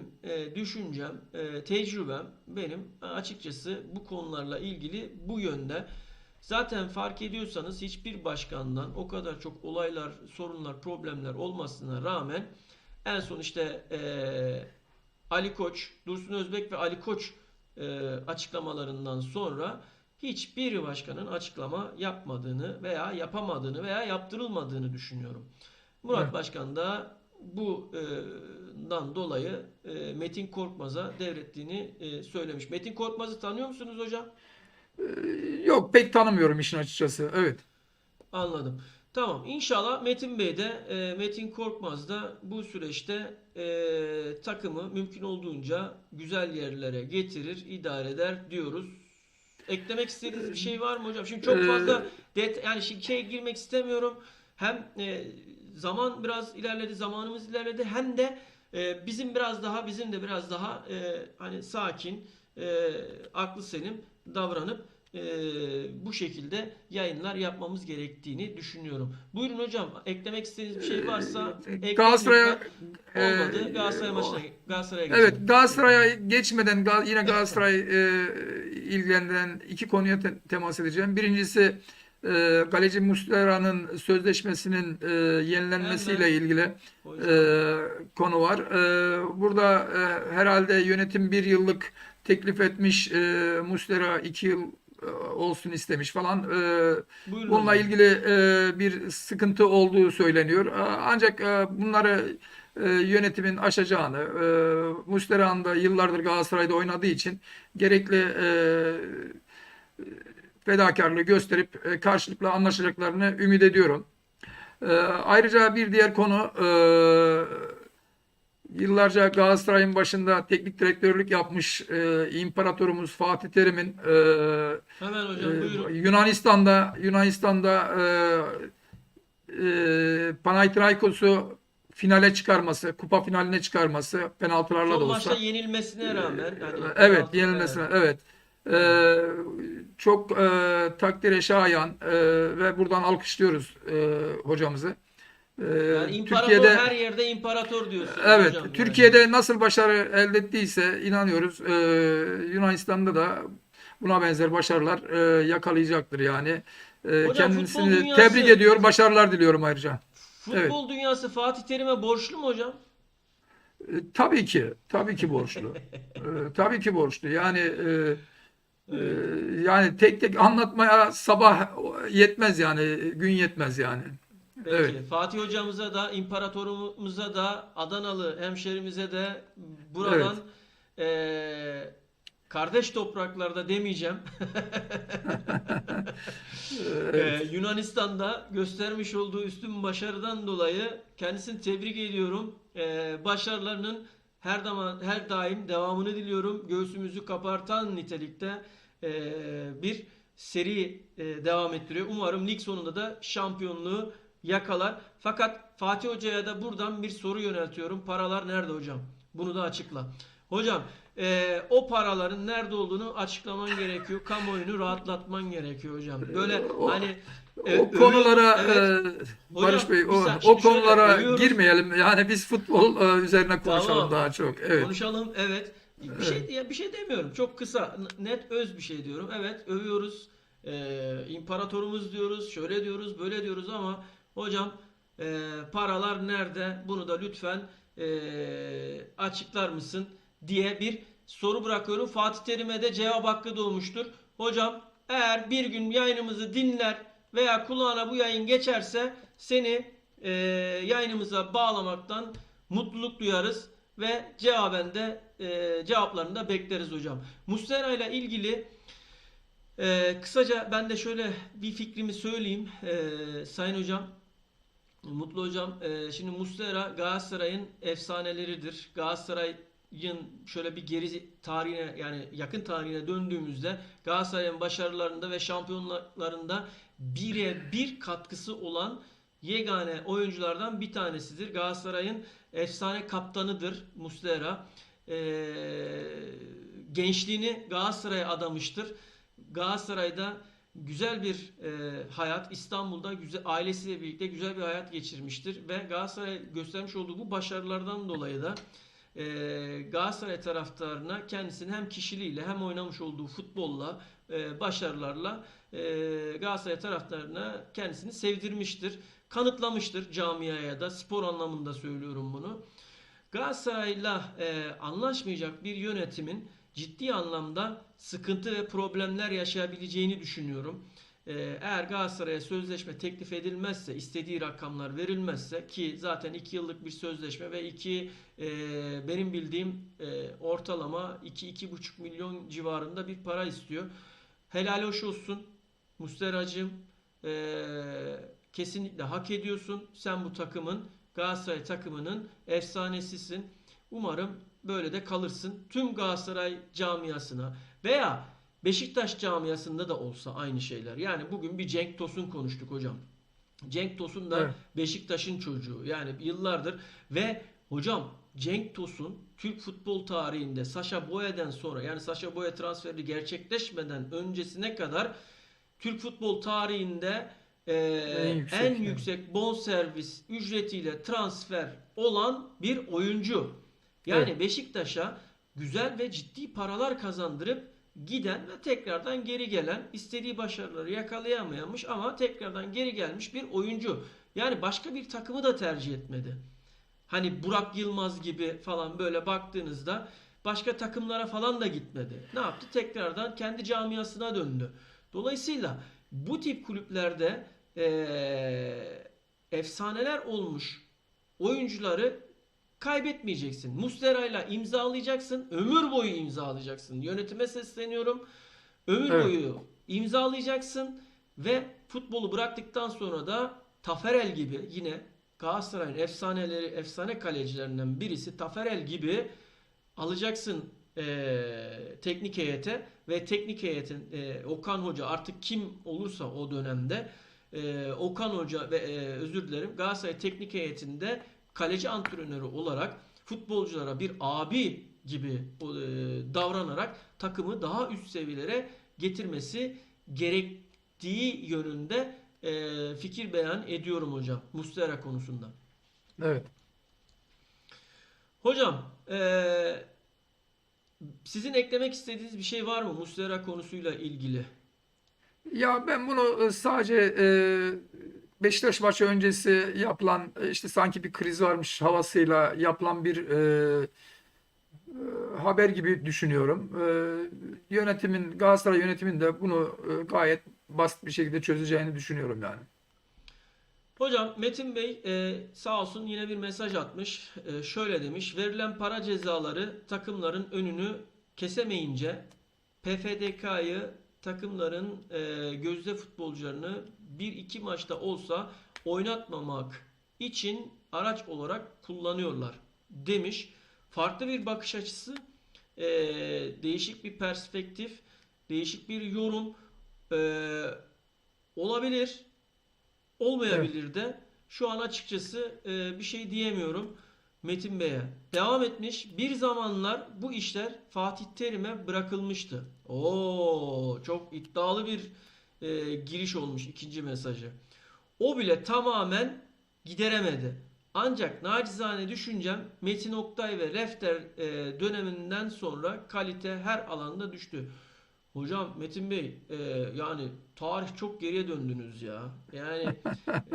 düşüncem, tecrübem benim açıkçası bu konularla ilgili bu yönde. Zaten fark ediyorsanız hiçbir başkandan o kadar çok olaylar, sorunlar, problemler olmasına rağmen en son işte Ali Koç, Dursun Özbek ve Ali Koç açıklamalarından sonra hiçbir başkanın açıklama yapmadığını veya yapamadığını veya yaptırılmadığını düşünüyorum. Murat Evet. Başkan da bundan dolayı Metin Korkmaz'a devrettiğini söylemiş. Metin Korkmaz'ı tanıyor musunuz hocam? Yok, pek tanımıyorum işin açıkçası. Evet. Anladım. Tamam. İnşallah Metin Bey de Metin Korkmaz da bu süreçte takımı mümkün olduğunca güzel yerlere getirir, idare eder diyoruz. Eklemek istediğiniz bir şey var mı hocam? Şimdi çok fazla yani şeye girmek istemiyorum. Hem zaman biraz ilerledi, zamanımız ilerledi, hem de bizim de biraz daha hani sakin, aklı selim davranıp bu şekilde yayınlar yapmamız gerektiğini düşünüyorum. Buyurun hocam, eklemek istediğiniz bir şey varsa ekleyin Galatasaray'a lütfen. Olmadı. Galatasaray'a evet, geçelim. Galatasaray'a geçmeden yine Galatasaray ilgilendiren iki konuya temas edeceğim. Birincisi kaleci Muslera'nın sözleşmesinin yenilenmesiyle Hemen ilgili hocam. konu var. Burada herhalde yönetim bir yıllık teklif etmiş, Muslera 2 yıl olsun istemiş falan. Buyurun Bununla hocam. ilgili bir sıkıntı olduğu söyleniyor. Ancak bunları yönetimin aşacağını, Muslera'nın da yıllardır Galatasaray'da oynadığı için gerekli fedakarlığı gösterip karşılıklı anlaşacaklarını ümit ediyorum. Ayrıca bir diğer konu, yıllarca Galatasaray'ın başında teknik direktörlük yapmış imparatorumuz Fatih Terim'in Hemen hocam buyurun. Yunanistan'da Panathinaikos'u finale çıkarması, kupa finaline çıkarması, penaltılarla da Son maçta olsa. yenilmesine rağmen hani Evet, penaltı, yenilmesine, evet. evet. Çok takdire şayan ve buradan alkışlıyoruz hocamızı. Yani imparator Türkiye'de, her yerde imparator diyorsunuz evet, hocam yani. Türkiye'de nasıl başarı elde ettiyse inanıyoruz, Yunanistan'da da buna benzer başarılar yakalayacaktır yani. Hocam Kendisini tebrik ediyor, başarılar diliyorum ayrıca. Evet. futbol dünyası Fatih Terim'e borçlu mu hocam? Tabii ki, tabii ki borçlu. Tabii ki borçlu. Evet. Yani tek tek anlatmaya sabah yetmez yani, gün yetmez yani. Evet, Peki. Fatih hocamıza da, imparatorumuza da, Adanalı hemşerimize de evet. buradan eee, kardeş topraklarda demeyeceğim. Evet. Yunanistan'da göstermiş olduğu üstün başarıdan dolayı kendisini tebrik ediyorum. Başarılarının her daim devamını diliyorum. Göğsümüzü kapartan nitelikte bir seri devam ettiriyor. Umarım lig sonunda da şampiyonluğu yakalar. Fakat Fatih Hoca'ya da buradan bir soru yöneltiyorum. Paralar nerede hocam? Bunu da açıkla. Hocam o paraların nerede olduğunu açıklaman gerekiyor. Kamuoyunu rahatlatman gerekiyor hocam. Böyle O, hani o konulara evet hocam Barış Bey, şimdi o şöyle konulara övüyoruz. girmeyelim. Yani biz futbol üzerine konuşalım Tamam. daha çok. Evet. Konuşalım. Evet. Bir Evet. şey bir şey demiyorum. Çok kısa, net, öz bir şey diyorum. Evet, övüyoruz. İmparatorumuz diyoruz. Şöyle diyoruz, böyle diyoruz ama hocam paralar nerede? Bunu da lütfen açıklar mısın diye bir soru bırakıyorum. Fatih Terim'e de cevap hakkı doğmuştur. Hocam eğer bir gün yayınımızı dinler veya kulağına bu yayın geçerse seni yayınımıza bağlamaktan mutluluk duyarız ve cevaben de cevaplarını da bekleriz hocam. Muslera ile ilgili kısaca ben de şöyle bir fikrimi söyleyeyim Sayın Hocam. Mutlu Hocam, şimdi Muslera Galatasaray'ın efsaneleridir. Galatasaray'ın şöyle bir geri tarihine yani yakın tarihine döndüğümüzde Galatasaray'ın başarılarında ve şampiyonlarında bir katkısı olan yegane oyunculardan bir tanesidir. Galatasaray'ın efsane kaptanıdır Muslera. Gençliğini Galatasaray'a adamıştır. Galatasaray'da güzel bir hayat, İstanbul'da güzel, ailesiyle birlikte güzel bir hayat geçirmiştir ve Galatasaray göstermiş olduğu bu başarılardan dolayı da Galatasaray taraftarına kendisini hem kişiliğiyle hem oynamış olduğu futbolla, başarılarla Galatasaray taraftarına kendisini sevdirmiştir. Kanıtlamıştır camiaya da, spor anlamında söylüyorum bunu. Galatasaray'la anlaşmayacak bir yönetimin ciddi anlamda sıkıntı ve problemler yaşayabileceğini düşünüyorum. Eğer Galatasaray'a sözleşme teklif edilmezse, istediği rakamlar verilmezse ki zaten 2 yıllık bir sözleşme ve benim bildiğim ortalama 2-2,5 milyon civarında bir para istiyor. Helal hoş olsun Musleracığım. Kesinlikle hak ediyorsun. Sen bu takımın, Galatasaray takımının efsanesisin. Umarım böyle de kalırsın. Tüm Galatasaray camiasına veya Beşiktaş camiasında da olsa aynı şeyler. Yani bugün bir Cenk Tosun konuştuk hocam. Cenk Tosun da Evet. Beşiktaş'ın çocuğu. Yani yıllardır ve hocam Cenk Tosun Türk futbol tarihinde Sacha Boey'den sonra yani Sacha Boey transferi gerçekleşmeden öncesine kadar Türk futbol tarihinde En en yüksek yani. yüksek bonservis ücretiyle transfer olan bir oyuncu. Evet. Yani Beşiktaş'a güzel ve ciddi paralar kazandırıp giden ve tekrardan geri gelen, istediği başarıları yakalayamamış ama tekrardan geri gelmiş bir oyuncu. Yani başka bir takımı da tercih etmedi. Hani Burak Yılmaz gibi falan böyle baktığınızda başka takımlara falan da gitmedi. Ne yaptı? Tekrardan kendi camiasına döndü. Dolayısıyla bu tip kulüplerde efsaneler olmuş oyuncuları kaybetmeyeceksin. Muslera'yla imzalayacaksın. Ömür boyu imzalayacaksın. Yönetime sesleniyorum. Ömür Evet. boyu imzalayacaksın ve futbolu bıraktıktan sonra da Taferel gibi yine Galatasaray'ın efsane kalecilerinden birisi Taferel gibi alacaksın teknik heyete ve teknik heyetin Okan Hoca artık kim olursa o dönemde Okan Hoca ve özür dilerim Galatasaray teknik heyetinde kaleci antrenörü olarak futbolculara bir abi gibi davranarak takımı daha üst seviyelere getirmesi gerektiği yönünde fikir beyan ediyorum hocam Muslera konusunda. Evet. Hocam sizin eklemek istediğiniz bir şey var mı Muslera konusuyla ilgili? Ya ben bunu sadece Beşiktaş maçı öncesi yapılan işte sanki bir kriz varmış havasıyla yapılan bir haber gibi düşünüyorum. Yönetimin Galatasaray yönetimin de bunu gayet basit bir şekilde çözeceğini düşünüyorum yani. Hocam Metin Bey sağ olsun yine bir mesaj atmış. Şöyle demiş. Verilen para cezaları takımların önünü kesemeyince PFDK'yı takımların gözde futbolcularını bir iki maçta olsa oynatmamak için araç olarak kullanıyorlar demiş. Farklı bir bakış açısı, e, değişik bir perspektif, değişik bir yorum e, olabilir, Evet. olmayabilir de. Şu an açıkçası bir şey diyemiyorum Metin Bey'e. Devam etmiş. Bir zamanlar bu işler Fatih Terim'e bırakılmıştı. Oo, çok iddialı bir giriş olmuş ikinci mesajı. O bile tamamen gideremedi. Ancak nacizane düşüncem Metin Oktay ve Refter döneminden sonra kalite her alanda düştü. Hocam Metin Bey, yani tarih çok geriye döndünüz ya. Yani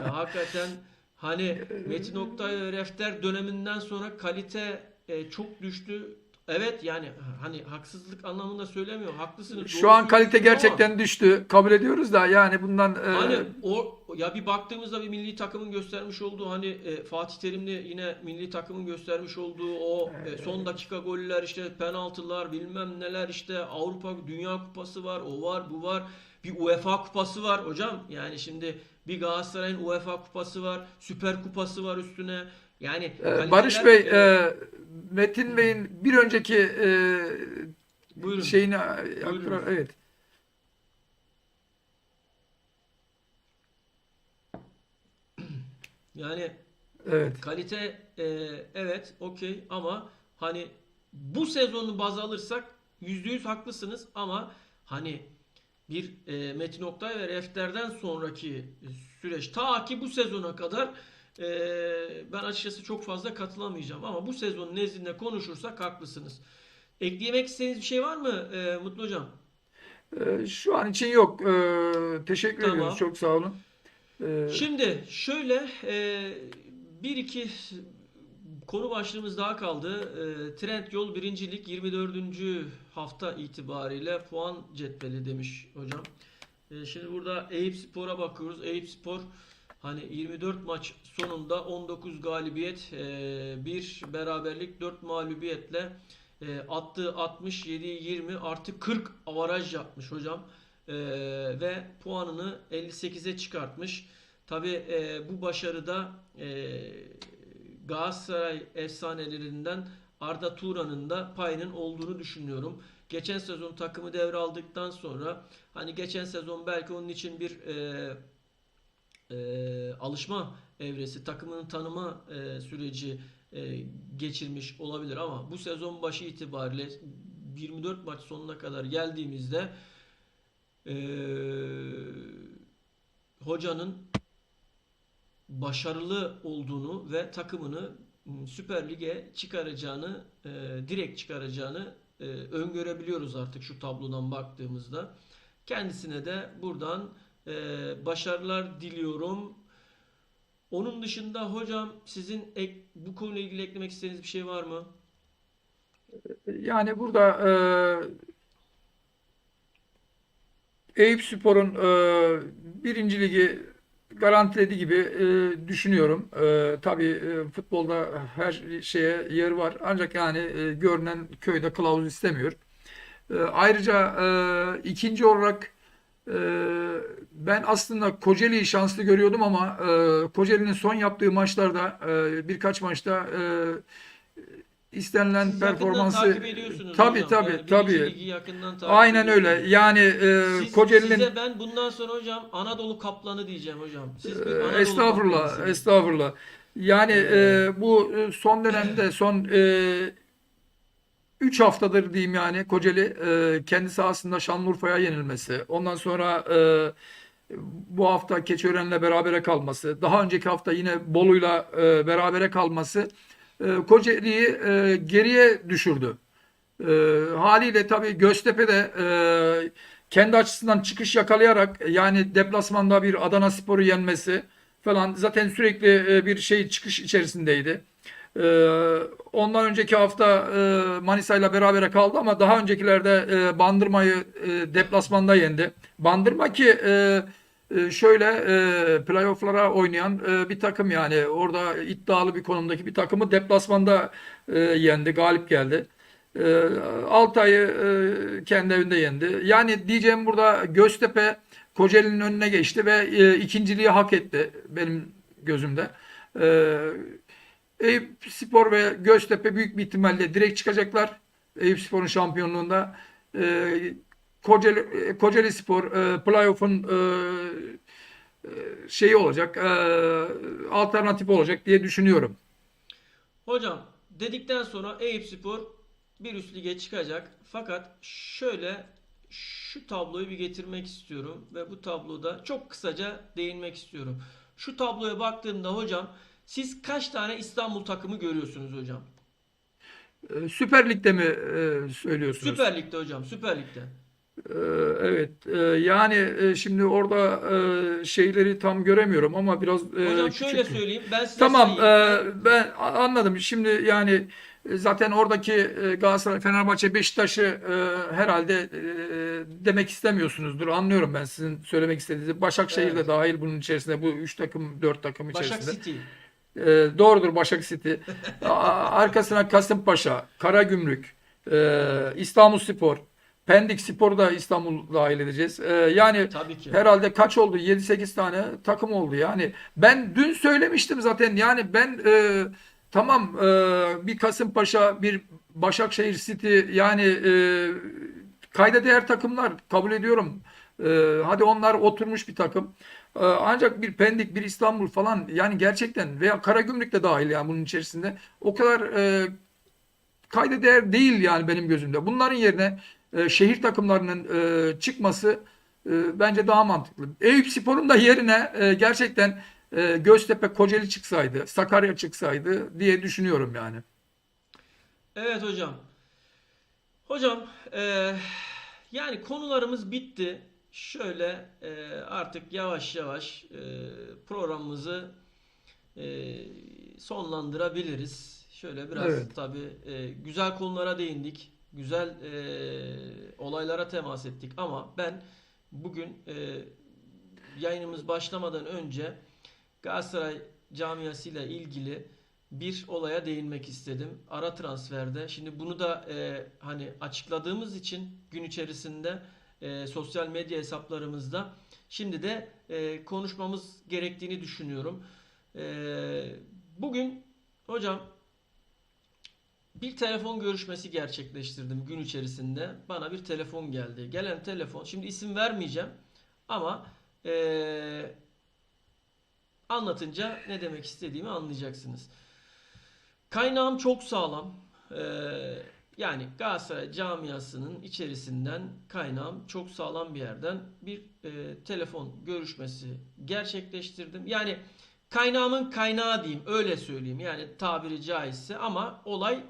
hakikaten hani Metin Oktay ve Refter döneminden sonra kalite çok düştü. Evet, yani hani haksızlık anlamında söylemiyorum. Haklısınız, Şu doğru an kalite söylüyorsunuz ama gerçekten düştü. Kabul ediyoruz da yani bundan hani o ya bir baktığımızda bir milli takımın göstermiş olduğu hani Fatih Terim'le yine milli takımın göstermiş olduğu o son dakika goller, işte penaltılar, bilmem neler, işte Avrupa Dünya Kupası var, o var, bu var. Bir UEFA Kupası var hocam. Yani şimdi bir Galatasaray'ın UEFA Kupası var, Süper Kupası var üstüne. Yani Barış kaliteler Bey, Metin Bey'in bir önceki buyurun. şeyini Buyurunuz. evet. Yani Evet. kalite evet, okey, ama hani bu sezonu baz alırsak %100 haklısınız ama hani bir Metin Oktay ve Refter'den sonraki süreç ta ki bu sezona kadar ben açıkçası çok fazla katılamayacağım ama bu sezon nezdinde konuşursak haklısınız. Eklemek istediğiniz bir şey var mı Mutlu Hocam? Şu an için yok. Teşekkür ediyoruz. Tamam. Çok sağ olun. E, Şimdi şöyle bir iki konu başlığımız daha kaldı. Trendyol birincilik 24. hafta itibariyle puan cetveli demiş hocam. Şimdi burada Eyüpspor'a bakıyoruz. Eyüpspor hani 24 maç sonunda 19 galibiyet, bir beraberlik, 4 mağlubiyetle attığı 67-20 artı 40 avaraj yapmış hocam. Ve puanını 58'e çıkartmış. Tabi bu başarıda Galatasaray efsanelerinden Arda Turan'ın da payının olduğunu düşünüyorum. Geçen sezon takımı devraldıktan sonra hani geçen sezon belki onun için bir alışma evresi, takımını tanıma süreci geçirmiş olabilir ama bu sezon başı itibariyle 24 maç sonuna kadar geldiğimizde hocanın başarılı olduğunu ve takımını Süper Lig'e çıkaracağını, direkt çıkaracağını öngörebiliyoruz artık şu tablodan baktığımızda. Kendisine de buradan başarılar diliyorum. Onun dışında hocam sizin bu konuyla ilgili eklemek istediğiniz bir şey var mı? Yani burada Eyüpspor'un birinci ligi garantilediği gibi düşünüyorum. Tabii futbolda her şeye yer var. Ancak yani görünen köyde kılavuz istemiyor. Ayrıca ikinci olarak e, ben aslında Kocaeli'yi şanslı görüyordum ama Kocaeli'nin son yaptığı maçlarda birkaç maçta istenilen Siz yakından performansı takip ediyorsunuz tabii hocam. tabii Yani birinci tabii ligi yakından takip aynen öyle. ediyorsunuz. Yani Kocaeli'nin Size ben bundan sonra hocam Anadolu Kaplanı diyeceğim hocam. Siz bir Anadolu estağfurullah Kaplanısınız. estağfurullah. Yani Ee, bu son dönemde son 3 haftadır diyeyim yani Kocaeli kendi sahasında Şanlıurfa'ya yenilmesi. Ondan sonra bu hafta Keçiören'le berabere kalması. Daha önceki hafta yine Bolu'yla berabere kalması Kocaeli'yi geriye düşürdü. Haliyle tabii Göztepe de kendi açısından çıkış yakalayarak yani deplasmanda bir Adanaspor'u yenmesi falan zaten sürekli bir şey çıkış içerisindeydi. Ondan önceki hafta Manisa'yla berabere kaldı ama daha öncekilerde Bandırma'yı deplasmanda yendi. Bandırma ki şöyle playoff'lara oynayan bir takım yani orada iddialı bir konumdaki bir takımı deplasmanda yendi, galip geldi. Altay'ı kendi evinde yendi. Yani diyeceğim burada Göztepe Kocaeli'nin önüne geçti ve ikinciliği hak etti benim gözümde. Eyüpspor ve Göztepe büyük bir ihtimalle direkt çıkacaklar. Eyüpspor'un şampiyonluğunda. Kocaelispor playoff'un şeyi olacak, alternatif olacak diye düşünüyorum. Hocam dedikten sonra Eyüpspor bir üst lige çıkacak. Fakat şöyle şu tabloyu bir getirmek istiyorum ve bu tabloda çok kısaca değinmek istiyorum. Şu tabloya baktığımda hocam siz kaç tane İstanbul takımı görüyorsunuz hocam? Süper Lig'de mi söylüyorsunuz? Süper Lig'de hocam, Süper Lig'de. Ee, Evet, yani şimdi orada şeyleri tam göremiyorum ama biraz Hocam şöyle küçük. söyleyeyim, ben size Tamam, sayayım. ben anladım. Şimdi yani zaten oradaki Galatasaray, Fenerbahçe, Beşiktaş'ı herhalde demek istemiyorsunuzdur. Anlıyorum ben sizin söylemek istediğinizi. Başakşehir de Evet. dahil bunun içerisinde, bu 3 takım, 4 takım Başak içerisinde. City. Doğrudur, Başak City. Arkasına Kasımpaşa, Karagümrük, İstanbulspor, Pendik Spor'u da İstanbul dahil edeceğiz. Yani Tabii ki. herhalde kaç oldu? 7-8 tane takım oldu. Yani ben dün söylemiştim zaten. Yani ben tamam, bir Kasımpaşa, bir Başakşehir City, yani kayda değer takımlar kabul ediyorum. Hadi onlar oturmuş bir takım. Ancak bir Pendik, bir İstanbul falan, yani gerçekten, veya Karagümrük de dahil yani bunun içerisinde, o kadar kayda değer değil yani benim gözümde. Bunların yerine şehir takımlarının çıkması bence daha mantıklı. Eyüpspor'un da yerine gerçekten Göztepe, Kocaeli çıksaydı, Sakarya çıksaydı diye düşünüyorum yani. Evet hocam. Hocam yani konularımız bitti. Şöyle artık yavaş yavaş programımızı sonlandırabiliriz. Şöyle biraz Evet. tabii güzel konulara değindik. Güzel olaylara temas ettik ama ben bugün yayınımız başlamadan önce Galatasaray camiasıyla ilgili bir olaya değinmek istedim. Ara transferde. Şimdi bunu da hani açıkladığımız için gün içerisinde sosyal medya hesaplarımızda şimdi de konuşmamız gerektiğini düşünüyorum. Bugün hocam bir telefon görüşmesi gerçekleştirdim gün içerisinde. Bana bir telefon geldi. Gelen telefon, şimdi isim vermeyeceğim ama anlatınca ne demek istediğimi anlayacaksınız. Kaynağım çok sağlam. Yani Galatasaray camiasının içerisinden kaynağım çok sağlam bir yerden bir telefon görüşmesi gerçekleştirdim. Yani kaynağımın kaynağı diyeyim, öyle söyleyeyim. Yani tabiri caizse, ama olay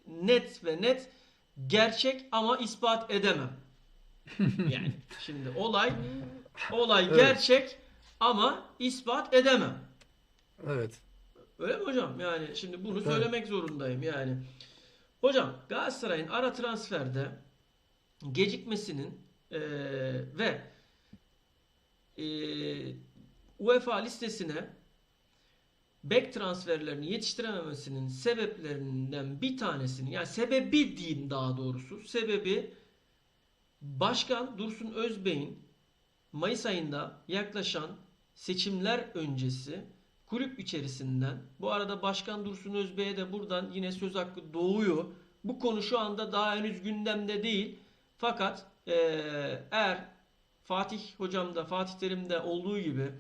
net ve net gerçek ama ispat edemem. Yani şimdi olay Evet. gerçek ama ispat edemem. Evet. Öyle mi hocam? Yani şimdi bunu Evet. söylemek zorundayım yani. Hocam Galatasaray'ın ara transferde gecikmesinin ve UEFA listesine bek transferlerini yetiştirememesinin sebeplerinden bir tanesinin, yani sebebi diyeyim daha doğrusu, sebebi Başkan Dursun Özbey'in Mayıs ayında yaklaşan seçimler öncesi kulüp içerisinden, bu arada Başkan Dursun Özbey'e de buradan yine söz hakkı doğuyor. Bu konu şu anda daha henüz gündemde değil. Fakat eğer Fatih hocamda, Fatih Terim'de olduğu gibi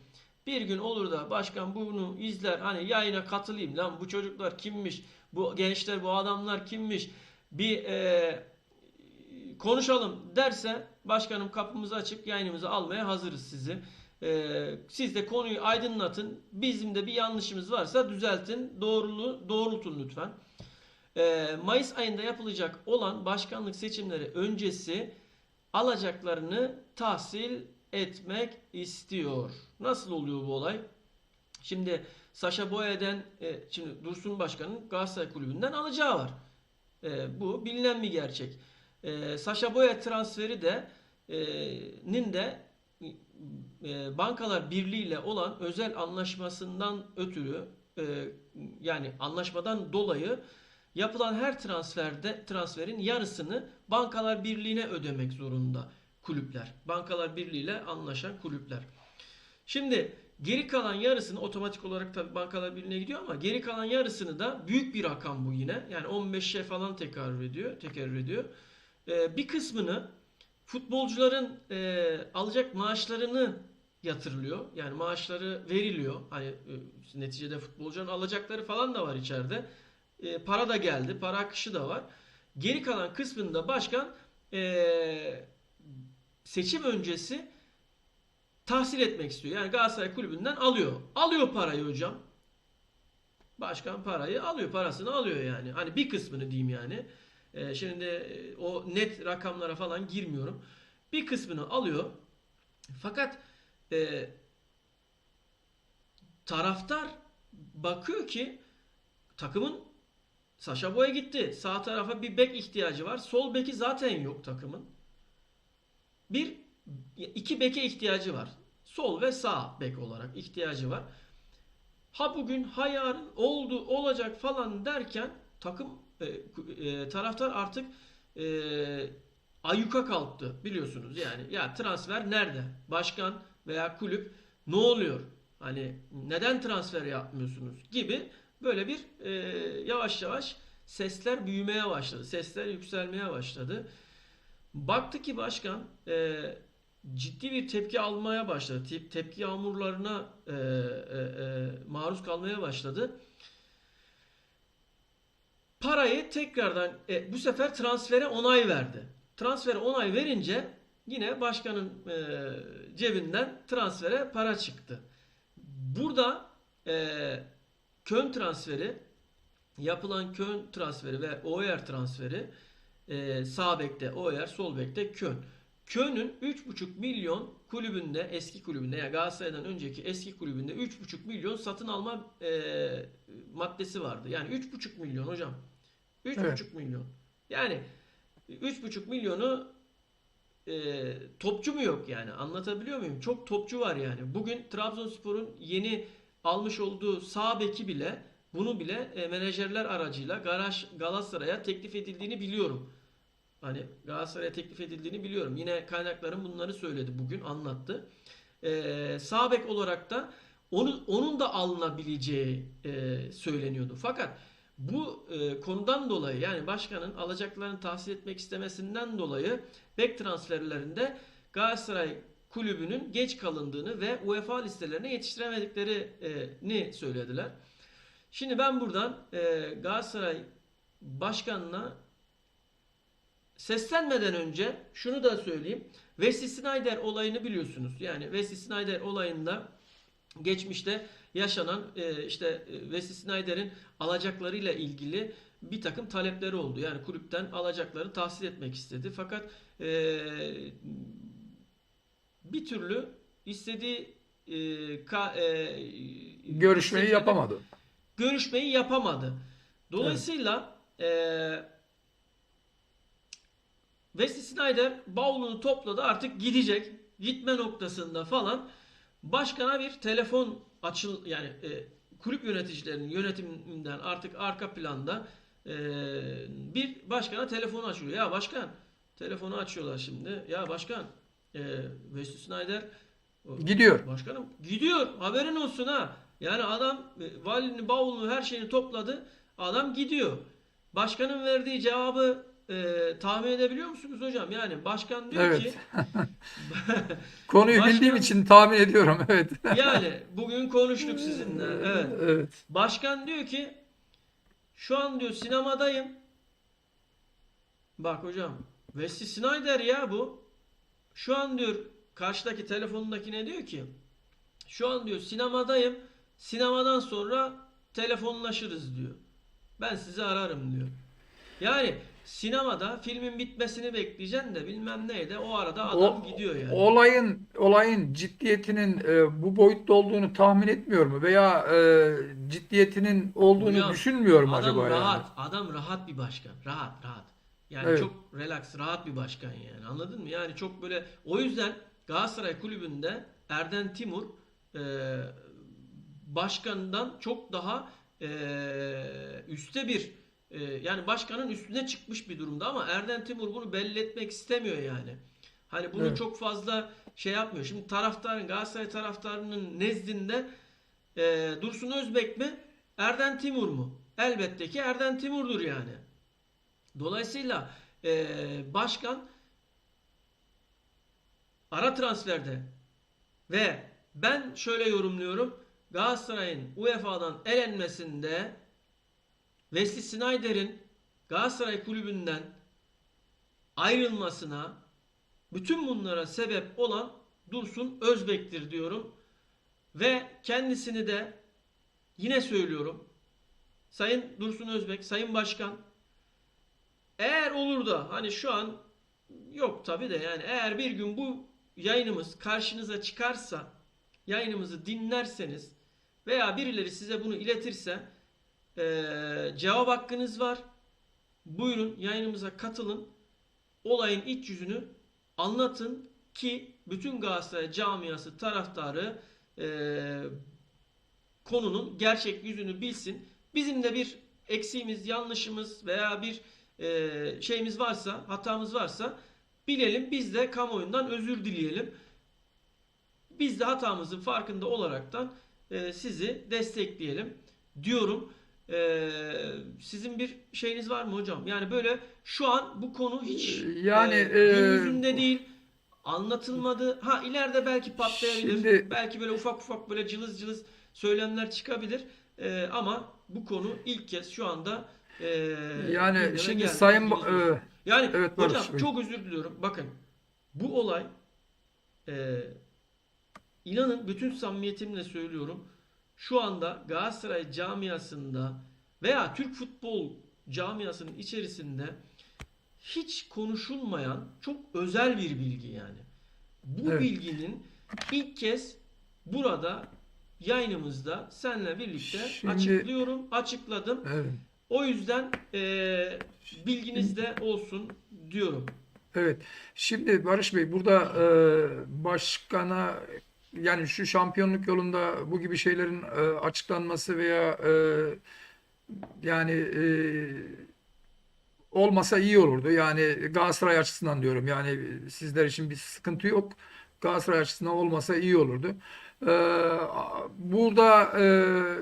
bir gün olur da başkan bunu izler, hani yayına katılayım lan, bu çocuklar kimmiş, bu gençler, bu adamlar kimmiş, bir konuşalım derse, başkanım kapımızı açık, yayınımızı almaya hazırız sizi. Siz de konuyu aydınlatın. Bizim de bir yanlışımız varsa düzeltin. Doğrultun lütfen. Mayıs ayında yapılacak olan başkanlık seçimleri öncesi alacaklarını tahsil etmek istiyor. Nasıl oluyor bu olay? Şimdi Sacha Boey'den, şimdi Dursun Başkan'ın Galatasaray Kulübü'nden alacağı var. Bu bilinen bir gerçek. Sacha Boey transferi de nin de Bankalar Birliği ile olan özel anlaşmasından ötürü, yani anlaşmadan dolayı yapılan her transferin yarısını Bankalar Birliği'ne ödemek zorunda kulüpler. Bankalar Birliği ile anlaşan kulüpler. Şimdi geri kalan yarısını otomatik olarak tabii Bankalar Birliği'ne gidiyor ama geri kalan yarısını da büyük bir rakam bu yine. Yani 15'e falan tekerrür ediyor. Bir kısmını futbolcuların alacak maaşlarını yatırılıyor. Yani maaşları veriliyor. Hani neticede futbolcuların alacakları falan da var içeride. Para da geldi. Para akışı da var. Geri kalan kısmında başkan seçim öncesi tahsil etmek istiyor. Yani Galatasaray Kulübü'nden alıyor. Alıyor parayı hocam. Başkan parayı alıyor. Parasını alıyor yani. Hani bir kısmını diyeyim yani. Şimdi o net rakamlara falan girmiyorum. Bir kısmını alıyor. Fakat taraftar bakıyor ki takımın Sacha Boey gitti. Sağ tarafa bir bek ihtiyacı var. Sol beki zaten yok takımın. İki beke ihtiyacı var. Sol ve sağ bek olarak ihtiyacı var. Ha bugün ha yarın olacak falan derken takım taraftar artık ayyuka kalktı biliyorsunuz yani. Ya transfer nerede? Başkan veya kulüp ne oluyor? Hani neden transfer yapmıyorsunuz gibi böyle bir yavaş yavaş sesler büyümeye başladı. Sesler yükselmeye başladı. Baktı ki başkan ciddi bir tepki almaya başladı. Tepki yağmurlarına maruz kalmaya başladı. Parayı tekrardan bu sefer transfere onay verdi. Transfere onay verince yine başkanın cebinden transfere para çıktı. Burada Köln transferi, yapılan Köln transferi ve Oyer transferi, sağ bekte Oyer, sol bekte Köln. Köln'ün 3,5 milyon kulübünde, eski kulübünde yani Galatasaray'dan önceki eski kulübünde 3,5 milyon satın alma maddesi vardı. Yani 3,5 milyon hocam. 3,5 Evet. milyon. Yani 3,5 milyonu topçu mu yok yani? Anlatabiliyor muyum? Çok topçu var yani. Bugün Trabzonspor'un yeni almış olduğu sağ beki bile bunu bile menajerler aracıyla Galatasaray'a teklif edildiğini biliyorum. Hani Galatasaray'a teklif edildiğini biliyorum. Yine kaynaklarım bunları söyledi bugün anlattı. Sağ bek olarak da onun da alınabileceği söyleniyordu. Fakat bu konudan dolayı yani başkanın alacaklarını tahsil etmek istemesinden dolayı bek transferlerinde Galatasaray kulübünün geç kalındığını ve UEFA listelerine yetiştiremediklerini söylediler. Şimdi ben buradan Galatasaray başkanına seslenmeden önce şunu da söyleyeyim. Wesley Sneijder olayını biliyorsunuz. Yani Wesley Sneijder olayında geçmişte yaşanan Wesley Sneijder'in alacaklarıyla ilgili bir takım talepleri oldu. Yani kulüpten alacakları tahsil etmek istedi. Fakat bir türlü istediği Görüşmeyi yapamadı. Görüşmeyi yapamadı. Dolayısıyla Wesley Sneijder bavulunu topladı artık gidecek. Gitme noktasında falan. Başkana bir telefon kulüp yöneticilerinin yönetiminden artık arka planda bir başkana telefon açılıyor. Ya başkan telefonu açıyorlar şimdi. Ya başkan Wesley Sneijder Gidiyor. başkanım gidiyor. Haberin olsun ha. Yani adam valinin bavulunu her şeyini topladı. Adam gidiyor. Başkanın verdiği cevabı tahmin edebiliyor musunuz hocam? Yani başkan diyor ki konuyu bildiğim için tahmin ediyorum. Evet. yani bugün konuştuk sizinle. Evet. Evet. Başkan diyor ki şu an diyor sinemadayım. Bak hocam Wesley Sneijder ya bu. Şu an diyor karşıdaki telefonundakine diyor ki şu an diyor sinemadayım. Sinemadan sonra telefonlaşırız diyor. Ben sizi ararım diyor. Yani sinemada filmin bitmesini bekleyeceksin de bilmem neydi. O arada adam gidiyor yani. Olayın ciddiyetinin bu boyutta olduğunu tahmin etmiyor mu? Veya ciddiyetinin olduğunu Hocam, düşünmüyor mu adam acaba rahat, yani? adam rahat bir başkan. Rahat. Yani Evet. çok relax, rahat bir başkan yani. Anladın mı? Yani çok böyle o yüzden Galatasaray Kulübü'nde Erden Timur başkanından çok daha üstte bir yani başkanın üstüne çıkmış bir durumda ama Erden Timur bunu belli etmek istemiyor yani. Hani bunu Evet. çok fazla şey yapmıyor. Şimdi Galatasaray taraftarının nezdinde Dursun Özbek mi? Erden Timur mu? Elbette ki Erden Timur'dur yani. Dolayısıyla başkan ara transferde ve ben şöyle yorumluyorum. Galatasaray'ın UEFA'dan elenmesinde Wesley Sneijder'in Galatasaray kulübünden ayrılmasına, bütün bunlara sebep olan Dursun Özbek'tir diyorum. Ve kendisini de yine söylüyorum. Sayın Dursun Özbek, Sayın Başkan, eğer olur da hani şu an yok tabii de yani eğer bir gün bu yayınımız karşınıza çıkarsa, yayınımızı dinlerseniz veya birileri size bunu iletirse cevap hakkınız var. Buyurun yayınımıza katılın. Olayın iç yüzünü anlatın ki bütün Galatasaray camiası taraftarı konunun gerçek yüzünü bilsin. Bizim de bir eksiğimiz, yanlışımız veya bir şeyimiz varsa, hatamız varsa bilelim. Biz de kamuoyundan özür dileyelim. Biz de hatamızın farkında olaraktan sizi destekleyelim diyorum. Sizin bir şeyiniz var mı hocam? Yani böyle şu an bu konu hiç Yani gün yüzünde değil, anlatılmadı. Ha ileride belki patlayabilir. şimdi Belki böyle ufak ufak böyle cılız cılız söylemler çıkabilir. Ama bu konu ilk kez şu anda yani gündeme şimdi geldi. Sayın Bilginiz olsun. Yani evet hocam Barış Bey. çok özür diliyorum. Bakın bu olay e, İnanın bütün samimiyetimle söylüyorum. Şu anda Galatasaray camiasında veya Türk futbol camiasının içerisinde hiç konuşulmayan çok özel bir bilgi yani. Bu Evet. bilginin ilk kez burada yayınımızda seninle birlikte Şimdi açıkladım. evet. O yüzden bilginizde olsun diyorum. Evet. Şimdi Barış Bey burada başkana yani şu şampiyonluk yolunda bu gibi şeylerin açıklanması veya yani olmasa iyi olurdu. Yani Galatasaray açısından diyorum. Yani sizler için bir sıkıntı yok. Galatasaray açısından olmasa iyi olurdu. Burada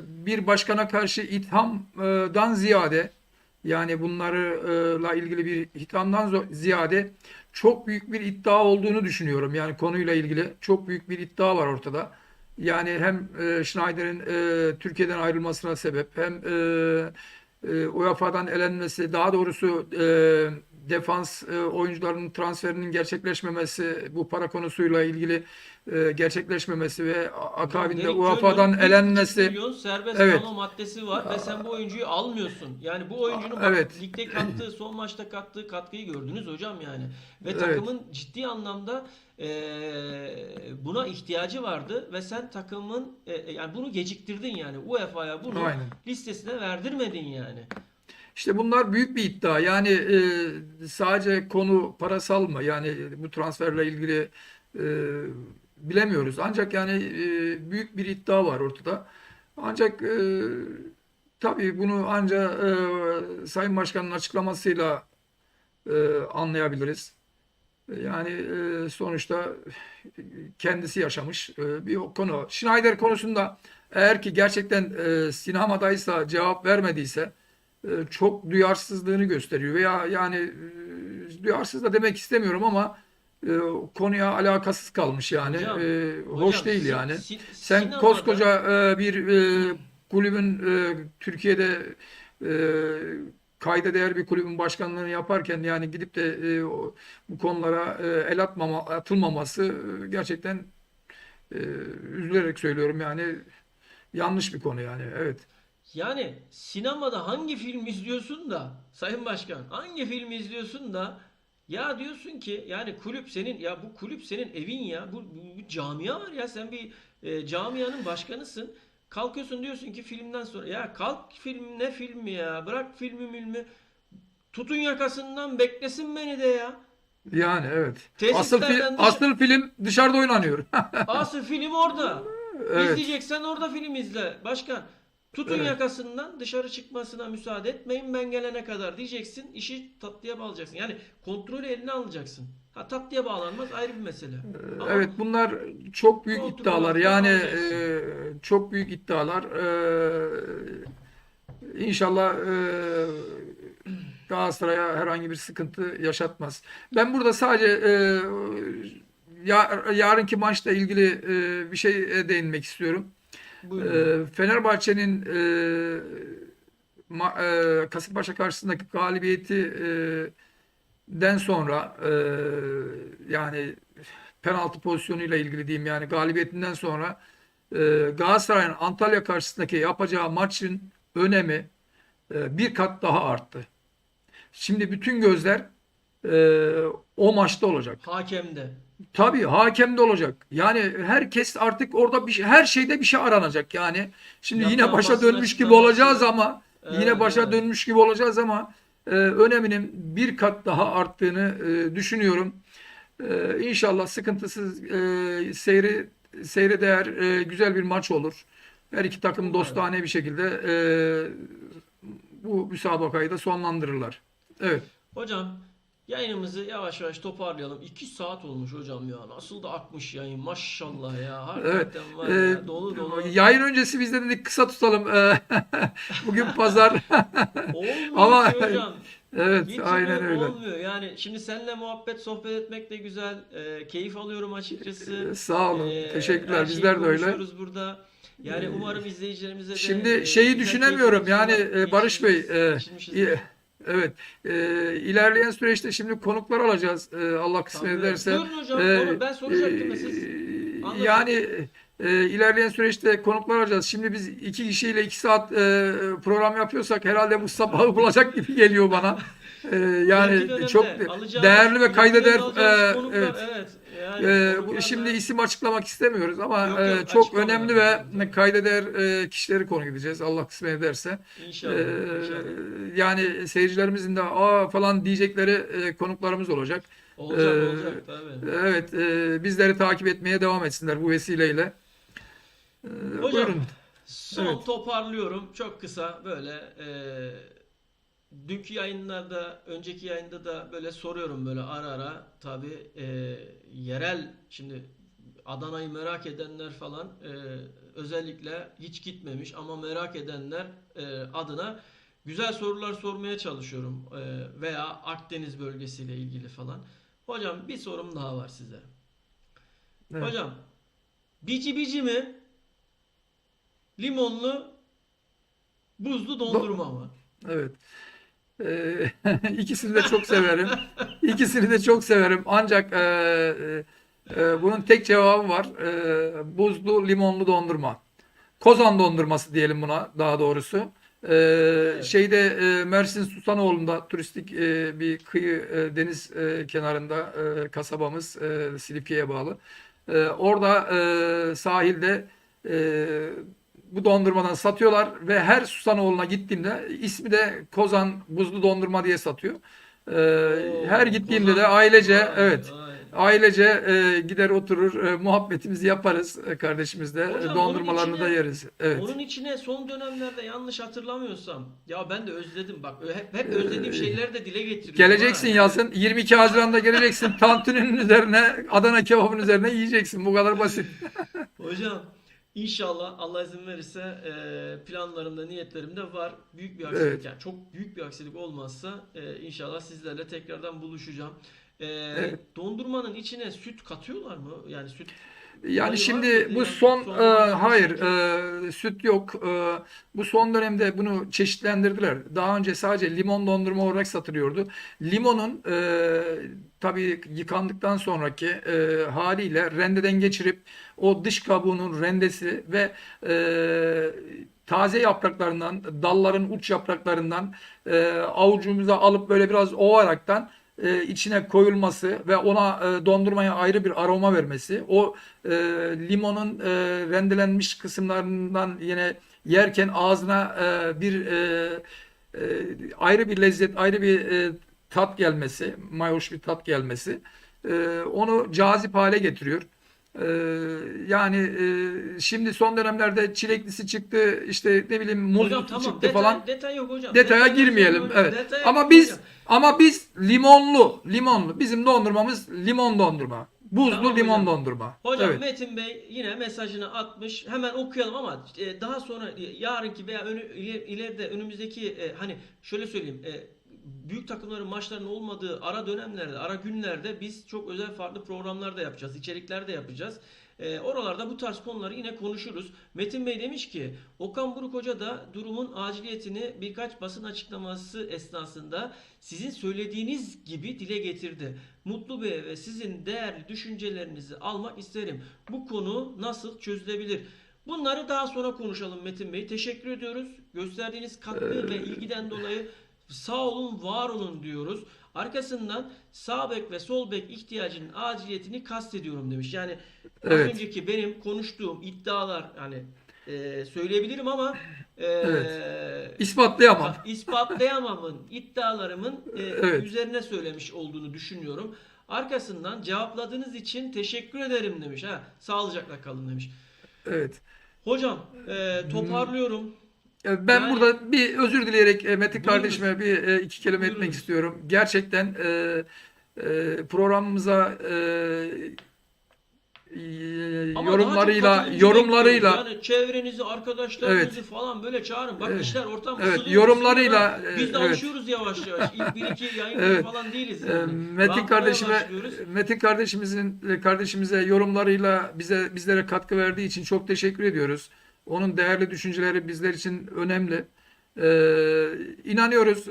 bir başkana karşı ithamdan ziyade yani bunlarla ilgili bir ithamdan ziyade çok büyük bir iddia olduğunu düşünüyorum. Yani konuyla ilgili çok büyük bir iddia var ortada. Yani hem Schneider'in Türkiye'den ayrılmasına sebep hem UEFA'dan elenmesi, daha doğrusu defans oyuncularının transferinin gerçekleşmemesi, bu para konusuyla ilgili gerçekleşmemesi ve Hocam akabinde Derek UEFA'dan Jones'un 1,5 elenmesi. milyon serbest Evet, kalma maddesi var ve sen bu oyuncuyu almıyorsun. Yani bu oyuncunun bak evet, ligde kattığı, son maçta kattığı katkıyı gördünüz hocam yani. Ve evet, takımın ciddi anlamda buna ihtiyacı vardı ve sen takımın yani bunu geciktirdin yani. UEFA'ya bunu aynen. listesine verdirmedin yani. İşte bunlar büyük bir iddia. Yani sadece konu parasal mı? Yani bu transferle ilgili e, bilemiyoruz. Ancak yani büyük bir iddia var ortada. Ancak tabii bunu ancak Sayın Başkan'ın açıklamasıyla anlayabiliriz. Yani sonuçta kendisi yaşamış bir konu. Schneider konusunda eğer ki gerçekten sinemadaysa cevap vermediyse çok duyarsızlığını gösteriyor veya yani duyarsız da demek istemiyorum ama konuya alakasız kalmış yani. Hocam, Hoş hocam değil yani. Sen sinemada koskoca bir kulübün Türkiye'de kayda değer bir kulübün başkanlığını yaparken yani gidip de bu konulara atılmaması gerçekten üzülerek söylüyorum yani yanlış bir konu yani. Evet. yani sinemada hangi film izliyorsun da Sayın Başkan hangi filmi izliyorsun da ya diyorsun ki yani kulüp senin ya bu kulüp senin evin ya bu camia var ya sen bir camianın başkanısın. Kalkıyorsun diyorsun ki filmden sonra ya kalk film ne filmi ya bırak filmi milmi tutun yakasından beklesin beni de ya. Yani evet. Tesislerden Asıl film dışarıda oynanıyor. asıl film orada. Evet. İzleyeceksen orada film izle başkan. Tutun Evet. yakasından, dışarı çıkmasına müsaade etmeyin ben gelene kadar diyeceksin. İşi tatlıya bağlayacaksın. Yani kontrolü eline alacaksın. Ha, tatlıya bağlanmaz ayrı bir mesele. Ama Evet, bunlar çok büyük kontrol iddialar. altına Yani alacaksın. çok büyük iddialar. İnşallah Galatasaray'a herhangi bir sıkıntı yaşatmaz. Ben burada sadece yarınki maçla ilgili bir şey değinmek istiyorum. Buyurun. Fenerbahçe'nin Kasımpaşa karşısındaki galibiyeti den sonra yani penaltı pozisyonuyla ilgili diyeyim, yani galibiyetinden sonra Galatasaray'ın Antalya karşısındaki yapacağı maçın önemi bir kat daha arttı. Şimdi bütün gözler o maçta olacak. Hakemde. Tabii hakem de olacak. Yani herkes artık orada her şeyde bir şey aranacak. Yani şimdi yine Yapılan başa basın dönmüş gibi olacağız açıklaması. ama yine Evet, başa evet. dönmüş gibi olacağız ama öneminin bir kat daha arttığını düşünüyorum. İnşallah sıkıntısız seyre değer güzel bir maç olur. Her iki takım Umarım. dostane bir şekilde bu müsabakayı da sonlandırırlar. Evet. Hocam yayınımızı yavaş yavaş toparlayalım. 2 saat olmuş hocam ya. Nasıl da akmış yayın maşallah ya. Evet. Hakikaten var Ee, ya. Dolu dolu. Yayın öncesi biz de dedik kısa tutalım. Bugün pazar. Olmuyor Ama ki hocam. evet, Bir türlü aynen öyle. olmuyor. Yani şimdi seninle muhabbet, sohbet etmek de güzel. Keyif alıyorum açıkçası. Sağ olun. Her Teşekkürler. şeyi Bizler de öyle. konuşuyoruz burada. Yani umarım izleyicilerimize de Şimdi şeyi güzel, keyifli düşünemiyorum. Yani dakikalar Barış Bey, geçirmişizdir. evet, ilerleyen süreçte şimdi konuklar alacağız. Allah kısmet Tabii. ederse. Buyurun hocam. E, Onu ben e, soracaktım da siz anlatın. Yani ilerleyen süreçte konuklar alacağız. Şimdi biz iki kişiyle 2 saat program yapıyorsak herhalde Mustafa'yı bulacak gibi geliyor bana. İleriki Yani çok dönemde alacağımız, değerli ve ileriki dönemde kaydeder. alacağımız konuklar, Evet. evet. Yani Şimdi konularla isim açıklamak istemiyoruz ama yok yok çok önemli açıklamayalım ve tabii tabii. kaydeder kişileri konuk edeceğiz Allah kısmet ederse. E, İnşallah, inşallah. Yani seyircilerimizin de aa falan diyecekleri konuklarımız olacak. E, Olacak olacak tabii. evet, bizleri takip etmeye devam etsinler bu vesileyle. Hocam Buyurun. son Evet. toparlıyorum. Çok kısa böyle dünkü yayınlarda, önceki yayında da böyle soruyorum böyle ara ara. Tabii yerel şimdi Adana'yı merak edenler falan özellikle hiç gitmemiş ama merak edenler adına güzel sorular sormaya çalışıyorum. Veya Akdeniz bölgesiyle ilgili falan. Hocam bir sorum daha var size. Evet. Hocam bici bici mi? Limonlu buzlu dondurma mı? Evet. İkisini de çok severim. İkisini de çok severim. Ancak bunun tek cevabı var. Buzlu limonlu dondurma. Kozan dondurması diyelim buna daha doğrusu. Evet. Şeyde Mersin Susanoğlu'nda turistik bir kıyı deniz kenarında kasabamız Silifke'ye bağlı. Orada sahilde e, bu dondurmadan satıyorlar ve her Susanoğlu'na gittiğimde ismi de Kozan buzlu dondurma diye satıyor. Her Oo, gittiğimde de Kozan. ailece, Vay evet, vay. ailece gider oturur, muhabbetimizi yaparız kardeşimizle, Hocam dondurmalarını da yeriz. Evet. onun içine son dönemlerde yanlış hatırlamıyorsam ya ben de özledim bak hep özlediğim şeyleri de dile getiriyorum ha Geleceksin yani. yazın. 22 Haziran'da geleceksin. Tantuninin üzerine, Adana kebabın üzerine yiyeceksin. Bu kadar basit. Hocam inşallah Allah izin verirse planlarımda niyetlerimde var. Büyük bir aksilik Evet. yani çok büyük bir aksilik olmazsa inşallah sizlerle tekrardan buluşacağım. Evet. Dondurmanın içine süt katıyorlar mı? Yani süt Yani olayı var mıydı şimdi bu ya? son Son zamanlarda hayır, sanki süt yok. Bu son dönemde bunu çeşitlendirdiler. Daha önce sadece limon dondurma olarak satılıyordu. Limonun tabii yıkandıktan sonraki haliyle rendeden geçirip o dış kabuğunun rendesi ve taze yapraklarından, dalların uç yapraklarından avucumuza alıp böyle biraz ovaraktan içine koyulması ve ona dondurmaya ayrı bir aroma vermesi, o limonun rendelenmiş kısımlarından yine yerken ağzına e, ayrı bir lezzet, ayrı bir tat gelmesi, mayoş bir tat gelmesi onu cazip hale getiriyor. Yani şimdi son dönemlerde çileklisi çıktı, işte ne bileyim Hocam muzlusu tamam, çıktı falan. detay yok hocam. Detaya Detay yok girmeyelim. hocam. Evet. Detaya Ama girme hocam. biz limonlu. Bizim dondurmamız limon dondurma. Buzlu Tamam limon hocam. dondurma. Hocam Evet. Metin Bey yine mesajını atmış. Hemen okuyalım ama daha sonra yarınki veya ileride önümüzdeki hani şöyle söyleyeyim. Büyük takımların maçlarının olmadığı ara dönemlerde, ara günlerde biz çok özel farklı programlar da yapacağız. İçerikler de yapacağız. Oralarda bu tarz konuları yine konuşuruz. Metin Bey demiş ki Okan Buruk Hoca da durumun aciliyetini birkaç basın açıklaması esnasında sizin söylediğiniz gibi dile getirdi. Mutlu Bey ve sizin değerli düşüncelerinizi almak isterim. Bu konu nasıl çözülebilir? Bunları daha sonra konuşalım Metin Bey. Teşekkür ediyoruz. Gösterdiğiniz katkı ve ilgiden dolayı sağ olun, var olun diyoruz. Arkasından sağ bek ve sol bek ihtiyacının aciliyetini kastediyorum demiş. Yani az Evet. önceki benim konuştuğum iddialar hani söyleyebilirim ama Evet. İspatlayamam. ispatlayamamın, iddialarımın Evet. üzerine söylemiş olduğunu düşünüyorum. Arkasından cevapladığınız için teşekkür ederim demiş. Ha, sağlıcakla kalın demiş. Evet. Hocam toparlıyorum. Ben Yani burada bir özür dileyerek Metin buyurunuz. kardeşime bir iki kelime etmek Buyurunuz. istiyorum. Gerçekten programımıza Ama daha çok katılımcı bekliyoruz. yorumlarıyla, Yani çevrenizi, evet, arkadaşlarınızı falan böyle çağırın. Bak işler ortam evet, ısınıyor ha. yorumlarıyla, Biz de evet, alışıyoruz yavaş yavaş. İlk bir iki yayın günü evet. falan değiliz yani. Metin Rahatlamaya kardeşime, başlıyoruz. Metin kardeşimize yorumlarıyla bizlere katkı verdiği için çok teşekkür ediyoruz. Onun değerli düşünceleri bizler için önemli. İnanıyoruz,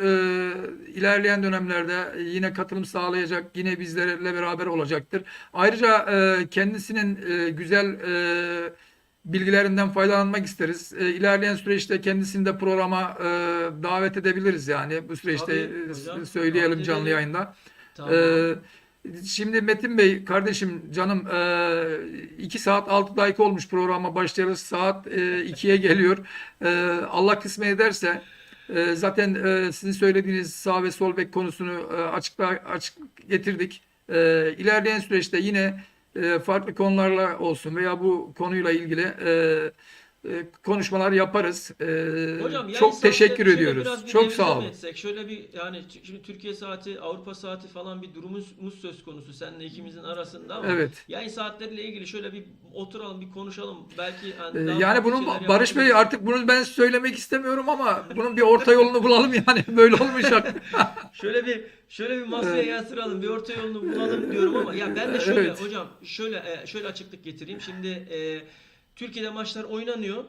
ilerleyen dönemlerde yine katılım sağlayacak, yine bizlerle beraber olacaktır. Ayrıca kendisinin güzel bilgilerinden faydalanmak isteriz. İlerleyen süreçte kendisini de programa davet edebiliriz, yani bu süreçte Tabii hocam davet söyleyelim canlı edelim. yayında. Tamam. E, Şimdi Metin Bey kardeşim, canım, 2 saat 6 dakika olmuş programa başlayalı, saat 2'ye geliyor. Allah kısmet ederse zaten sizin söylediğiniz sağ ve sol bek konusunu açık getirdik. İlerleyen süreçte yine farklı konularla olsun veya bu konuyla ilgili konuşmalar yaparız. Hocam yayın Çok teşekkür saatlerini şöyle ediyoruz. biraz bir Çok revize sağ mi olun. etsek? Şöyle bir yani şimdi Türkiye saati, Avrupa saati falan bir durumumuz söz konusu seninle ikimizin arasında ama Evet. yayın saatleriyle ilgili şöyle bir oturalım, bir konuşalım. Belki hani daha Yani farklı bunun, şeyler Barış Bey, yapabiliriz. artık bunu ben söylemek istemiyorum ama bunun bir orta yolunu bulalım, yani böyle olmayacak. Şöyle bir masaya yatıralım, bir orta yolunu bulalım diyorum ama ya ben de şöyle Evet. hocam şöyle açıklık getireyim. Şimdi Türkiye'de maçlar oynanıyor.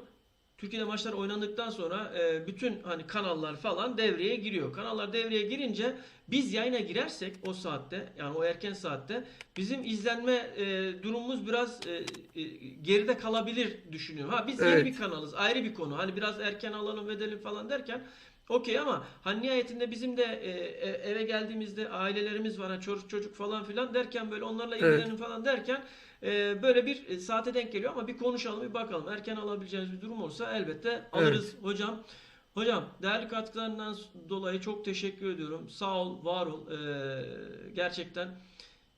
Türkiye'de maçlar oynandıktan sonra bütün hani kanallar falan devreye giriyor. Kanallar devreye girince biz yayına girersek o saatte yani o erken saatte bizim izlenme durumumuz biraz geride kalabilir düşünüyorum. Ha biz yeni bir Evet. kanalız, ayrı bir konu. Hani biraz erken alalım edelim falan derken okey ama hani nihayetinde bizim de eve geldiğimizde ailelerimiz var, hani çocuk çocuk falan filan derken böyle onlarla Evet. ilgilenin falan derken böyle bir saate denk geliyor ama bir konuşalım, bir bakalım. Erken alabileceğimiz bir durum olsa elbette Evet. alırız hocam. Hocam değerli katkılarından dolayı çok teşekkür ediyorum. Sağ ol, var ol. Gerçekten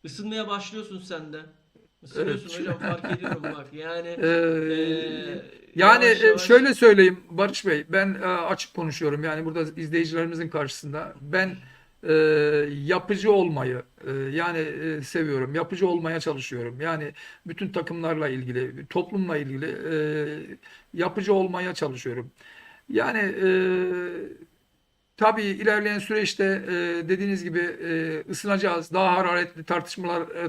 ısınmaya başlıyorsun sen de. Evet. Isınıyorsun hocam, fark ediyorum bak. Yani Ee, Yani yavaş yavaş. şöyle söyleyeyim Barış Bey, ben açık konuşuyorum, yani burada izleyicilerimizin karşısında. Ben e, yapıcı olmayı yani seviyorum. Yapıcı olmaya çalışıyorum. Yani bütün takımlarla ilgili, toplumla ilgili yapıcı olmaya çalışıyorum. Yani tabii ilerleyen süreçte dediğiniz gibi ısınacağız. Daha hararetli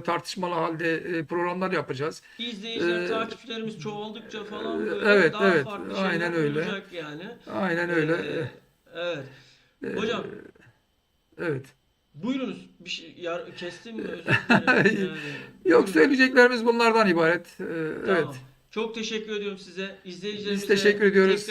tartışmalı halde programlar yapacağız. İzleyiciler, E, takipçilerimiz çoğaldıkça falan böyle Evet, daha evet, farklı aynen şeyler öyle. olacak yani. Aynen öyle. Evet. Hocam E, evet. buyurunuz. Bir şey kestim mi? Özür dilerim. Yani Yok, buyurun. söyleyeceklerimiz bunlardan ibaret. Evet. Tamam. Çok teşekkür ediyorum size. Biz teşekkür İzleyicilerimize ediyoruz.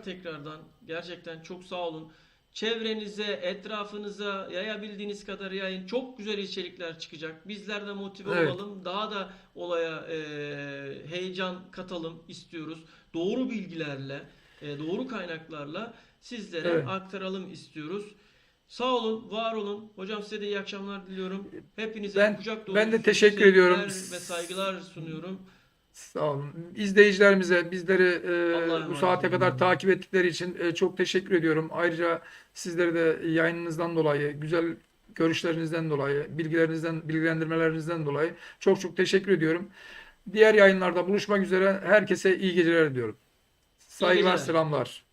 tekrardan gerçekten çok sağ olun. Çevrenize, etrafınıza yayabildiğiniz kadar yayın. Çok güzel içerikler çıkacak. Bizler de motive Evet. olalım. Daha da olaya heyecan katalım istiyoruz. Doğru bilgilerle, doğru kaynaklarla sizlere Evet. aktaralım istiyoruz. Sağ olun, var olun. Hocam size de iyi akşamlar diliyorum. Hepinize Ben kucak dolusu ben de teşekkür ediyorum. sevgiler ve saygılar sunuyorum. Sağ olun. İzleyicilerimize bizleri Allah'a bu emanet saate olun. kadar takip ettikleri için çok teşekkür ediyorum. Ayrıca sizlere de yayınınızdan dolayı, güzel görüşlerinizden dolayı, bilgilendirmelerinizden dolayı çok çok teşekkür ediyorum. Diğer yayınlarda buluşmak üzere. Herkese iyi geceler diyorum. İyi Saygılar, geceler. selamlar.